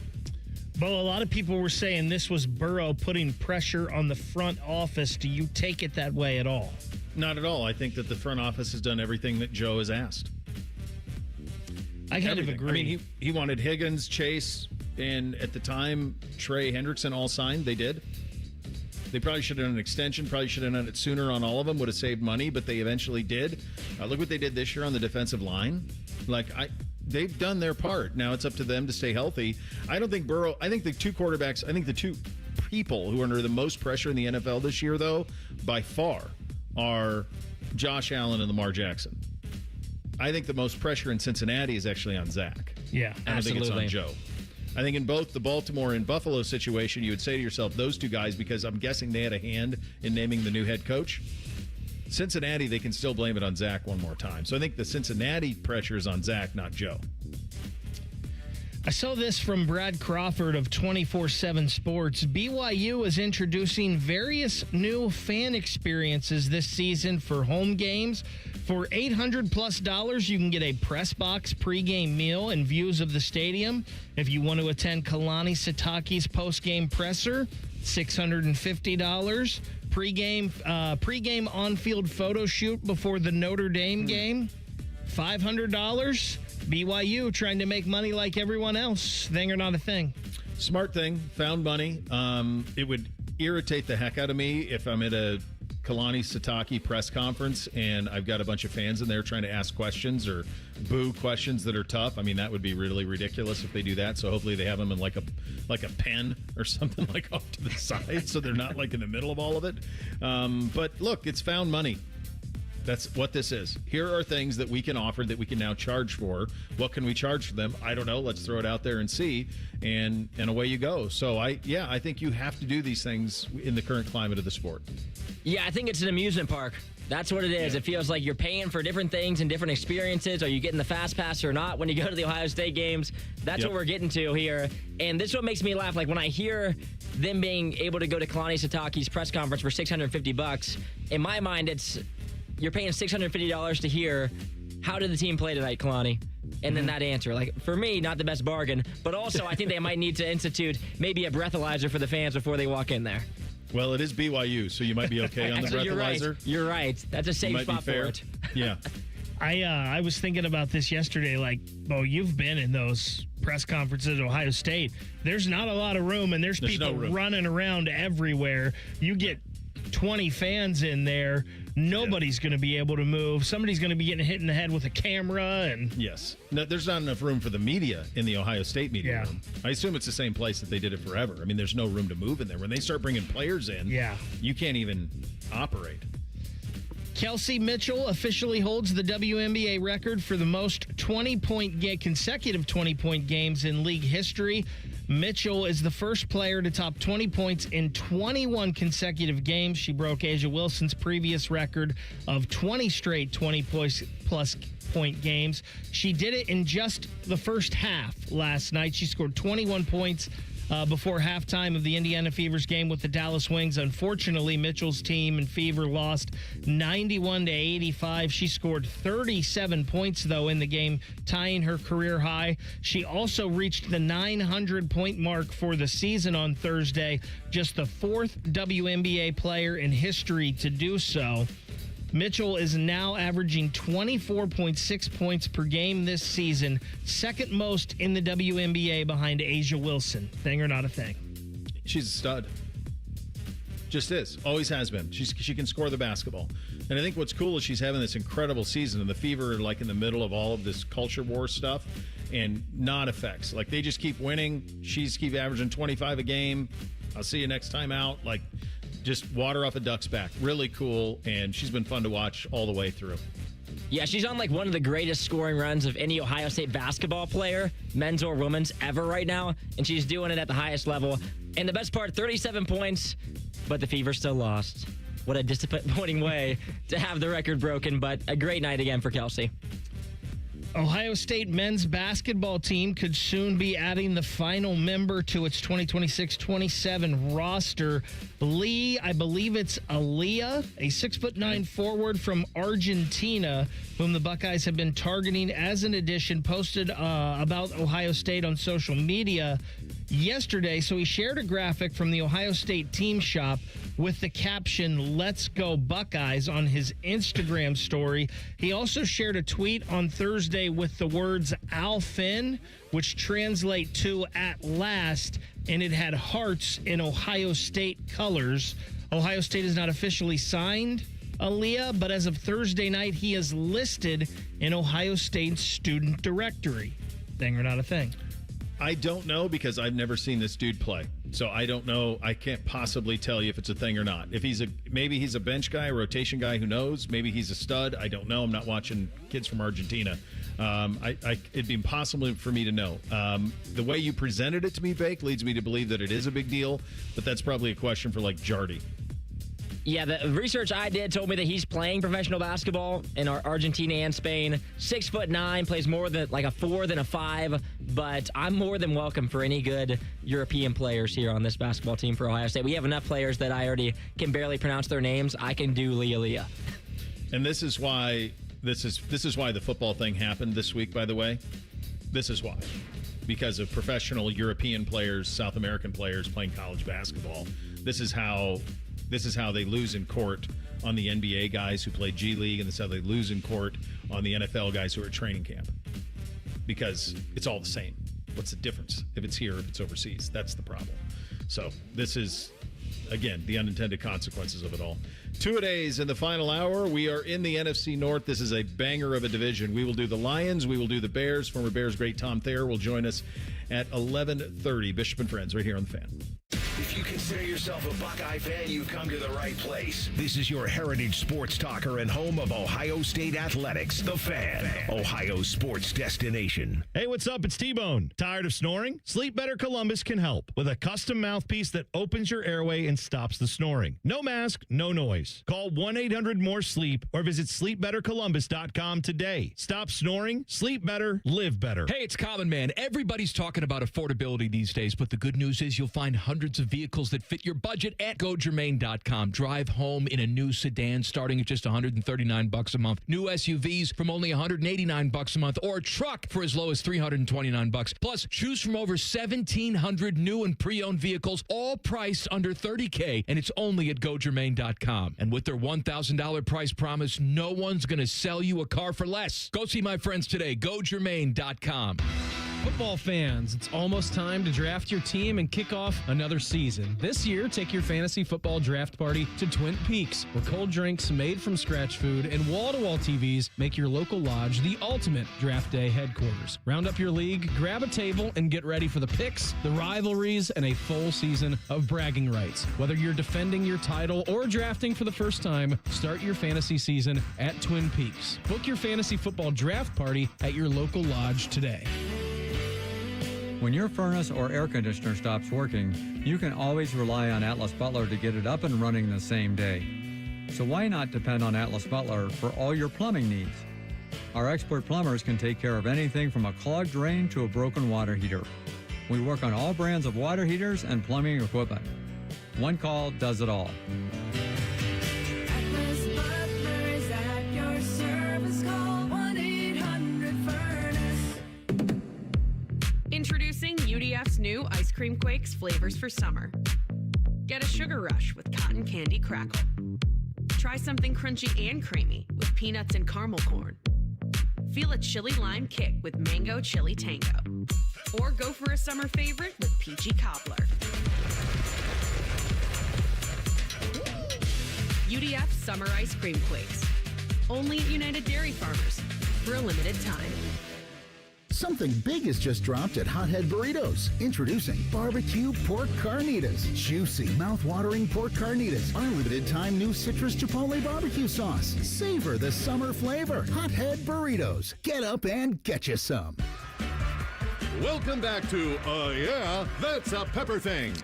Well, a lot of people were saying this was Burrow putting pressure on the front office. Do you take it that way at all? Not at all. I think that the front office has done everything that Joe has asked. I kind of agree. I mean, he wanted Higgins, Chase, and at the time, Trey Hendrickson all signed. They did. They probably should have done an extension, probably should have done it sooner on all of them, would have saved money, but they eventually did. Look what they did this year on the defensive line. They've done their part. Now it's up to them to stay healthy. I don't think Burrow, I think the 2 quarterbacks, I think the 2 people who are under the most pressure in the NFL this year, though, by far, are Josh Allen and Lamar Jackson. I think the most pressure in Cincinnati is actually on Zach. Yeah, I don't think it's on Joe. I think in both the Baltimore and Buffalo situation, you would say to yourself, those 2 guys, because I'm guessing they had a hand in naming the new head coach. Cincinnati, they can still blame it on Zach one more time. So I think the Cincinnati pressure is on Zach, not Joe. I saw this from Brad Crawford of 24/7 Sports. BYU is introducing various new fan experiences this season for home games. For $800+ you can get a press box pregame meal and views of the stadium. If you want to attend Kalani Sitake's postgame presser, $650. Pregame on-field photo shoot before the Notre Dame game, $500. BYU trying to make money like everyone else. Thing or not a thing? Smart thing. Found money. It would irritate the heck out of me if I'm at a Kalani Sitake press conference and I've got a bunch of fans in there trying to ask questions or boo questions that are tough. I mean, that would be really ridiculous if they do that. So hopefully they have them in like a pen or something like off to the side so they're not like in the middle of all of it. But look, it's found money. That's what this is. Here are things that we can offer that we can now charge for. What can we charge for them? I don't know. Let's throw it out there and see, and away you go. So I think you have to do these things in the current climate of the sport. Yeah, I think it's an amusement park. That's what it is. Yeah. It feels like you're paying for different things and different experiences. Are you getting the fast pass or not when you go to the Ohio State games? That's what we're getting to here. And this is what makes me laugh. Like when I hear them being able to go to Kalani Sitake's press conference for $650, in my mind, it's you're paying $650 to hear, how did the team play tonight, Kalani? And then that answer. Like, for me, not the best bargain. But also, I think they might need to institute maybe a breathalyzer for the fans before they walk in there. Well, it is BYU, so you might be okay on the breathalyzer. You're right. That's a safe spot for it. Yeah. I was thinking about this yesterday. Like, Bo, you've been in those press conferences at Ohio State. There's not a lot of room, and there's people running around everywhere. You get 20 fans in there. Nobody's going to be able to move. Somebody's going to be getting hit in the head with a camera. And yes. No, there's not enough room for the media in the Ohio State media room. I assume it's the same place that they did it forever. I mean, there's no room to move in there. When they start bringing players in, you can't even operate. Kelsey Mitchell officially holds the WNBA record for the most consecutive 20-point games in league history. Mitchell is the first player to top 20 points in 21 consecutive games. She broke Asia Wilson's previous record of 20 straight 20-plus point games. She did it in just the first half last night. She scored 21 points before halftime of the Indiana Fever's game with the Dallas Wings. Unfortunately, Mitchell's team and Fever lost 91-85. She scored 37 points, though, in the game, tying her career high. She also reached the 900-point mark for the season on Thursday, just the fourth WNBA player in history to do so. Mitchell is now averaging 24.6 points per game this season, second most in the WNBA behind Asia Wilson. Thing or not a thing? She's a stud. Just is. Always has been. She can score the basketball. And I think what's cool is she's having this incredible season, and the Fever are like in the middle of all of this culture war stuff and non-effects. Like they just keep winning. She's keep averaging 25 a game. I'll see you next time out. Like, just water off a duck's back. Really cool, and she's been fun to watch all the way through. Yeah, she's on like one of the greatest scoring runs of any Ohio State basketball player, men's or women's, ever right now, and she's doing it at the highest level. And the best part, 37 points, but the Fever still lost. What a disappointing way to have the record broken, but a great night again for Kelsey. Ohio State men's basketball team could soon be adding the final member to its 2026-27 roster. Lee, I believe it's Aaliyah, a 6'9" forward from Argentina, whom the Buckeyes have been targeting as an addition, posted about Ohio State on social media yesterday. So he shared a graphic from the Ohio State team shop with the caption, "Let's go Buckeyes," on his Instagram story. He also shared a tweet on Thursday with the words "Al Finn," which translate to "at last," and it had hearts in Ohio State colors. Ohio State has not officially signed Aaliyah, but as of Thursday night, he is listed in Ohio State's student directory. Thing or not a thing? I don't know because I've never seen this dude play. So I don't know. I can't possibly tell you if it's a thing or not. If maybe he's a bench guy, a rotation guy, who knows? Maybe he's a stud. I don't know. I'm not watching kids from Argentina. It'd be impossible for me to know. The way you presented it to me, Bake, leads me to believe that it is a big deal, but that's probably a question for like Jardy. Yeah, the research I did told me that he's playing professional basketball in Argentina and Spain. 6'9", plays more than like a 4 than a 5, but I'm more than welcome for any good European players here on this basketball team for Ohio State. We have enough players that I already can barely pronounce their names. I can do Leah. And this is why the football thing happened this week, by the way. This is why. Because of professional European players, South American players playing college basketball. This is how they lose in court on the NBA guys who play G League, and this is how they lose in court on the NFL guys who are at training camp. Because it's all the same. What's the difference if it's here or if it's overseas? That's the problem. So this is, again, the unintended consequences of it all. Two-a-days in the final hour. We are in the NFC North. This is a banger of a division. We will do the Lions. We will do the Bears. Former Bears great Tom Thayer will join us at 11:30. Bishop and Friends right here on The Fan. If you consider yourself a Buckeye fan, you've come to the right place. This is your heritage sports talker and home of Ohio State Athletics, The Fan, Ohio sports destination. Hey, what's up? It's T-Bone. Tired of snoring? Sleep Better Columbus can help with a custom mouthpiece that opens your airway and stops the snoring. No mask, no noise. Call 1-800-MORE-SLEEP or visit sleepbettercolumbus.com today. Stop snoring, sleep better, live better. Hey, it's Common Man. Everybody's talking about affordability these days, but the good news is you'll find hundreds of vehicles that fit your budget at GoGermain.com. Drive home in a new sedan starting at just $139 a month. New SUVs from only $189 a month, or a truck for as low as $329. Plus, choose from over 1,700 new and pre-owned vehicles, all priced under $30K, and it's only at GoGermain.com. And with their $1,000 price promise, no one's going to sell you a car for less. Go see my friends today. GoGermain.com. Football fans, it's almost time to draft your team and kick off another season. This year, take your fantasy football draft party to Twin Peaks, where cold drinks made from scratch food and wall-to-wall TVs make your local lodge the ultimate draft day headquarters. Round up your league, grab a table, and get ready for the picks, the rivalries, and a full season of bragging rights. Whether you're defending your title or drafting for the first time, start your fantasy season at Twin Peaks. Book your fantasy football draft party at your local lodge today. When your furnace or air conditioner stops working, you can always rely on Atlas Butler to get it up and running the same day. So why not depend on Atlas Butler for all your plumbing needs? Our expert plumbers can take care of anything from a clogged drain to a broken water heater. We work on all brands of water heaters and plumbing equipment. One call does it all. Atlas Butler is at your service. Call 1-800-FURNACE. Introducing UDF's new Ice Cream Quakes flavors for summer. Get a sugar rush with cotton candy crackle. Try something crunchy and creamy with peanuts and caramel corn. Feel a chili lime kick with mango chili tango. Or go for a summer favorite with peachy cobbler. UDF Summer Ice Cream Quakes. Only at United Dairy Farmers for a limited time. Something big has just dropped at Hothead Burritos. Introducing barbecue pork carnitas. Juicy, mouth-watering pork carnitas. Our limited-time new citrus chipotle barbecue sauce. Savor the summer flavor. Hothead Burritos. Get up and get you some. Welcome back to Yeah, That's a Pepper Thing.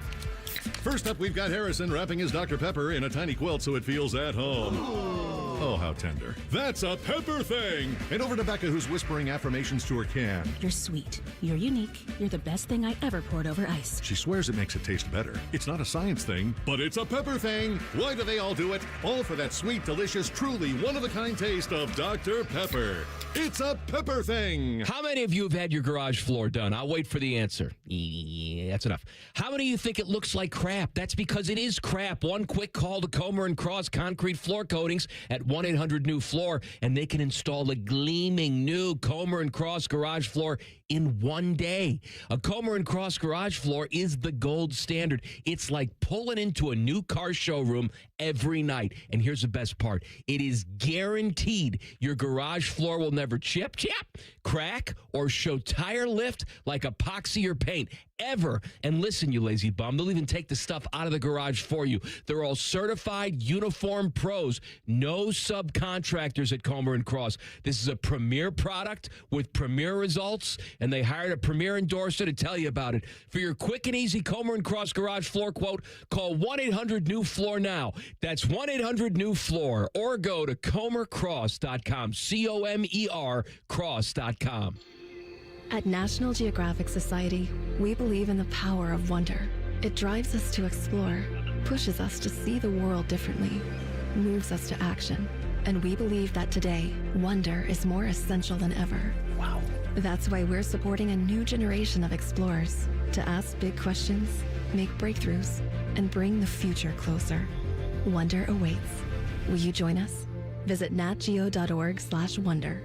First up, we've got Harrison wrapping his Dr. Pepper in a tiny quilt so it feels at home. Oh, how tender. That's a Pepper Thing. And over to Becca, who's whispering affirmations to her can. You're sweet. You're unique. You're the best thing I ever poured over ice. She swears it makes it taste better. It's not a science thing, but it's a Pepper Thing. Why do they all do it? All for that sweet, delicious, truly one-of-a-kind taste of Dr. Pepper. It's a Pepper Thing. How many of you have had your garage floor done? I'll wait for the answer. Yeah, that's enough. How many of you think it looks like crap? That's because it is crap. One quick call to Comer & Cross Concrete Floor Coatings at 1-800-NEW-FLOOR, and they can install a gleaming new Comer & Cross garage floor in one day. A Comer & Cross garage floor is the gold standard. It's like pulling into a new car showroom every night. And here's the best part. It is guaranteed your garage floor will never chip, crack, or show tire lift like epoxy or paint ever. And listen, you lazy bum, they'll even take the stuff out of the garage for you. They're all certified uniform pros. No subcontractors at Comer & Cross. This is a premier product with premier results, and they hired a premier endorser to tell you about it. For your quick and easy Comer & Cross garage floor quote, call 1-800-NEW-FLOOR now. That's 1-800-NEW-FLOOR, or go to comercross.com, COMER cross.com. At National Geographic Society, we believe in the power of wonder. It drives us to explore, pushes us to see the world differently, moves us to action. And we believe that today, wonder is more essential than ever. Wow. That's why we're supporting a new generation of explorers to ask big questions, make breakthroughs, and bring the future closer. Wonder awaits. Will you join us? Visit natgeo.org/wonder.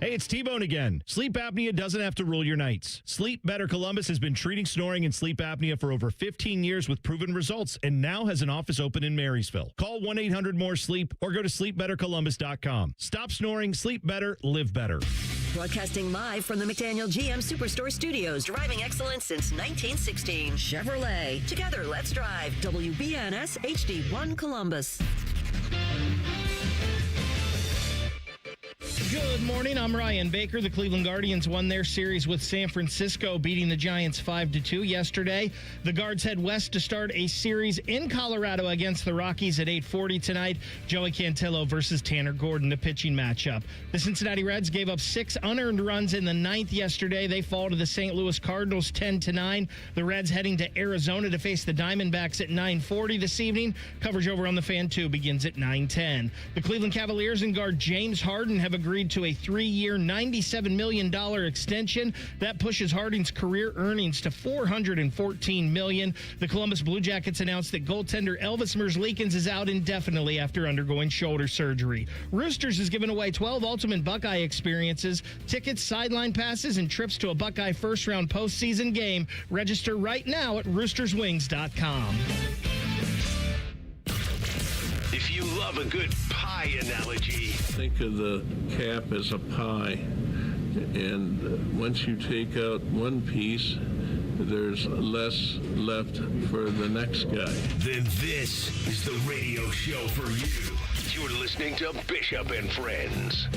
Hey, it's T-Bone again. Sleep apnea doesn't have to rule your nights. Sleep Better Columbus has been treating snoring and sleep apnea for over 15 years with proven results and now has an office open in Marysville. Call 1-800-MORE-SLEEP or go to sleepbettercolumbus.com. Stop snoring, sleep better, live better. Broadcasting live from the McDaniel GM Superstore Studios, driving excellence since 1916. Chevrolet. Together, let's drive. WBNS HD1 Columbus. Good morning. I'm Ryan Baker. The Cleveland Guardians won their series with San Francisco, beating the Giants 5-2 yesterday. The Guards head west to start a series in Colorado against the Rockies at 8:40 tonight. Joey Cantillo versus Tanner Gordon, the pitching matchup. The Cincinnati Reds gave up 6 unearned runs in the 9th yesterday. They fall to the St. Louis Cardinals 10-9. The Reds heading to Arizona to face the Diamondbacks at 9:40 this evening. Coverage over on the Fan 2 begins at 9:10. The Cleveland Cavaliers and guard James Harden have agreed to a 3-year, $97 million extension. That pushes Harden's career earnings to $414 million. The Columbus Blue Jackets announced that goaltender Elvis Merzlikins is out indefinitely after undergoing shoulder surgery. Roosters has given away 12 Ultimate Buckeye experiences, tickets, sideline passes, and trips to a Buckeye first-round postseason game. Register right now at roosterswings.com. If you love a good pie analogy, think of the cap as a pie, and once you take out one piece, there's less left for the next guy. then this is the radio show for you. You're listening to Bishop and Friends.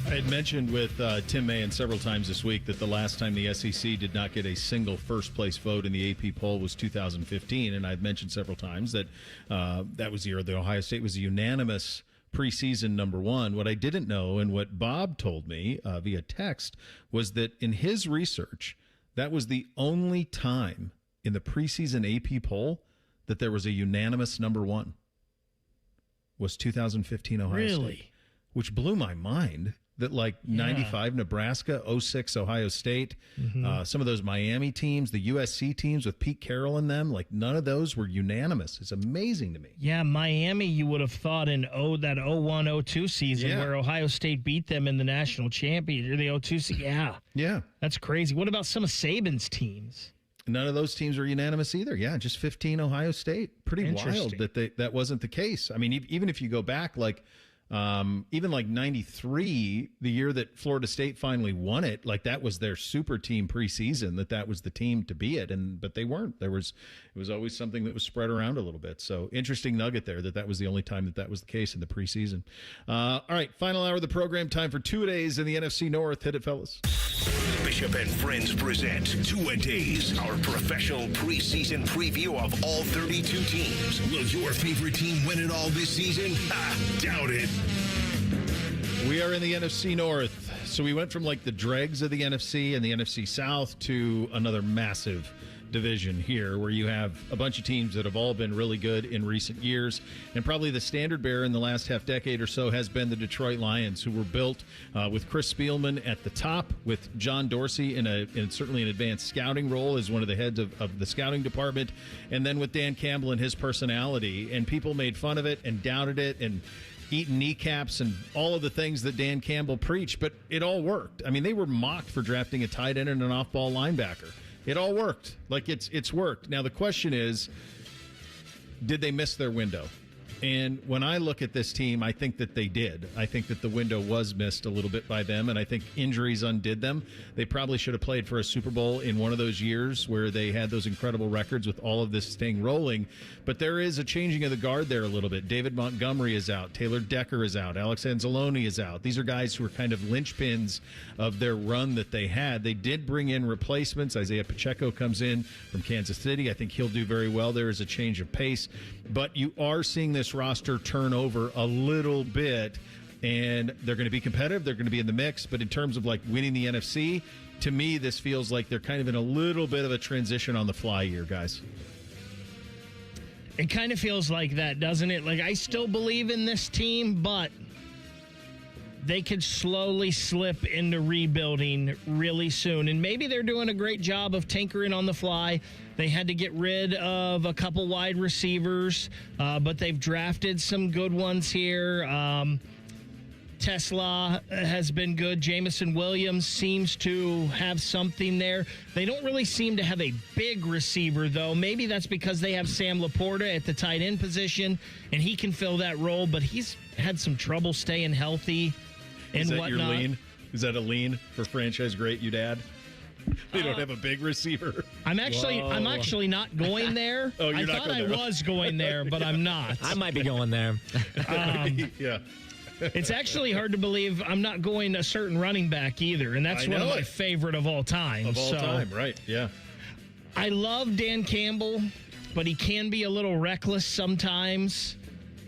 I had mentioned with Tim Mahan several times this week that the last time the SEC did not get a single first-place vote in the AP poll was 2015, and I've mentioned several times that that was the year that Ohio State was a unanimous preseason number one. What I didn't know, and what Bob told me via text, was that in his research, that was the only time in the preseason AP poll that there was a unanimous number one, was 2015 Ohio State, which blew my mind. That 95 Nebraska, 06 Ohio State, some of those Miami teams, the USC teams with Pete Carroll in them, none of those were unanimous. It's amazing to me. Yeah, Miami, you would have thought in that 01-02 season where Ohio State beat them in the national championship, or the 02 season. Yeah. That's crazy. What about some of Saban's teams? None of those teams are unanimous either. Yeah, just 15 Ohio State. Pretty wild that wasn't the case. I mean, even if you go back even 93, the year that Florida State finally won it, that was their super team preseason, that was the team to be it, but they weren't. It was always something that was spread around a little bit. So interesting nugget there that was the only time that was the case in the preseason. All right, final hour of the program. Time for 2-a-days in the NFC North. Hit it, fellas. Bishop and Friends present 2-a-days, our professional preseason preview of all 32 teams. Will your favorite team win it all this season? Doubt it. We are in the NFC North. So we went from the dregs of the NFC and the NFC South to another massive division here where you have a bunch of teams that have all been really good in recent years, and probably the standard bearer in the last half decade or so has been the Detroit Lions, who were built with Chris Spielman at the top, with John Dorsey in certainly an advanced scouting role as one of the heads of the scouting department, and then with Dan Campbell and his personality, and people made fun of it and doubted it and eating kneecaps and all of the things that Dan Campbell preached, but it all worked. I mean, they were mocked for drafting a tight end and an off-ball linebacker. It all worked. It's worked. Now, the question is, did they miss their window? And when I look at this team, I think that they did. I think that the window was missed a little bit by them, and I think injuries undid them. They probably should have played for a Super Bowl in one of those years where they had those incredible records with all of this thing rolling. But there is a changing of the guard there a little bit. David Montgomery is out. Taylor Decker is out. Alex Anzalone is out. These are guys who are kind of linchpins of their run that they had. They did bring in replacements. Isaiah Pacheco comes in from Kansas City. I think he'll do very well. There is a change of pace. But you are seeing this roster turn over a little bit, and they're going to be competitive. They're going to be in the mix. But in terms of winning the NFC, to me, this feels like they're kind of in a little bit of a transition on the fly here, guys. It kind of feels like that, doesn't it? I still believe in this team, but they could slowly slip into rebuilding really soon. And maybe they're doing a great job of tinkering on the fly. They had to get rid of a couple wide receivers, but they've drafted some good ones here. Tesla has been good. Jamison Williams seems to have something there. They don't really seem to have a big receiver, though. Maybe that's because they have Sam Laporta at the tight end position, and he can fill that role, but he's had some trouble staying healthy and Is that whatnot. your lean? Is that a lean for franchise great you'd add? They don't have a big receiver. I'm actually not going there. Oh, you're I not thought going I there. was going there, but I'm not. I might be going there. Yeah. It's actually hard to believe I'm not going a certain running back either, and that's I one of know my it. favorite of all time. Of all time, right? Yeah. I love Dan Campbell, but he can be a little reckless sometimes.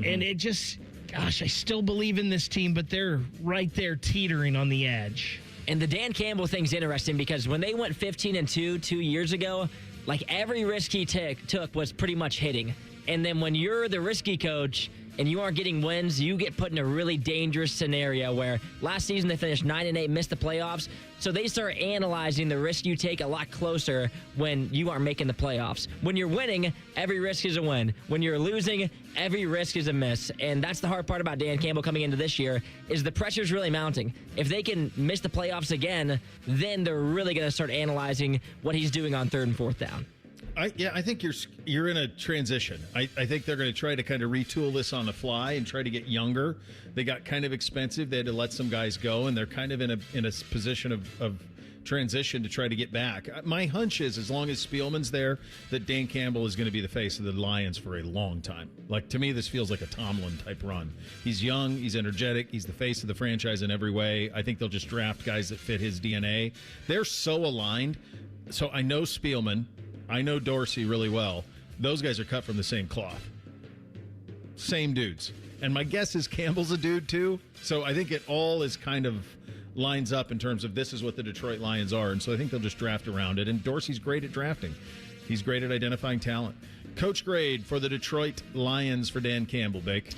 And it just, gosh, I still believe in this team, but they're right there teetering on the edge. And the Dan Campbell thing's interesting because when they went 15-2 2 years ago, like every risk he took was pretty much hitting. And then when you're the risky coach and you aren't getting wins, you get put in a really dangerous scenario where last season they finished 9-8, missed the playoffs. So they start analyzing the risk you take a lot closer when you aren't making the playoffs. When you're winning, every risk is a win. When you're losing, every risk is a miss. And that's the hard part about Dan Campbell coming into this year is the pressure's really mounting. If they can miss the playoffs again, then they're really going to start analyzing what he's doing on 3rd and 4th down. I think you're in a transition. I think they're going to try to kind of retool this on the fly and try to get younger. They got kind of expensive. They had to let some guys go, and they're kind of in a position of transition to try to get back. My hunch is, as long as Spielman's there, that Dan Campbell is going to be the face of the Lions for a long time. Like, to me, this feels like a Tomlin type run. He's young, he's energetic, he's the face of the franchise in every way. I think they'll just draft guys that fit his DNA. They're so aligned. So I know Spielman. I know Dorsey really well. Those guys are cut from the same cloth. Same dudes. And my guess is Campbell's a dude too. So I think it all is kind of lines up in terms of this is what the Detroit Lions are. And so I think they'll just draft around it. And Dorsey's great at drafting. He's great at identifying talent. Coach grade for the Detroit Lions for Dan Campbell, Bake.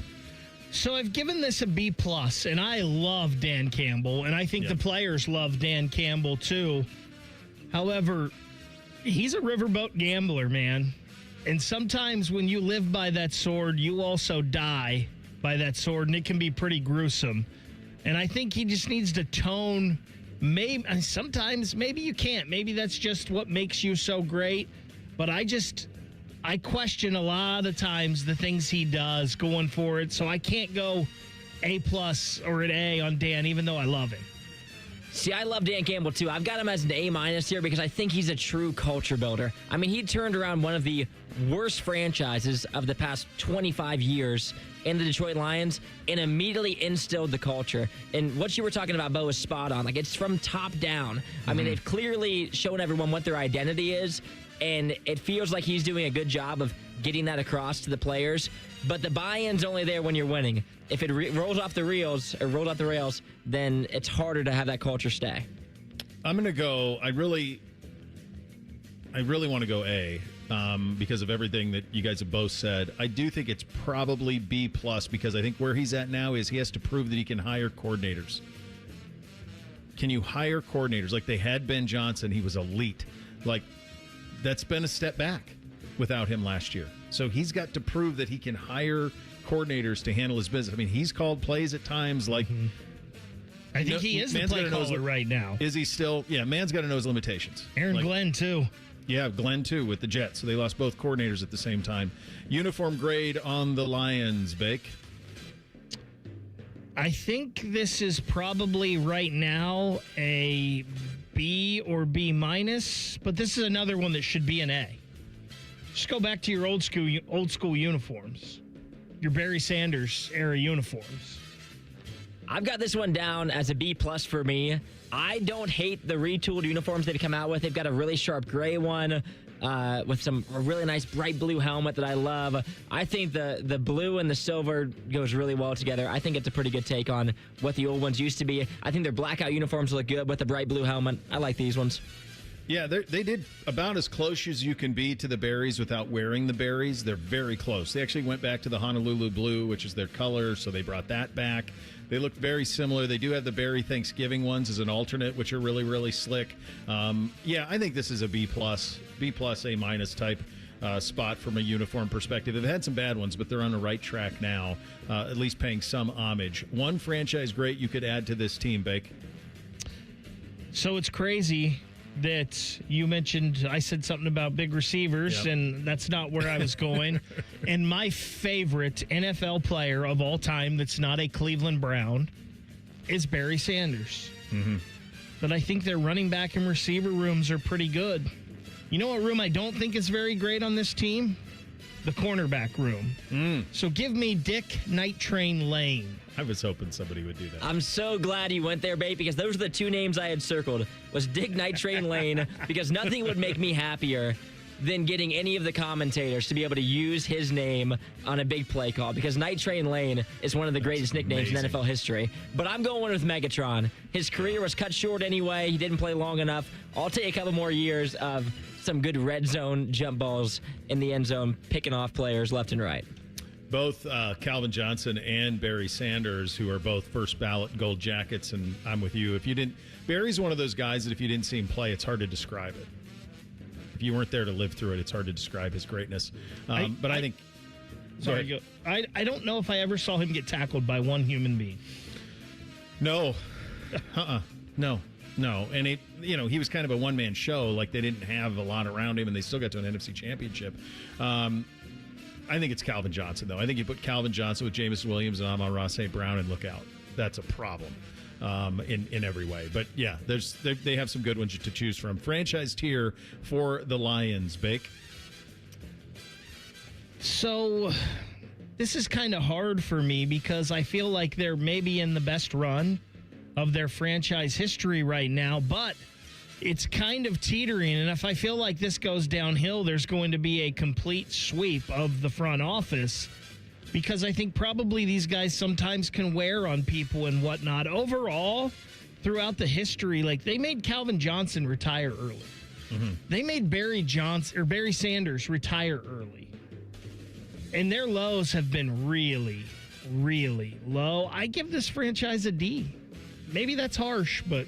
So I've given this a B+, and I love Dan Campbell, and I think the players love Dan Campbell too. However, he's a riverboat gambler, man. And sometimes when you live by that sword, you also die by that sword, and it can be pretty gruesome. And I think he just needs to tone. Sometimes maybe you can't. Maybe that's just what makes you so great. But I question a lot of the times the things he does going for it. So I can't go A+ or an A on Dan, even though I love him. See, I love Dan Campbell, too. I've got him as an A- here because I think he's a true culture builder. I mean, he turned around one of the worst franchises of the past 25 years in the Detroit Lions and immediately instilled the culture. And what you were talking about, Bo, is spot on. Like, it's from top down. I mean, they've clearly shown everyone what their identity is, and it feels like he's doing a good job of getting that across to the players. But the buy-in's only there when you're winning. If it rolls off the rails, then it's harder to have that culture stay. I'm going to go. I really want to go A because of everything that you guys have both said. I do think it's probably B+ because I think where he's at now is he has to prove that he can hire coordinators. Can you hire coordinators? Like they had Ben Johnson, he was elite. Like that's been a step back without him last year. So he's got to prove that he can hire coordinators to handle his business. I mean, he's called plays at times like. I think he is the play caller right now. Is he still? Yeah, man's got to know his limitations. Aaron Glenn, too. Yeah, Glenn, too, with the Jets. So they lost both coordinators at the same time. Uniform grade on the Lions, Bake? I think this is probably right now a B or B-, but this is another one that should be an A. Just go back to your old school uniforms, your Barry Sanders era uniforms. I've got this one down as a B+ for me. I don't hate the retooled uniforms they've come out with. They've got a really sharp gray one with a really nice bright blue helmet that I love. I think the blue and the silver goes really well together. I think it's a pretty good take on what the old ones used to be. I think their blackout uniforms look good with the bright blue helmet. I like these ones. Yeah, they did about as close as you can be to the berries without wearing the berries. They're very close. They actually went back to the Honolulu blue, which is their color, so they brought that back. They look very similar. They do have the Berry Thanksgiving ones as an alternate, which are really, really slick. Yeah, I think this is a B+, A- type spot from a uniform perspective. They've had some bad ones, but they're on the right track now, at least paying some homage. One franchise great you could add to this team, Bake. So it's crazy that you mentioned, I said something about big receivers, and that's not where I was going. And my favorite NFL player of all time that's not a Cleveland Brown is Barry Sanders. But I think their running back and receiver rooms are pretty good. You know what room I don't think is very great on this team? The cornerback room. So give me Dick Night Train Lane. I was hoping somebody would do that. I'm so glad you went there, Bate, because those are the two names I had circled. Was Dick Night Train Lane, because nothing would make me happier than getting any of the commentators to be able to use his name on a big play call, because Night Train Lane is one of the greatest nicknames in NFL history. But I'm going with Megatron. His career was cut short anyway. He didn't play long enough. I'll take a couple more years of some good red zone jump balls in the end zone, picking off players left and right. Both Calvin Johnson and Barry Sanders, who are both first ballot Gold Jackets, and I'm with you. Barry's one of those guys that if you didn't see him play, it's hard to describe it. If you weren't there to live through it, it's hard to describe his greatness. I think... Sorry, I don't know if I ever saw him get tackled by one human being. No. No. And he was kind of a one-man show. Like, they didn't have a lot around him, and they still got to an NFC championship. I think it's Calvin Johnson, though. I think you put Calvin Johnson with Jameis Williams and Amon-Ra St. Brown, and look out. That's a problem in every way. But, yeah, they have some good ones to choose from. Franchise tier for the Lions, Bake. So this is kind of hard for me because I feel like they're maybe in the best run of their franchise history right now, but it's kind of teetering. And if I feel like this goes downhill, there's going to be a complete sweep of the front office, because I think probably these guys sometimes can wear on people and whatnot. Overall, throughout the history, like, they made Calvin Johnson retire early. They made Barry Sanders retire early. And their lows have been really, really low. I give this franchise a D. Maybe that's harsh, but...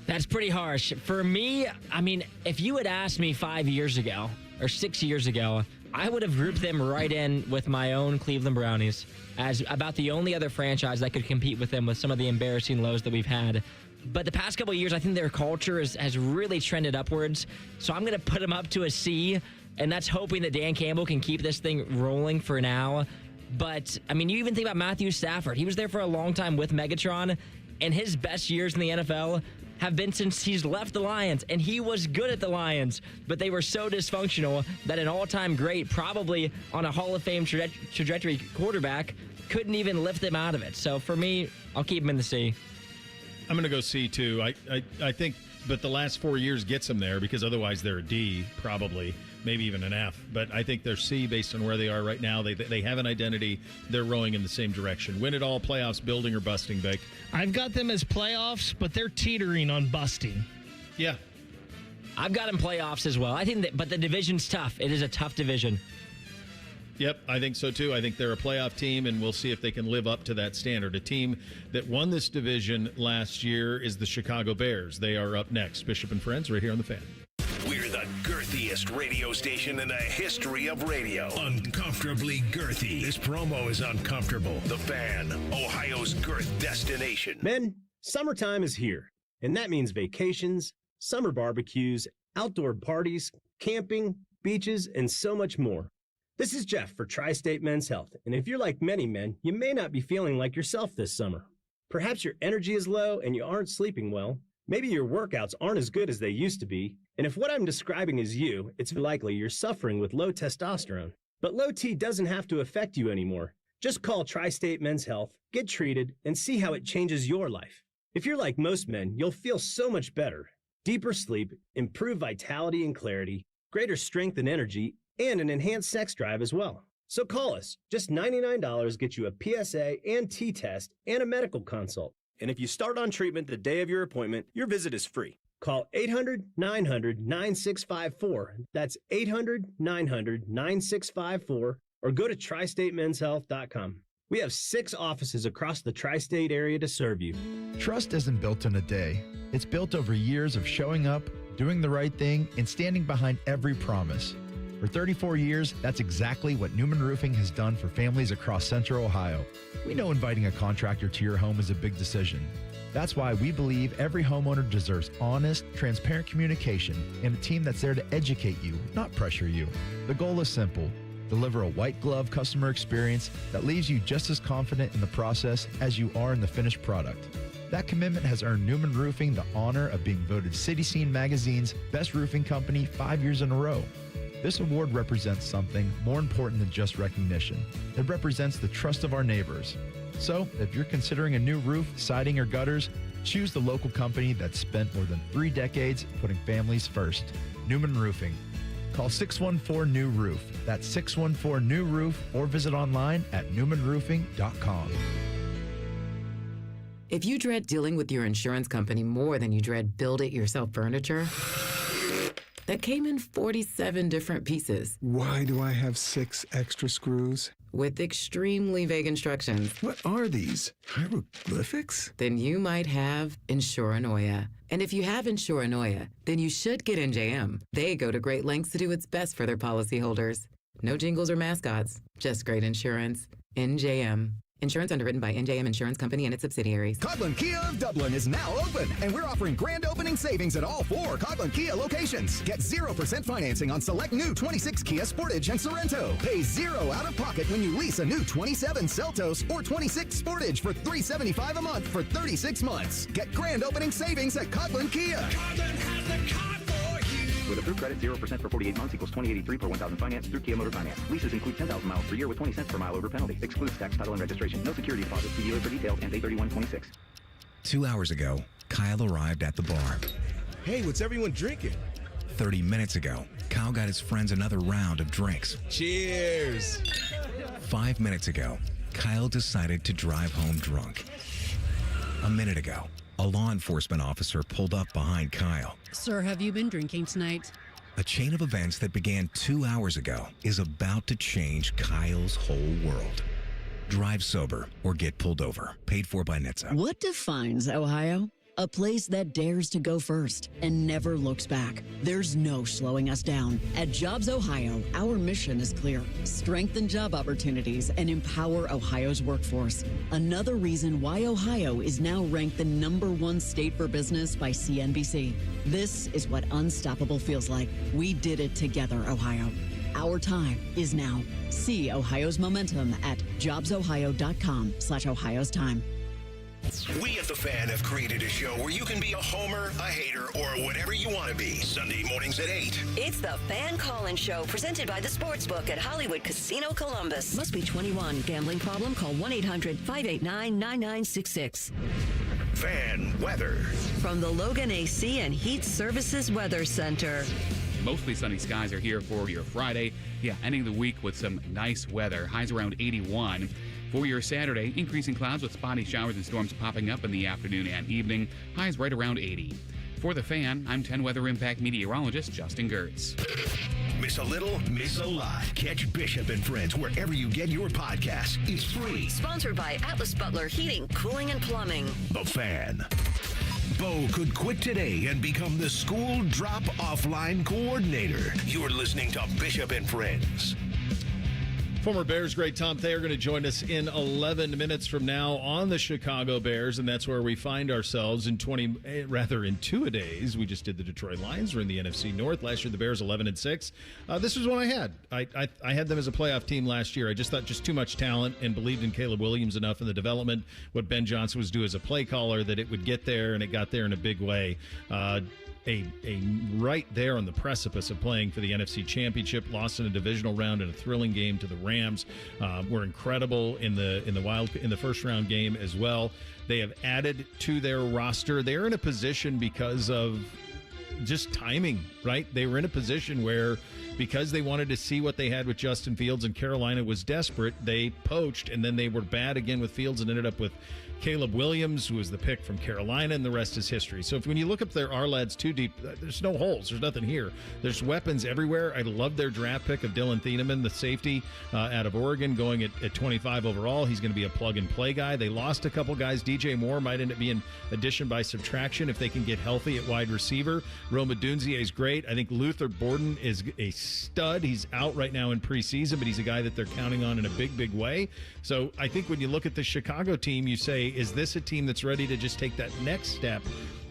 That's pretty harsh. For me, I mean, if you had asked me 5 years ago or 6 years ago, I would have grouped them right in with my own Cleveland Brownies as about the only other franchise that could compete with them with some of the embarrassing lows that we've had. But the past couple of years, I think their culture has really trended upwards. So I'm going to put them up to a C, and that's hoping that Dan Campbell can keep this thing rolling for now. But, I mean, you even think about Matthew Stafford. He was there for a long time with Megatron, and his best years in the NFL have been since he's left the Lions, and he was good at the Lions, but they were so dysfunctional that an all-time great, probably on a Hall of Fame trajectory quarterback, couldn't even lift them out of it. So for me, I'll keep him in the C. I'm going to go C, too. I think, but the last 4 years gets them there, because otherwise they're a D, probably, maybe even an F. But I think they're C based on where they are right now. They have an identity. They're rowing in the same direction. Win it all, playoffs, building or busting, Bake. I've got them as playoffs, but they're teetering on busting. Yeah. I've got them playoffs as well. I think but the division's tough. It is a tough division. Yep, I think so, too. I think they're a playoff team, and we'll see if they can live up to that standard. A team that won this division last year is the Chicago Bears. They are up next. Bishop and Friends right here on The Fan. We're the girthiest radio station in the history of radio. Uncomfortably girthy. This promo is uncomfortable. The Fan, Ohio's girth destination. Men, summertime is here, and that means vacations, summer barbecues, outdoor parties, camping, beaches, and so much more. This is Jeff for Tri-State Men's Health, and if you're like many men, you may not be feeling like yourself this summer. Perhaps your energy is low and you aren't sleeping well. Maybe your workouts aren't as good as they used to be. And if what I'm describing is you, it's likely you're suffering with low testosterone. But low T doesn't have to affect you anymore. Just call Tri-State Men's Health, get treated, and see how it changes your life. If you're like most men, you'll feel so much better. Deeper sleep, improved vitality and clarity, greater strength and energy, and an enhanced sex drive as well. So call us. Just $99 gets you a PSA and T-test and a medical consult. And if you start on treatment the day of your appointment, your visit is free. Call 800-900-9654. That's 800-900-9654. Or go to tristatemenshealth.com. We have 6 offices across the tri-state area to serve you. Trust isn't built in a day. It's built over years of showing up, doing the right thing, and standing behind every promise. For 34 years, that's exactly what Newman Roofing has done for families across Central Ohio. We know inviting a contractor to your home is a big decision. That's why we believe every homeowner deserves honest, transparent communication and a team that's there to educate you, not pressure you. The goal is simple: deliver a white glove customer experience that leaves you just as confident in the process as you are in the finished product. That commitment has earned Newman Roofing the honor of being voted City Scene Magazine's Best Roofing Company 5 years in a row. This award represents something more important than just recognition. It represents the trust of our neighbors. So, if you're considering a new roof, siding, or gutters, choose the local company that's spent more than 3 decades putting families first. Newman Roofing. Call 614-NEW-ROOF. That's 614-NEW-ROOF, or visit online at newmanroofing.com. If you dread dealing with your insurance company more than you dread build-it-yourself furniture that came in 47 different pieces. Why do I have 6 extra screws? With extremely vague instructions. What are these? Hieroglyphics? Then you might have Insuranoia. And if you have Insuranoia, then you should get NJM. They go to great lengths to do what's best for their policyholders. No jingles or mascots, just great insurance. NJM. Insurance underwritten by NJM Insurance Company and its subsidiaries. Coghlan Kia of Dublin is now open, and we're offering grand opening savings at all 4 Coghlan Kia locations. Get 0% financing on select new 26 Kia Sportage and Sorrento. Pay 0 out of pocket when you lease a new 27 Seltos or 26 Sportage for $375 a month for 36 months. Get grand opening savings at Coghlan Kia. Coghlan has the car for you. With approved credit, 0% for 48 months equals $20.83 per 1,000 finance through Kia Motor Finance. Leases include 10,000 miles per year with 20 cents per mile over penalty. Excludes tax, title, and registration. No security deposit. See dealer for details. Ends 8/31/26. 2 hours ago, Kyle arrived at the bar. Hey, what's everyone drinking? 30 minutes ago, Kyle got his friends another round of drinks. Cheers! 5 minutes ago, Kyle decided to drive home drunk. A minute ago, a law enforcement officer pulled up behind Kyle. Sir, have you been drinking tonight? A chain of events that began 2 hours ago is about to change Kyle's whole world. Drive sober or get pulled over. Paid for by NHTSA. What defines Ohio? A place that dares to go first and never looks back. There's no slowing us down. At Jobs Ohio, our mission is clear. Strengthen job opportunities and empower Ohio's workforce. Another reason why Ohio is now ranked the #1 state for business by CNBC. This is what unstoppable feels like. We did it together, Ohio. Our time is now. See Ohio's momentum at jobsohio.com/Ohio's time. We at The Fan have created a show where you can be a homer, a hater, or whatever you want to be. Sunday mornings at 8. It's the Fan Call-In Show, presented by the Sportsbook at Hollywood Casino Columbus. Must be 21. Gambling problem? Call 1-800-589-9966. Fan weather. From the Logan AC and Heat Services Weather Center. Mostly sunny skies are here for your Friday. Ending the week with some nice weather. Highs around 81. For your Saturday, increasing clouds with spotty showers and storms popping up in the afternoon and evening. Highs right around 80. For The Fan, I'm 10 Weather Impact meteorologist Justin Gertz. Miss a little, miss a lot. Catch Bishop and Friends wherever you get your podcasts. It's free. Sponsored by Atlas Butler Heating, Cooling, and Plumbing. The Fan. Bo could quit today and become the school drop-off line coordinator. You're listening to Bishop and Friends. Former Bears great Tom Thayer going to join us in 11 minutes from now on the Chicago Bears, and that's where we find ourselves in 2-a-days. We just did the Detroit Lions. We're in the NFC North. Last year, the Bears 11-6. This was one I had. I had them as a playoff team last year. I just thought just too much talent and believed in Caleb Williams enough in the development, what Ben Johnson was doing as a play caller, that it would get there, and it got there in a big way. A right there on the precipice of playing for the NFC Championship, lost in a divisional round in a thrilling game to the Rams. Were incredible in the first round game as well. They have added to their roster. They're in a position because of just timing, right? They were in a position where, because they wanted to see what they had with Justin Fields and Carolina was desperate, they poached, and then they were bad again with Fields and ended up with Caleb Williams, who was the pick from Carolina, and the rest is history. So when you look up their R-Lads too deep, there's no holes. There's nothing here. There's weapons everywhere. I love their draft pick of Dylan Thieneman, the safety out of Oregon, going at 25 overall. He's going to be a plug-and-play guy. They lost a couple guys. DJ Moore might end up being addition by subtraction if they can get healthy at wide receiver. Roma Dunzier is great. I think Luther Borden is a stud. He's out right now in preseason, but he's a guy that they're counting on in a big, big way. So I think when you look at the Chicago team, you say, is this a team that's ready to just take that next step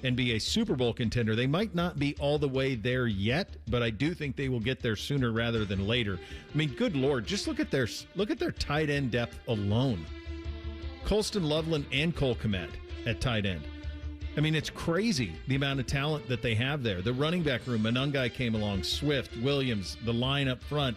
and be a Super Bowl contender? They might not be all the way there yet, but I do think they will get there sooner rather than later. I mean, good Lord, just look at their tight end depth alone. Colston Loveland and Cole Kmet at tight end. I mean, it's crazy the amount of talent that they have there. The running back room, Monangai came along, Swift, Williams, the line up front.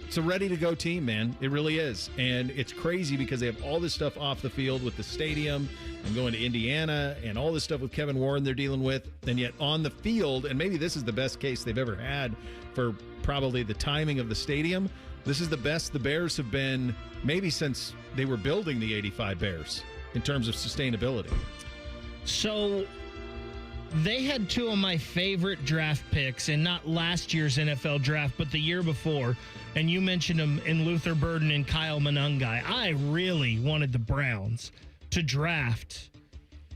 It's a ready-to-go team, man. It really is. And it's crazy because they have all this stuff off the field with the stadium and going to Indiana and all this stuff with Kevin Warren they're dealing with. And yet on the field, and maybe this is the best case they've ever had for probably the timing of the stadium, this is the best the Bears have been maybe since they were building the 85 Bears in terms of sustainability. So they had two of my favorite draft picks, and not last year's NFL draft, but the year before. And you mentioned them in Luther Burden and Kyle Monangai. I really wanted the Browns to draft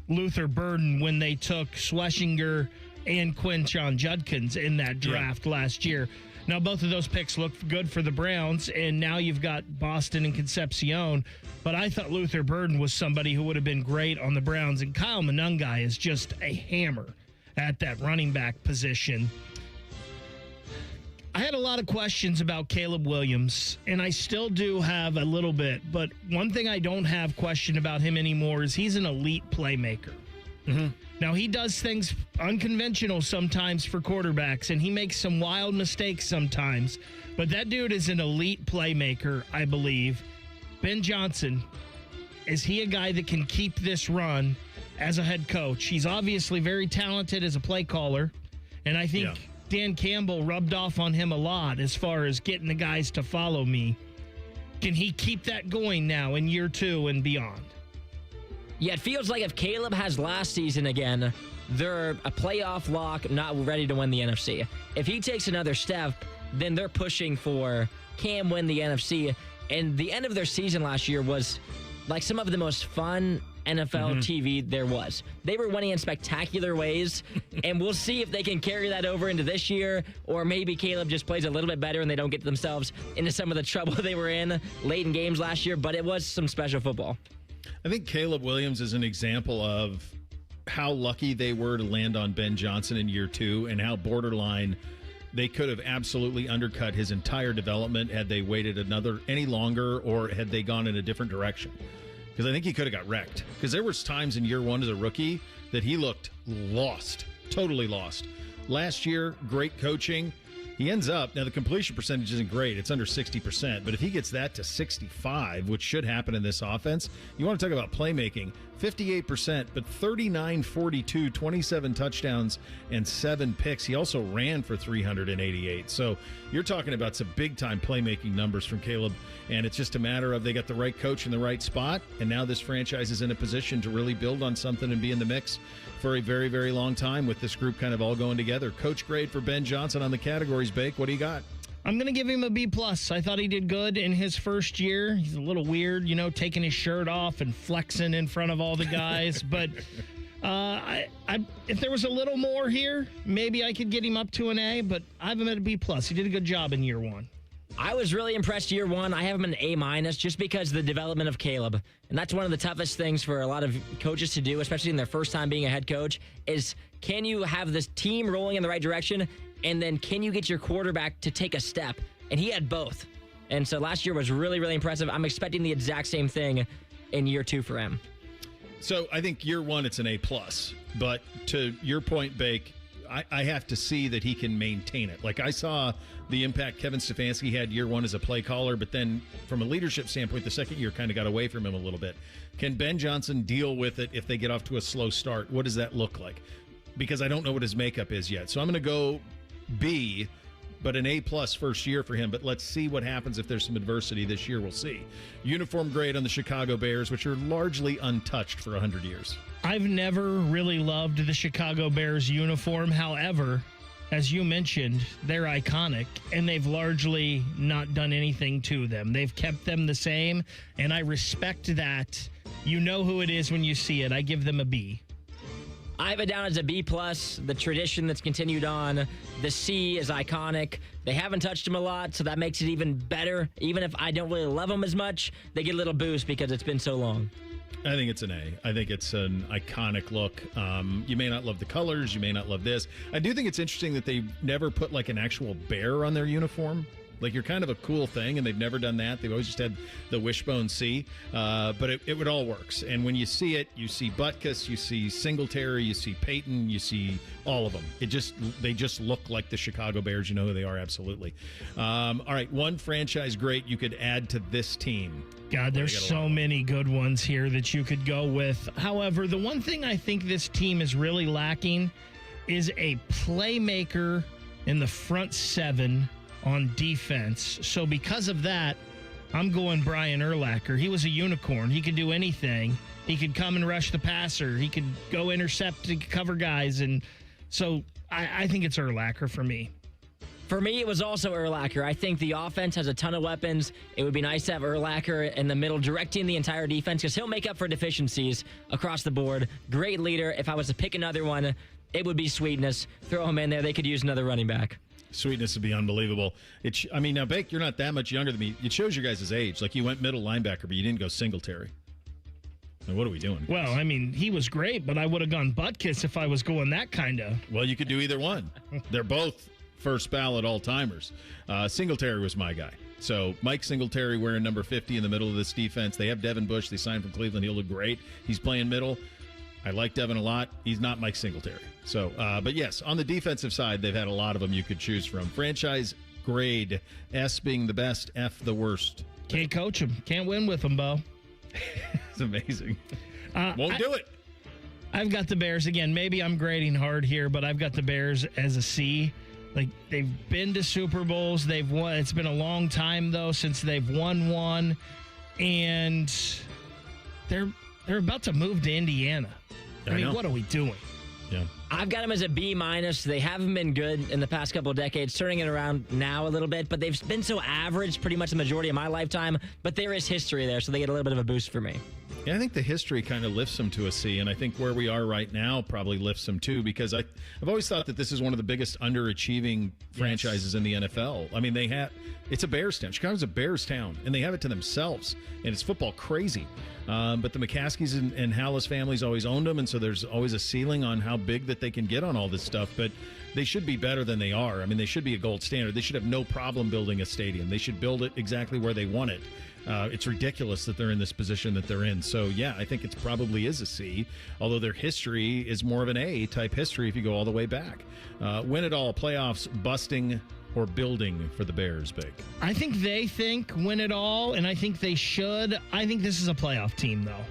Luther Burden when they took Schlesinger and Quinshon Judkins in that draft last year. Now, both of those picks looked good for the Browns, and now you've got Boston and Concepcion. But I thought Luther Burden was somebody who would have been great on the Browns, and Kyle Monangai is just a hammer at that running back position. I had a lot of questions about Caleb Williams, and I still do have a little bit. But one thing I don't have question about him anymore is he's an elite playmaker. Now, he does things unconventional sometimes for quarterbacks, and he makes some wild mistakes sometimes. But that dude is an elite playmaker, I believe. Ben Johnson, is he a guy that can keep this run as a head coach? He's obviously very talented as a play caller, and I think Dan Campbell rubbed off on him a lot as far as getting the guys to follow me. Can he keep that going now in year 2 and beyond? Yeah, it feels like if Caleb has last season again, they're a playoff lock, not ready to win the NFC. If he takes another step, then they're pushing for Cam win the NFC. And the end of their season last year was like some of the most fun NFL TV there was. They were winning in spectacular ways, and we'll see if they can carry that over into this year, or maybe Caleb just plays a little bit better and they don't get themselves into some of the trouble they were in late in games last year, but it was some special football. I think Caleb Williams is an example of how lucky they were to land on Ben Johnson in year 2 and how borderline they could have absolutely undercut his entire development had they waited any longer or had they gone in a different direction. Because I think he could have got wrecked. Because there was times in year 1 as a rookie that he looked lost, totally lost. Last year, great coaching. He ends up, now the completion percentage isn't great. It's under 60%. But if he gets that to 65, which should happen in this offense, you want to talk about playmaking. 58%, but 39-42, 27 touchdowns and 7 picks. He also ran for 388. So you're talking about some big-time playmaking numbers from Caleb, and it's just a matter of they got the right coach in the right spot, and now this franchise is in a position to really build on something and be in the mix for a very, very long time with this group kind of all going together. Coach grade for Ben Johnson on the categories, Bake. What do you got? I'm going to give him a B+. I thought he did good in his first year. He's a little weird, taking his shirt off and flexing in front of all the guys. But if there was a little more here, maybe I could get him up to an A, but I have him at a B+. He did a good job in year 1. I was really impressed year 1. I have him an A- just because of the development of Caleb. And that's one of the toughest things for a lot of coaches to do, especially in their first time being a head coach, is can you have this team rolling in the right direction, and then can you get your quarterback to take a step? And he had both. And so last year was really, really impressive. I'm expecting the exact same thing in year 2 for him. So I think year 1, it's an A+. But to your point, Bake, I have to see that he can maintain it. Like I saw the impact Kevin Stefanski had year 1 as a play caller, but then from a leadership standpoint, the second year kind of got away from him a little bit. Can Ben Johnson deal with it if they get off to a slow start? What does that look like? Because I don't know what his makeup is yet. So I'm going to go B, but an A+ first year for him. But let's see what happens if there's some adversity this year. We'll see. Uniform grade on the Chicago Bears, which are largely untouched for 100 years. I've never really loved the Chicago Bears uniform. However, as you mentioned, they're iconic, and they've largely not done anything to them. They've kept them the same, and I respect that. You know who it is when you see it. I give them a B. I have it down as a B+. The tradition that's continued on. The C is iconic. They haven't touched them a lot, so that makes it even better. Even if I don't really love them as much, they get a little boost because it's been so long. I think it's an A. I think it's an iconic look. You may not love the colors. You may not love this. I do think it's interesting that they never put like an actual bear on their uniform. Like, you're kind of a cool thing, and they've never done that. They've always just had the wishbone C, but it all works. And when you see it, you see Butkus, you see Singletary, you see Peyton, you see all of them. They just look like the Chicago Bears. You know who they are, absolutely. All right, one franchise great you could add to this team. God, there's so many good ones here that you could go with. However, the one thing I think this team is really lacking is a playmaker in the front seven on defense. So because of that, I'm going Brian Urlacher. He was a unicorn. He could do anything. He could come and rush the passer. He could go intercept and cover guys. And so I think it's Urlacher for me. For me, it was also Urlacher. I think the offense has a ton of weapons. It would be nice to have Urlacher in the middle directing the entire defense because he'll make up for deficiencies across the board. Great leader. If I was to pick another one, it would be Sweetness. Throw him in there. They could use another running back. Sweetness would be unbelievable. Now, Bake, you're not that much younger than me. It shows your guys' age. Like, you went middle linebacker, but you didn't go Singletary. Like, what are we doing? Well, I mean, he was great, but I would have gone Butkus if I was going that kind of. Well, you could do either one. They're both first ballot all-timers. Singletary was my guy. So Mike Singletary wearing number 50 in the middle of this defense. They have Devin Bush. They signed from Cleveland. He'll look great. He's playing middle. I like Devin a lot. He's not Mike Singletary. So, but yes, on the defensive side, they've had a lot of them you could choose from. Franchise grade, S being the best, F the worst. Can't coach them. Can't win with them, Bo. It's amazing. Won't do it. I've got the Bears again. Maybe I'm grading hard here, but I've got the Bears as a C. Like, they've been to Super Bowls. They've won. It's been a long time, though, since they've won one. And they're about to move to Indiana. I mean, what are we doing? Yeah. I've got them as a B-. They haven't been good in the past couple of decades, turning it around now a little bit, but they've been so average pretty much the majority of my lifetime. But there is history there, so they get a little bit of a boost for me. Yeah, I think the history kind of lifts them to a C, and I think where we are right now probably lifts them too, because I've always thought that this is one of the biggest underachieving franchises in the NFL. I mean, it's a Bears town. Chicago's a Bears town, and they have it to themselves, and it's football crazy. But the McCaskies and Hallis families always owned them, and so there's always a ceiling on how big that they can get on all this stuff. But they should be better than they are. I mean, they should be a gold standard. They should have no problem building a stadium. They should build it exactly where they want it. It's ridiculous that they're in this position that they're in. So, yeah, I think it probably is a C, although their history is more of an A-type history if you go all the way back. Win it all, playoffs, busting, or building for the Bears, Big? I think they think win it all, and I think they should. I think this is a playoff team, though.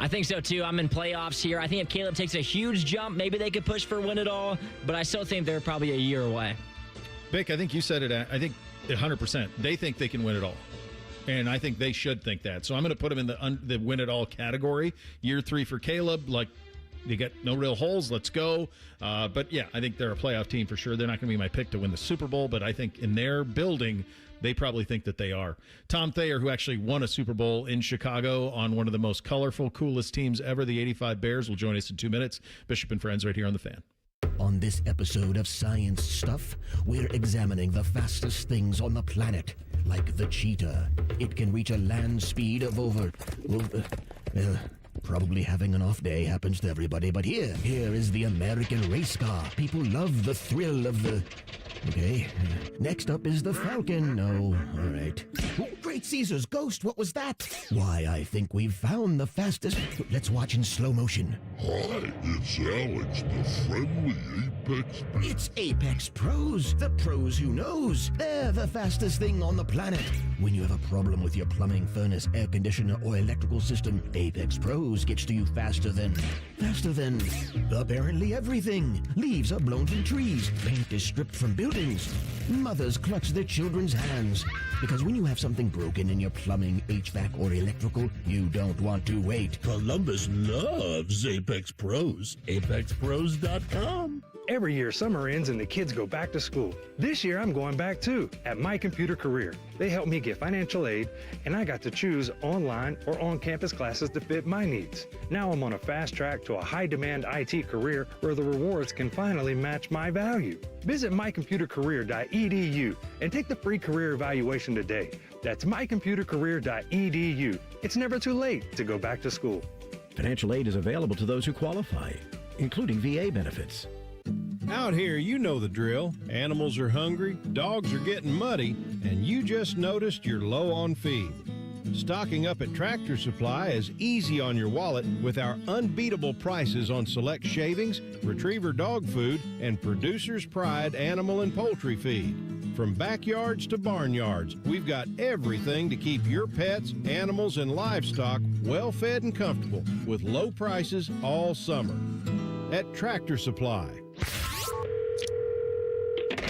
I think so, too. I'm in playoffs here. I think if Caleb takes a huge jump, maybe they could push for win it all, but I still think they're probably a year away. Vic, I think you said it, I think 100%. They think they can win it all. And I think they should think that. So I'm going to put them in the win it all category. Year 3 for Caleb. Like, they got no real holes. Let's go. But, yeah, I think they're a playoff team for sure. They're not going to be my pick to win the Super Bowl, but I think in their building, they probably think that they are. Tom Thayer, who actually won a Super Bowl in Chicago on one of the most colorful, coolest teams ever, the 85 Bears, will join us in 2 minutes. Bishop and Friends right here on The Fan. On this episode of Science Stuff, we're examining the fastest things on the planet, like the cheetah. It can reach a land speed of probably having an off day happens to everybody, but here is the American race car. People love the thrill of the... Okay. Next up is the Falcon. No, all right. Oh, Great Caesar's ghost, what was that? Why, I think we've found the fastest... Let's watch in slow motion. Hi, it's Alex, the friendly Apex... It's Apex Pros, the pros who knows. They're the fastest thing on the planet. When you have a problem with your plumbing, furnace, air conditioner, or electrical system, Apex Pros gets to you faster than apparently everything. Leaves are blown from trees. Paint is stripped from buildings. Mothers clutch their children's hands. Because when you have something broken in your plumbing, HVAC, or electrical, you don't want to wait. Columbus loves Apex Pros. ApexPros.com. Every year, summer ends and the kids go back to school. This year, I'm going back too, at My Computer Career. They helped me get financial aid, and I got to choose online or on-campus classes to fit my needs. Now I'm on a fast track to a high-demand IT career where the rewards can finally match my value. Visit mycomputercareer.edu and take the free career evaluation today. That's mycomputercareer.edu. It's never too late to go back to school. Financial aid is available to those who qualify, including VA benefits. Out here, you know the drill. Animals are hungry, dogs are getting muddy, and you just noticed you're low on feed. Stocking up at Tractor Supply is easy on your wallet with our unbeatable prices on select shavings, retriever dog food, and Producer's Pride animal and poultry feed. From backyards to barnyards, we've got everything to keep your pets, animals, and livestock well fed and comfortable with low prices all summer. At Tractor Supply.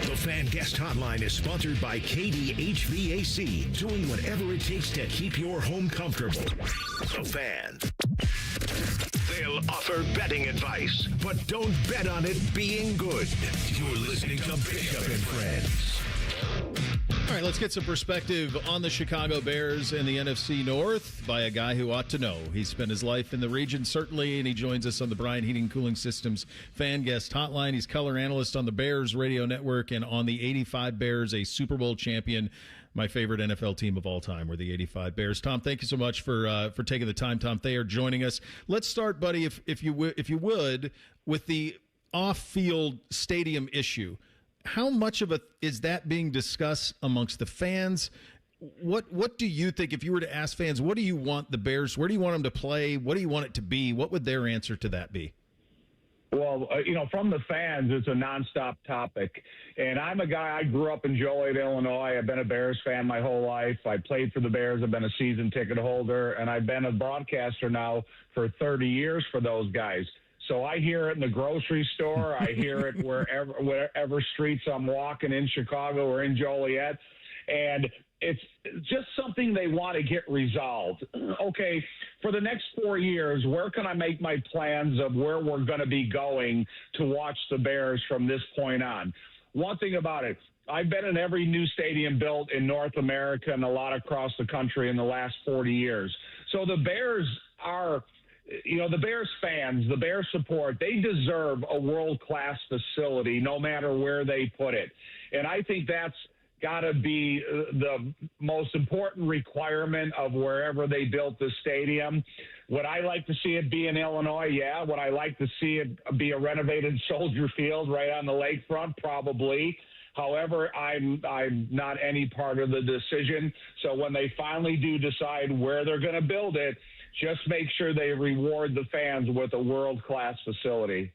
The Fan Guest Hotline is sponsored by KDHVAC, doing whatever it takes to keep your home comfortable. The Fan. They'll offer betting advice, but don't bet on it being good. You're listening to Bishop and Friends. All right, let's get some perspective on the Chicago Bears and the NFC North by a guy who ought to know. He spent his life in the region, certainly, and he joins us on the Bryant Heating Cooling Systems Fan Guest Hotline. He's color analyst on the Bears Radio Network and on the 85 Bears, a Super Bowl champion. My favorite NFL team of all time were the 85 Bears. Tom, thank you so much for taking the time. Tom Thayer joining us. Let's start, buddy, if you would, with the off-field stadium issue. How much of is that being discussed amongst the fans? What do you think, if you were to ask fans, what do you want the Bears, where do you want them to play? What do you want it to be? What would their answer to that be? Well, from the fans, it's a nonstop topic. And I'm a guy, I grew up in Joliet, Illinois. I've been a Bears fan my whole life. I played for the Bears. I've been a season ticket holder. And I've been a broadcaster now for 30 years for those guys. So I hear it in the grocery store. I hear it wherever streets I'm walking in Chicago or in Joliet. And it's just something they want to get resolved. Okay, for the next 4 years, where can I make my plans of where we're going to be going to watch the Bears from this point on? One thing about it, I've been in every new stadium built in North America and a lot across the country in the last 40 years. So the Bears are... the Bears fans, the Bears support, they deserve a world-class facility no matter where they put it. And I think that's got to be the most important requirement of wherever they built the stadium. Would I like to see it be in Illinois? Yeah. Would I like to see it be a renovated Soldier Field right on the lakefront? Probably. However, I'm not any part of the decision. So when they finally do decide where they're going to build it, just make sure they reward the fans with a world-class facility.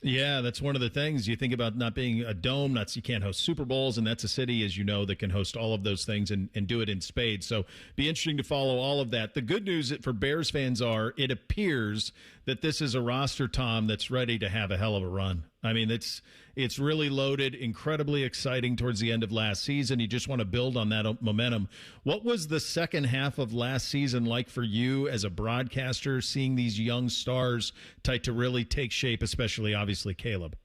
Yeah, that's one of the things. You think about not being a dome, you can't host Super Bowls, and that's a city, as you know, that can host all of those things and do it in spades. So be interesting to follow all of that. The good news for Bears fans it appears that this is a roster, Tom, that's ready to have a hell of a run. I mean, it's really loaded, incredibly exciting towards the end of last season. You just want to build on that momentum. What was the second half of last season like for you as a broadcaster, seeing these young stars to really take shape, especially, obviously, Caleb?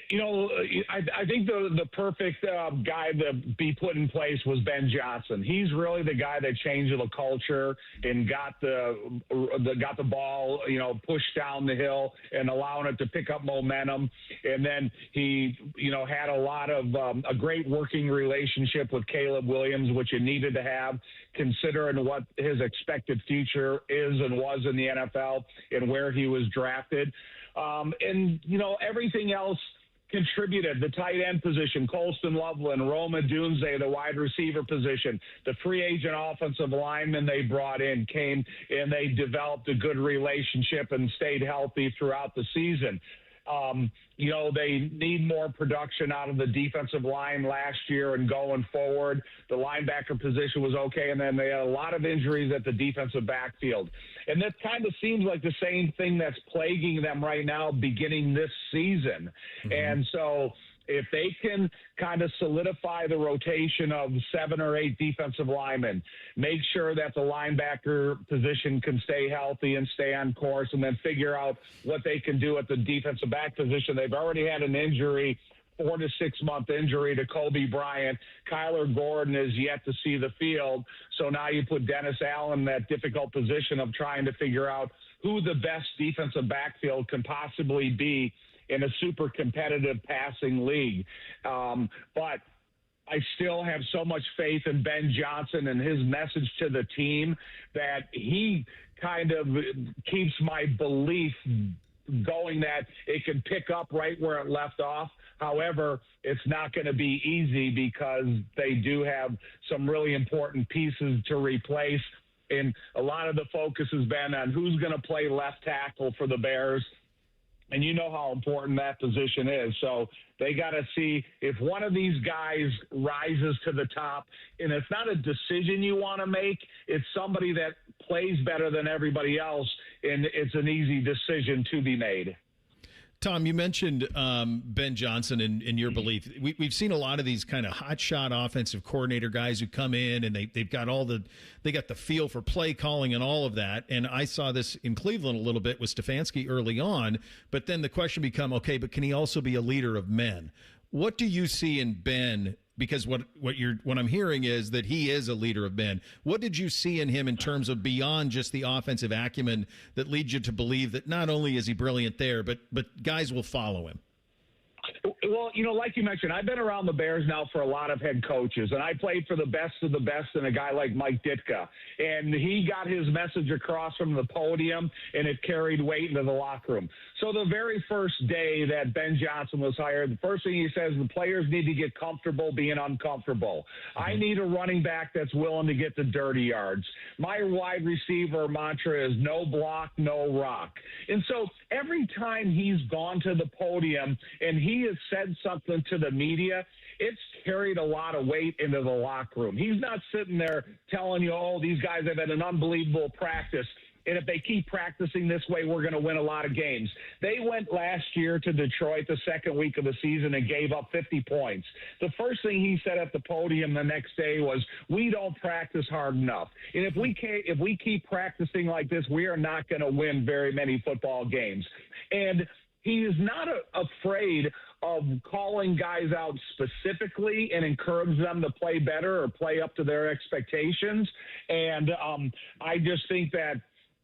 I think the perfect guy to be put in place was Ben Johnson. He's really the guy that changed the culture and got the ball, pushed down the hill and allowing it to pick up momentum. And then he, had a lot of a great working relationship with Caleb Williams, which you needed to have, considering what his expected future is and was in the NFL and where he was drafted. Everything else contributed. The tight end position, Colston Loveland, Roma Dunze, the wide receiver position, the free agent offensive lineman they brought in came and they developed a good relationship and stayed healthy throughout the season. They need more production out of the defensive line last year and going forward. The linebacker position was okay, and then they had a lot of injuries at the defensive backfield. And that kind of seems like the same thing that's plaguing them right now beginning this season. Mm-hmm. And so if they can kind of solidify the rotation of 7 or 8 defensive linemen, make sure that the linebacker position can stay healthy and stay on course, and then figure out what they can do at the defensive back position. They've already had an injury, 4 to 6 month injury to Kobe Bryant. Kyler Gordon is yet to see the field. So now you put Dennis Allen in that difficult position of trying to figure out who the best defensive backfield can possibly be in a super competitive passing league. But I still have so much faith in Ben Johnson and his message to the team that he kind of keeps my belief going that it can pick up right where it left off. However, it's not going to be easy because they do have some really important pieces to replace. And a lot of the focus has been on who's going to play left tackle for the Bears. And you know how important that position is. So they got to see if one of these guys rises to the top. And it's not a decision you want to make. It's somebody that plays better than everybody else, and it's an easy decision to be made. Tom, you mentioned Ben Johnson in your belief. We've seen a lot of these kind of hotshot offensive coordinator guys who come in and they've got they got the feel for play calling and all of that. And I saw this in Cleveland a little bit with Stefanski early on. But then the question become, okay, but can he also be a leader of men? What do you see in Ben? Because what I'm hearing is that he is a leader of men. What did you see in him in terms of beyond just the offensive acumen that leads you to believe that not only is he brilliant there, but guys will follow him? Well, like you mentioned, I've been around the Bears now for a lot of head coaches, and I played for the best of the best and a guy like Mike Ditka. And he got his message across from the podium, and it carried weight into the locker room. So the very first day that Ben Johnson was hired, the first thing he says, the players need to get comfortable being uncomfortable. I need a running back that's willing to get the dirty yards. My wide receiver mantra is no block, no rock. And so every time he's gone to the podium and he has said something to the media, it's carried a lot of weight into the locker room. He's not sitting there telling you, oh, these guys have had an unbelievable practice, and if they keep practicing this way, we're going to win a lot of games. They went last year to Detroit the second week of the season and gave up 50 points. The first thing he said at the podium the next day was, we don't practice hard enough. And if we keep practicing like this, we are not going to win very many football games. And he is not afraid of calling guys out specifically and encourage them to play better or play up to their expectations. And I just think that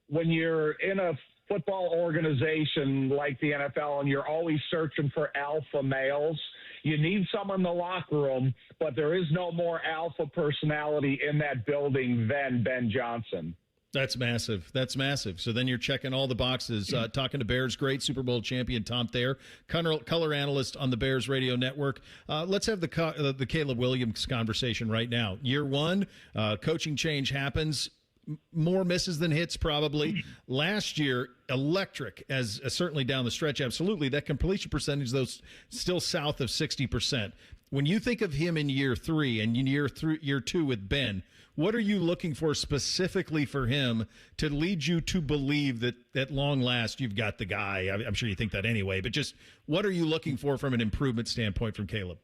when you're in a football organization like the NFL and you're always searching for alpha males, you need someone in the locker room, but there is no more alpha personality in that building than Ben Johnson. That's massive. That's massive. So then you're checking all the boxes. Talking to Bears great Super Bowl champion Tom Thayer, color analyst on the Bears radio network. Let's have the Caleb Williams conversation right now. Year one, coaching change happens. More misses than hits probably. Last year, electric as certainly down the stretch. Absolutely. That completion percentage, though, still south of 60%. When you think of him in year three and in year two with Ben, what are you looking for specifically for him to lead you to believe that at long last you've got the guy? I'm sure you think that anyway, but just what are you looking for from an improvement standpoint from Caleb?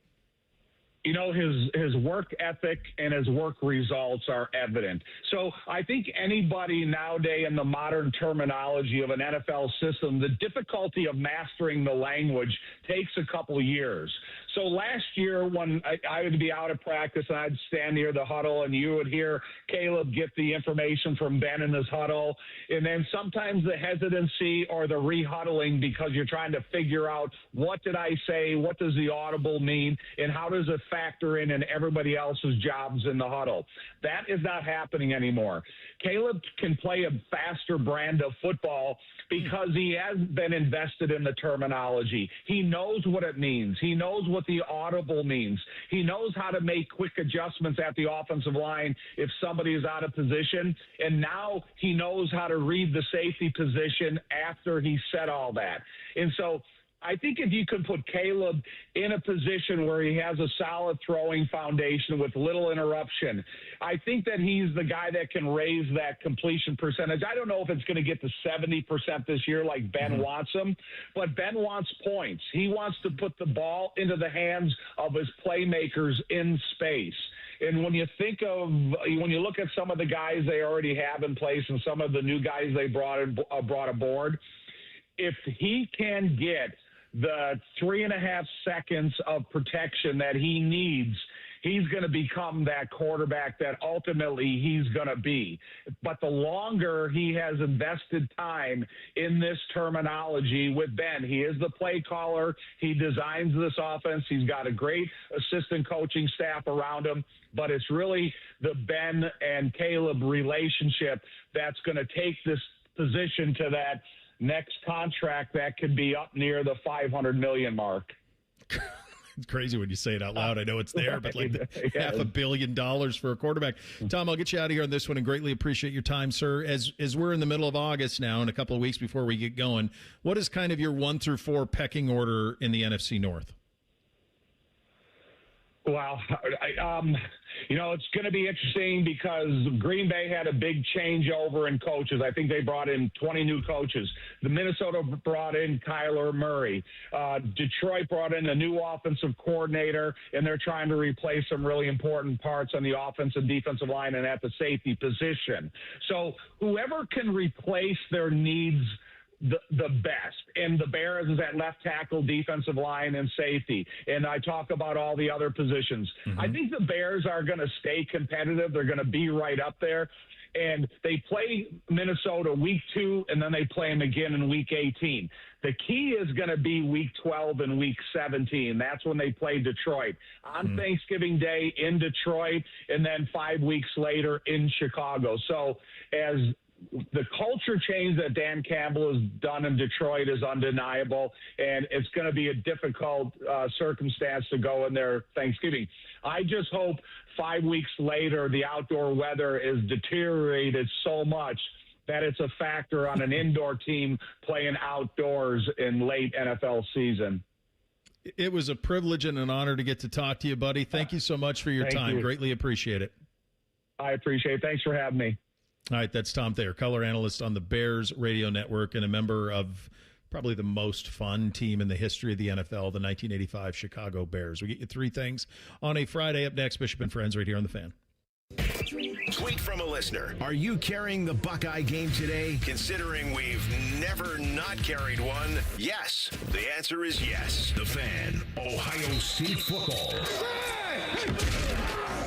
His work ethic and his work results are evident. So I think anybody nowadays in the modern terminology of an NFL system, the difficulty of mastering the language takes a couple of years. So last year when I would be out of practice and I'd stand near the huddle and you would hear Caleb get the information from Ben in his huddle, and then sometimes the hesitancy or the rehuddling because you're trying to figure out what did I say, what does the audible mean, and how does it factor in everybody else's jobs in the huddle. That is not happening anymore. Caleb can play a faster brand of football because he has been invested in the terminology. He knows what it means. He knows what the audible means. He knows how to make quick adjustments at the offensive line if somebody is out of position. And now he knows how to read the safety position after he said all that. And so I think if you could put Caleb in a position where he has a solid throwing foundation with little interruption, I think that he's the guy that can raise that completion percentage. I don't know if it's going to get to 70% this year like Ben wants him, but Ben wants points. He wants to put the ball into the hands of his playmakers in space. And when you look at some of the guys they already have in place and some of the new guys they brought aboard, if he can get the 3.5 seconds of protection that he needs, he's going to become that quarterback that ultimately he's going to be. But the longer he has invested time in this terminology with Ben, he is the play caller. He designs this offense. He's got a great assistant coaching staff around him. But it's really the Ben and Caleb relationship that's going to take this position to that next contract that could be up near the $500 million mark. It's crazy when you say it out loud. I know it's there, but like Yeah. $500 million for a quarterback. Tom, I'll get you out of here on this one and greatly appreciate your time, sir. As we're in the middle of August now and a couple of weeks before we get going, what is kind of your 1 through 4 pecking order in the NFC North? Well, it's going to be interesting because Green Bay had a big changeover in coaches. I think they brought in 20 new coaches. The Minnesota brought in Kyler Murray. Detroit brought in a new offensive coordinator, and they're trying to replace some really important parts on the offensive and defensive line and at the safety position. So whoever can replace their needs the best. And the Bears is at left tackle, defensive line, and safety. And I talk about all the other positions. Mm-hmm. I think the Bears are going to stay competitive. They're going to be right up there. And they play Minnesota week 2, and then they play them again in week 18. The key is going to be week 12 and week 17. That's when they play Detroit. On Thanksgiving Day in Detroit, and then 5 weeks later in Chicago. So as the culture change that Dan Campbell has done in Detroit is undeniable, and it's going to be a difficult circumstance to go in there Thanksgiving. I just hope 5 weeks later the outdoor weather is deteriorated so much that it's a factor on an indoor team playing outdoors in late NFL season. It was a privilege and an honor to get to talk to you, buddy. Thank you so much for your Thank time. you. Greatly appreciate it. I appreciate it. Thanks for having me. All right, that's Tom Thayer, color analyst on the Bears radio network and a member of probably the most fun team in the history of the NFL, the 1985 Chicago Bears. We get you 3 things on a Friday. Up next, Bishop and Friends right here on the Fan. Tweet from a listener. Are you carrying the Buckeye game today? Considering we've never not carried one, yes. The answer is yes. The Fan, Ohio State football.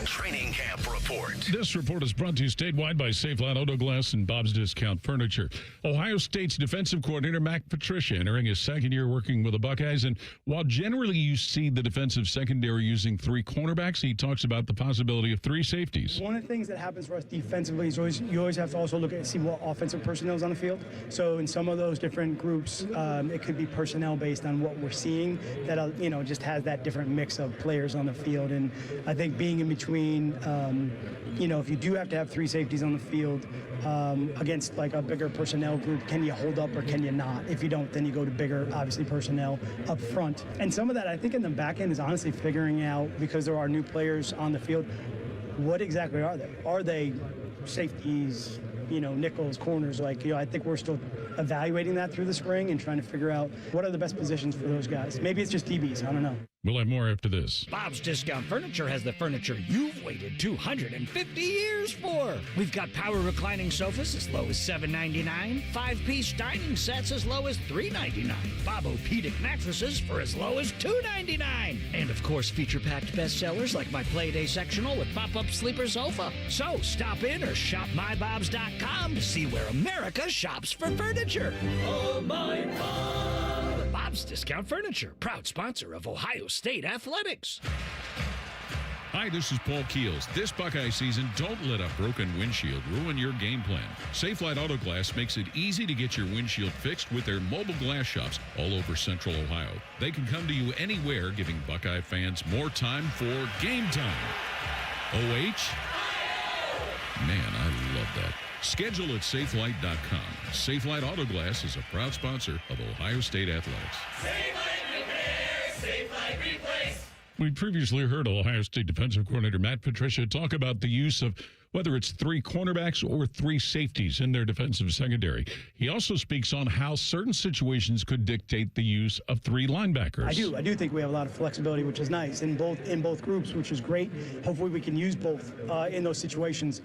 Training camp report. This report is brought to you statewide by Safelite Auto Glass and Bob's Discount Furniture. Ohio State's defensive coordinator, Matt Patricia, entering his second year working with the Buckeyes. And while generally you see the defensive secondary using 3 cornerbacks, he talks about the possibility of 3 safeties. One of the things that happens for us defensively is you always have to also look at see what offensive personnel is on the field. So in some of those different groups, it could be personnel based on what we're seeing that just has that different mix of players on the field. And I think being in between, if you do have to have 3 safeties on the field against like a bigger personnel group, can you hold up or can you not? If you don't, then you go to bigger, obviously, personnel up front. And some of that, I think, in the back end is honestly figuring out, because there are new players on the field, what exactly are they? Are they safeties, nickels, corners? I think we're still evaluating that through the spring and trying to figure out what are the best positions for those guys. Maybe it's just DBs. I don't know. We'll have more after this. Bob's Discount Furniture has the furniture you've waited 250 years for. We've got power reclining sofas as low as $7.99, 5-piece dining sets as low as $3.99, Bob-O-Pedic mattresses for as low as $2.99, and of course feature-packed bestsellers like my Playday sectional with pop-up sleeper sofa. So stop in or shop mybobs.com to see where America shops for furniture. Oh, my Bob! Bob's Discount Furniture, proud sponsor of Ohio State Athletics. Hi, this is Paul Keels. This Buckeye season, don't let a broken windshield ruin your game plan. Safelite Auto Glass makes it easy to get your windshield fixed with their mobile glass shops all over Central Ohio. They can come to you anywhere, giving Buckeye fans more time for game time. OH? Man, I love that. Schedule at SafeLight.com. Safelite Auto Glass is a proud sponsor of Ohio State Athletics. Safelite Repair, Safelite Replace. We previously heard Ohio State defensive coordinator Matt Patricia talk about the use of whether it's 3 cornerbacks or 3 safeties in their defensive secondary. He also speaks on how certain situations could dictate the use of 3 linebackers. I do think we have a lot of flexibility, which is nice in both groups, which is great. Hopefully we can use both in those situations.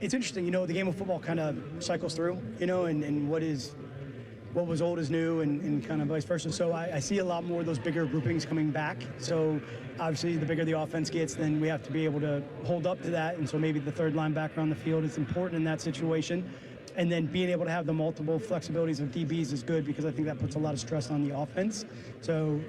It's interesting, the game of football kind of cycles through, and what was old is new and kind of vice versa. So I see a lot more of those bigger groupings coming back. So obviously the bigger the offense gets, then we have to be able to hold up to that. And so maybe the 3rd linebacker on the field is important in that situation. And then being able to have the multiple flexibilities of DBs is good because I think that puts a lot of stress on the offense. So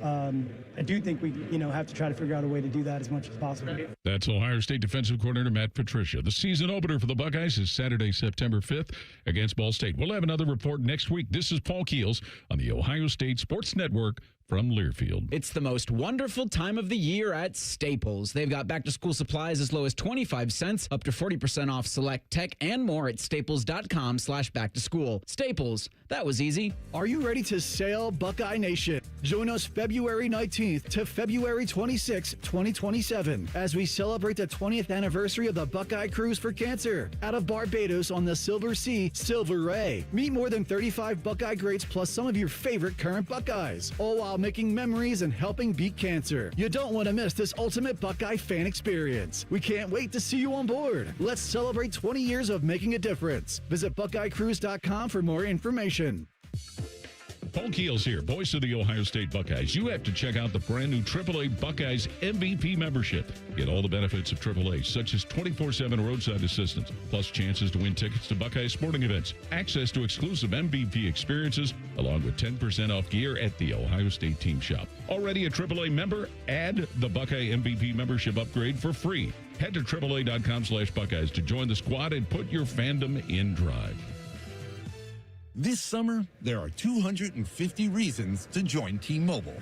I do think we, have to try to figure out a way to do that as much as possible. That's Ohio State defensive coordinator Matt Patricia. The season opener for the Buckeyes is Saturday, September 5th against Ball State. We'll have another report next week. This is Paul Keels on the Ohio State Sports Network from Learfield. It's the most wonderful time of the year at Staples. They've got back-to-school supplies as low as 25 cents, up to 40% off select tech, and more at staples.com/back-to-school. Staples, that was easy. Are you ready to sail, Buckeye Nation? Join us February 19th to February 26th, 2027, as we celebrate the 20th anniversary of the Buckeye Cruise for Cancer out of Barbados on the Silver Sea, Silver Ray. Meet more than 35 Buckeye greats plus some of your favorite current Buckeyes, all while making memories and helping beat cancer. You don't want to miss this ultimate Buckeye fan experience. We can't wait to see you on board. Let's celebrate 20 years of making a difference. Visit BuckeyeCruise.com for more information. Paul Keels here, voice of the Ohio State Buckeyes. You have to check out the brand new AAA Buckeyes MVP membership. Get all the benefits of AAA, such as 24/7 roadside assistance, plus chances to win tickets to Buckeye sporting events, access to exclusive MVP experiences, along with 10% off gear at the Ohio State Team Shop. Already a AAA member? Add the Buckeye MVP membership upgrade for free. Head to AAA.com/Buckeyes to join the squad and put your fandom in drive. This summer, there are 250 reasons to join T-Mobile.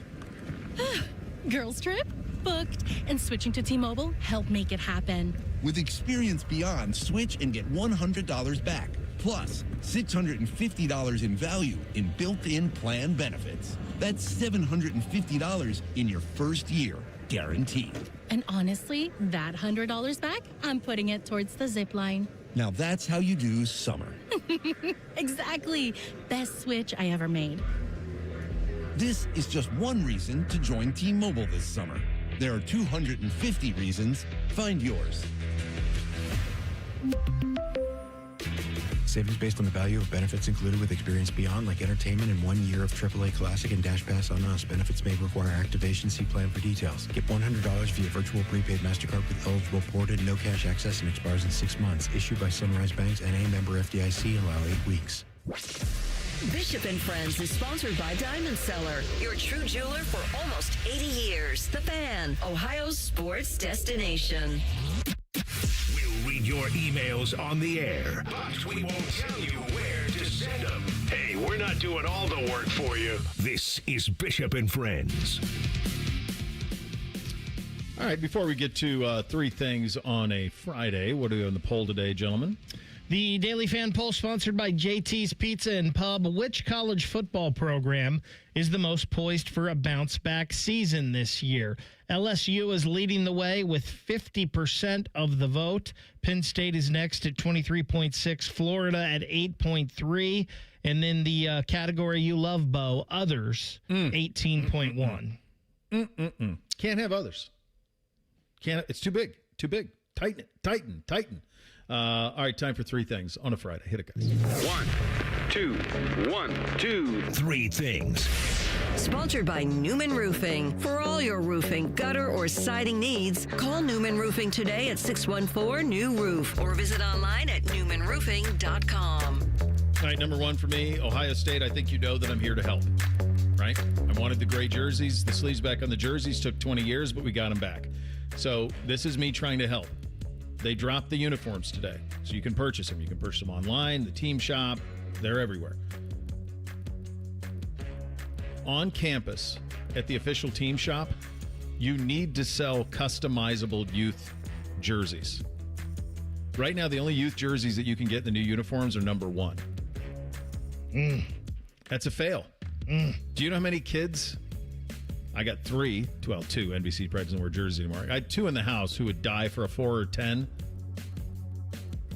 Girls trip? Booked. And switching to T-Mobile helped make it happen. With Experience Beyond, switch and get $100 back. Plus, $650 in value in built-in plan benefits. That's $750 in your first year, guaranteed. And honestly, that $100 back, I'm putting it towards the zip line. Now that's how you do summer. Exactly. Best switch I ever made. This is just one reason to join T-Mobile this summer. There are 250 reasons. Find yours. Savings based on the value of benefits included with Experience Beyond, like entertainment and 1 year of AAA Classic and Dash Pass on Us. Benefits may require activation. See plan for details. Get $100 via virtual prepaid MasterCard with eligible ported, no cash access, and expires in 6 months. Issued by Sunrise Banks, N.A. member FDIC. Allow 8 weeks. Bishop and Friends is sponsored by Diamond Seller, your true jeweler for almost 80 years. The Fan, Ohio's sports destination. We'll read your emails on the air, but we won't tell you where to send them. Hey, we're not doing all the work for you. This is Bishop and Friends. All right, before we get to three things on a Friday, what are we on the poll today, gentlemen? The Daily Fan poll sponsored by JT's Pizza and Pub. Which college football program is the most poised for a bounce-back season this year? LSU is leading the way with 50% of the vote. Penn State is next at 23.6%. Florida at 8.3%. And then the category you love, Bo, others, 18.1%. Can't have others. Can't. It's too big. Too big. Tighten it. Tighten. All right, time for three things on a Friday. Hit it, guys. 1, 2, 3 things. Sponsored by Newman Roofing. For all your roofing, gutter, or siding needs, call Newman Roofing today at 614-NEW-ROOF or visit online at newmanroofing.com. All right, number one for me, Ohio State. I think you know that I'm here to help, right? I wanted the gray jerseys. The sleeves back on the jerseys took 20 years, but we got them back. So this is me trying to help. They dropped the uniforms today, so you can purchase them. You can purchase them online, the team shop. They're everywhere. On campus, at the official team shop, you need to sell customizable youth jerseys. Right now, the only youth jerseys that you can get in the new uniforms are number one. That's a fail. Do you know how many kids? I got two NBC Preds don't wear jerseys anymore. I had 2 in the house who would die for a 4 or 10.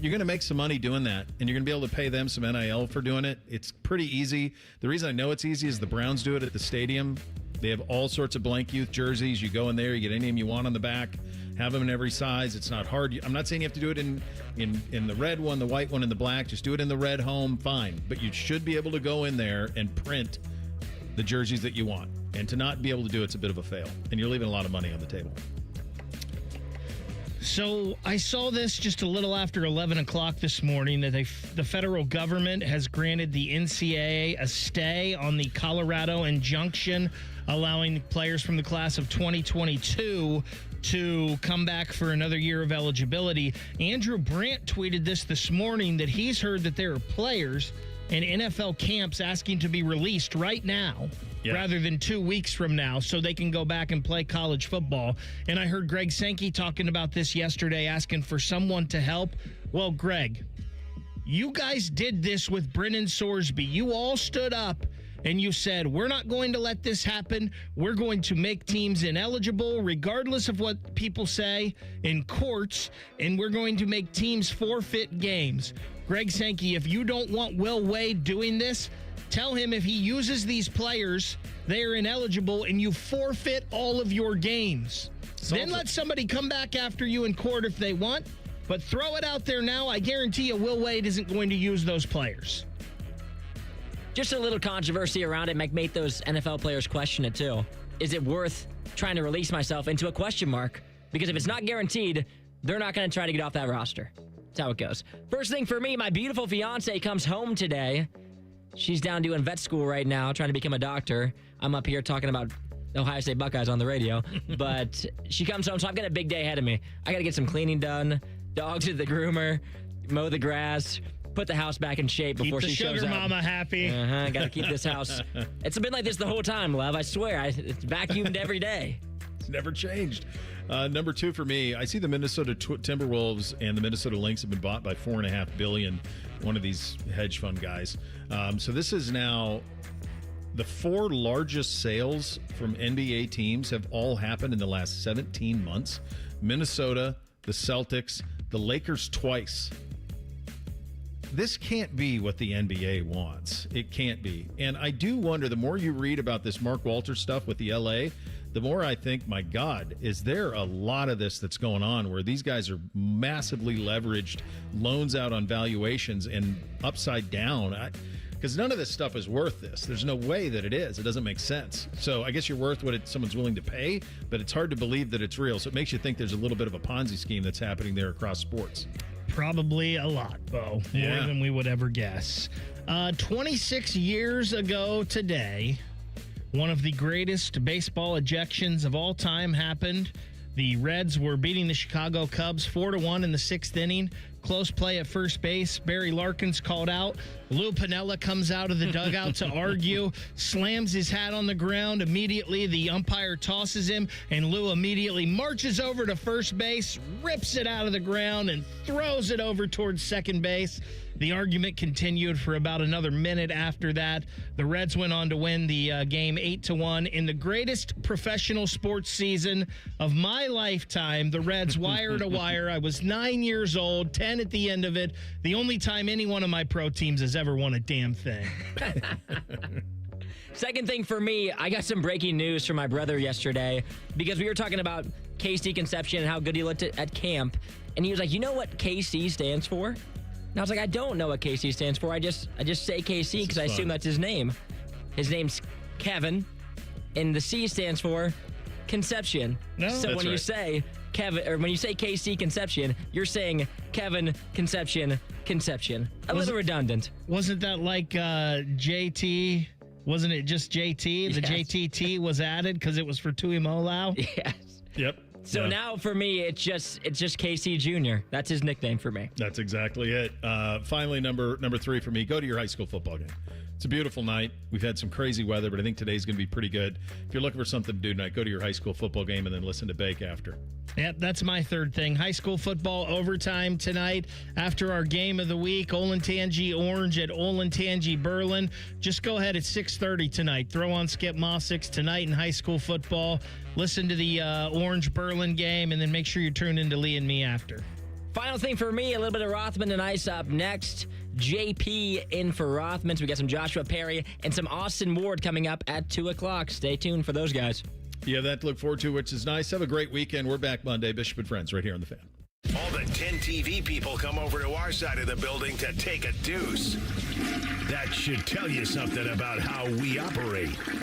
You're going to make some money doing that, and you're going to be able to pay them some NIL for doing it. It's pretty easy. The reason I know it's easy is the Browns do it at the stadium. They have all sorts of blank youth jerseys. You go in there, you get any name you want on the back, have them in every size. It's not hard. I'm not saying you have to do it in the red one, the white one, and the black. Just do it in the red home, fine. But you should be able to go in there and print the jerseys that you want. And to not be able to do it's a bit of a fail. And you're leaving a lot of money on the table. So I saw this just a little after 11 o'clock this morning that the federal government has granted the NCAA a stay on the Colorado injunction allowing players from the class of 2022 to come back for another year of eligibility. Andrew Brandt tweeted this morning that he's heard that there are players in NFL camps asking to be released right now rather than 2 weeks from now so they can go back and play college football. And I heard Greg Sankey talking about this yesterday, asking for someone to help. Well, Greg, you guys did this with Brennan Sorsby. You all stood up and you said, we're not going to let this happen. We're going to make teams ineligible regardless of what people say in courts, and we're going to make teams forfeit games. Greg Sankey, if you don't want Will Wade doing this, tell him if he uses these players, they are ineligible, and you forfeit all of your games. Then let somebody come back after you in court if they want, but throw it out there now. I guarantee you Will Wade isn't going to use those players. Just a little controversy around it might make those NFL players question it too. Is it worth trying to release myself into a question mark? Because if it's not guaranteed, they're not going to try to get off that roster. That's how it goes. First thing for me, my beautiful fiance comes home today. She's down doing vet school right now, trying to become a doctor. I'm up here talking about Ohio State Buckeyes on the radio. But she comes home, so I've got a big day ahead of me. I got to get some cleaning done, dogs at the groomer, mow the grass, put the house back in shape before she shows up. Keep the sugar mama happy. Got to keep this house. It's been like this the whole time, love. I swear. It's vacuumed every day. It's never changed. Number 2 for me, I see the Minnesota Timberwolves and the Minnesota Lynx have been bought by $4.5 billion. One of these hedge fund guys. So this is now the 4 largest sales from NBA teams have all happened in the last 17 months. Minnesota, the Celtics, the Lakers twice. This can't be what the NBA wants. It can't be. And I do wonder, the more you read about this Mark Walters stuff with the LA, the more I think, my God, is there a lot of this that's going on where these guys are massively leveraged, loans out on valuations and upside down? Because none of this stuff is worth this. There's no way that it is. It doesn't make sense. So I guess you're worth what someone's willing to pay, but it's hard to believe that it's real. So it makes you think there's a little bit of a Ponzi scheme that's happening there across sports. Probably a lot, Bo. More than we would ever guess. 26 years ago today, one of the greatest baseball ejections of all time happened. The Reds were beating the Chicago Cubs 4-1 in the 6th inning. Close play at first base. Barry Larkins called out. Lou Piniella comes out of the dugout to argue, slams his hat on the ground. Immediately, the umpire tosses him, and Lou immediately marches over to first base, rips it out of the ground, and throws it over towards second base. The argument continued for about another minute after that. The Reds went on to win the game 8-1 in the greatest professional sports season of my lifetime. The Reds wire to wire. I was 9 years old, 10 at the end of it. The only time any one of my pro teams has ever won a damn thing. Second thing for me, I got some breaking news from my brother yesterday because we were talking about KC Conception and how good he looked at camp. And he was like, you know what KC stands for? And I was like, I don't know what KC stands for. I just say KC because I assume that's his name. His name's Kevin, and the C stands for Conception. No, so when you say Kevin, or when you say KC Conception, you're saying Kevin Conception. A little redundant. Wasn't that like JT? Wasn't it just JT? The JTT was added because it was for Tuimoloau? Yes. Yep. So now for me, it's just KC Jr. That's his nickname for me. That's exactly it. Finally, number 3 for me, go to your high school football game. It's a beautiful night. We've had some crazy weather, but I think today's going to be pretty good. If you're looking for something to do tonight, go to your high school football game and then listen to Bake after. Yep, that's my third thing. High school football overtime tonight after our game of the week, Olentangy Orange at Olentangy Berlin. Just go ahead at 6:30 tonight. Throw on Skip Mossick's tonight in high school football. Listen to the Orange Berlin game, and then make sure you're tuned into Lee and me after. Final thing for me, a little bit of Rothman and Ice up next. JP in for Rothman. So we got some Joshua Perry and some Austin Ward coming up at 2 o'clock. Stay tuned for those guys. Yeah, that to look forward to, which is nice. Have a great weekend. We're back Monday. Bishop and Friends right here on The Fan. All the 10 TV people come over to our side of the building to take a deuce. That should tell you something about how we operate.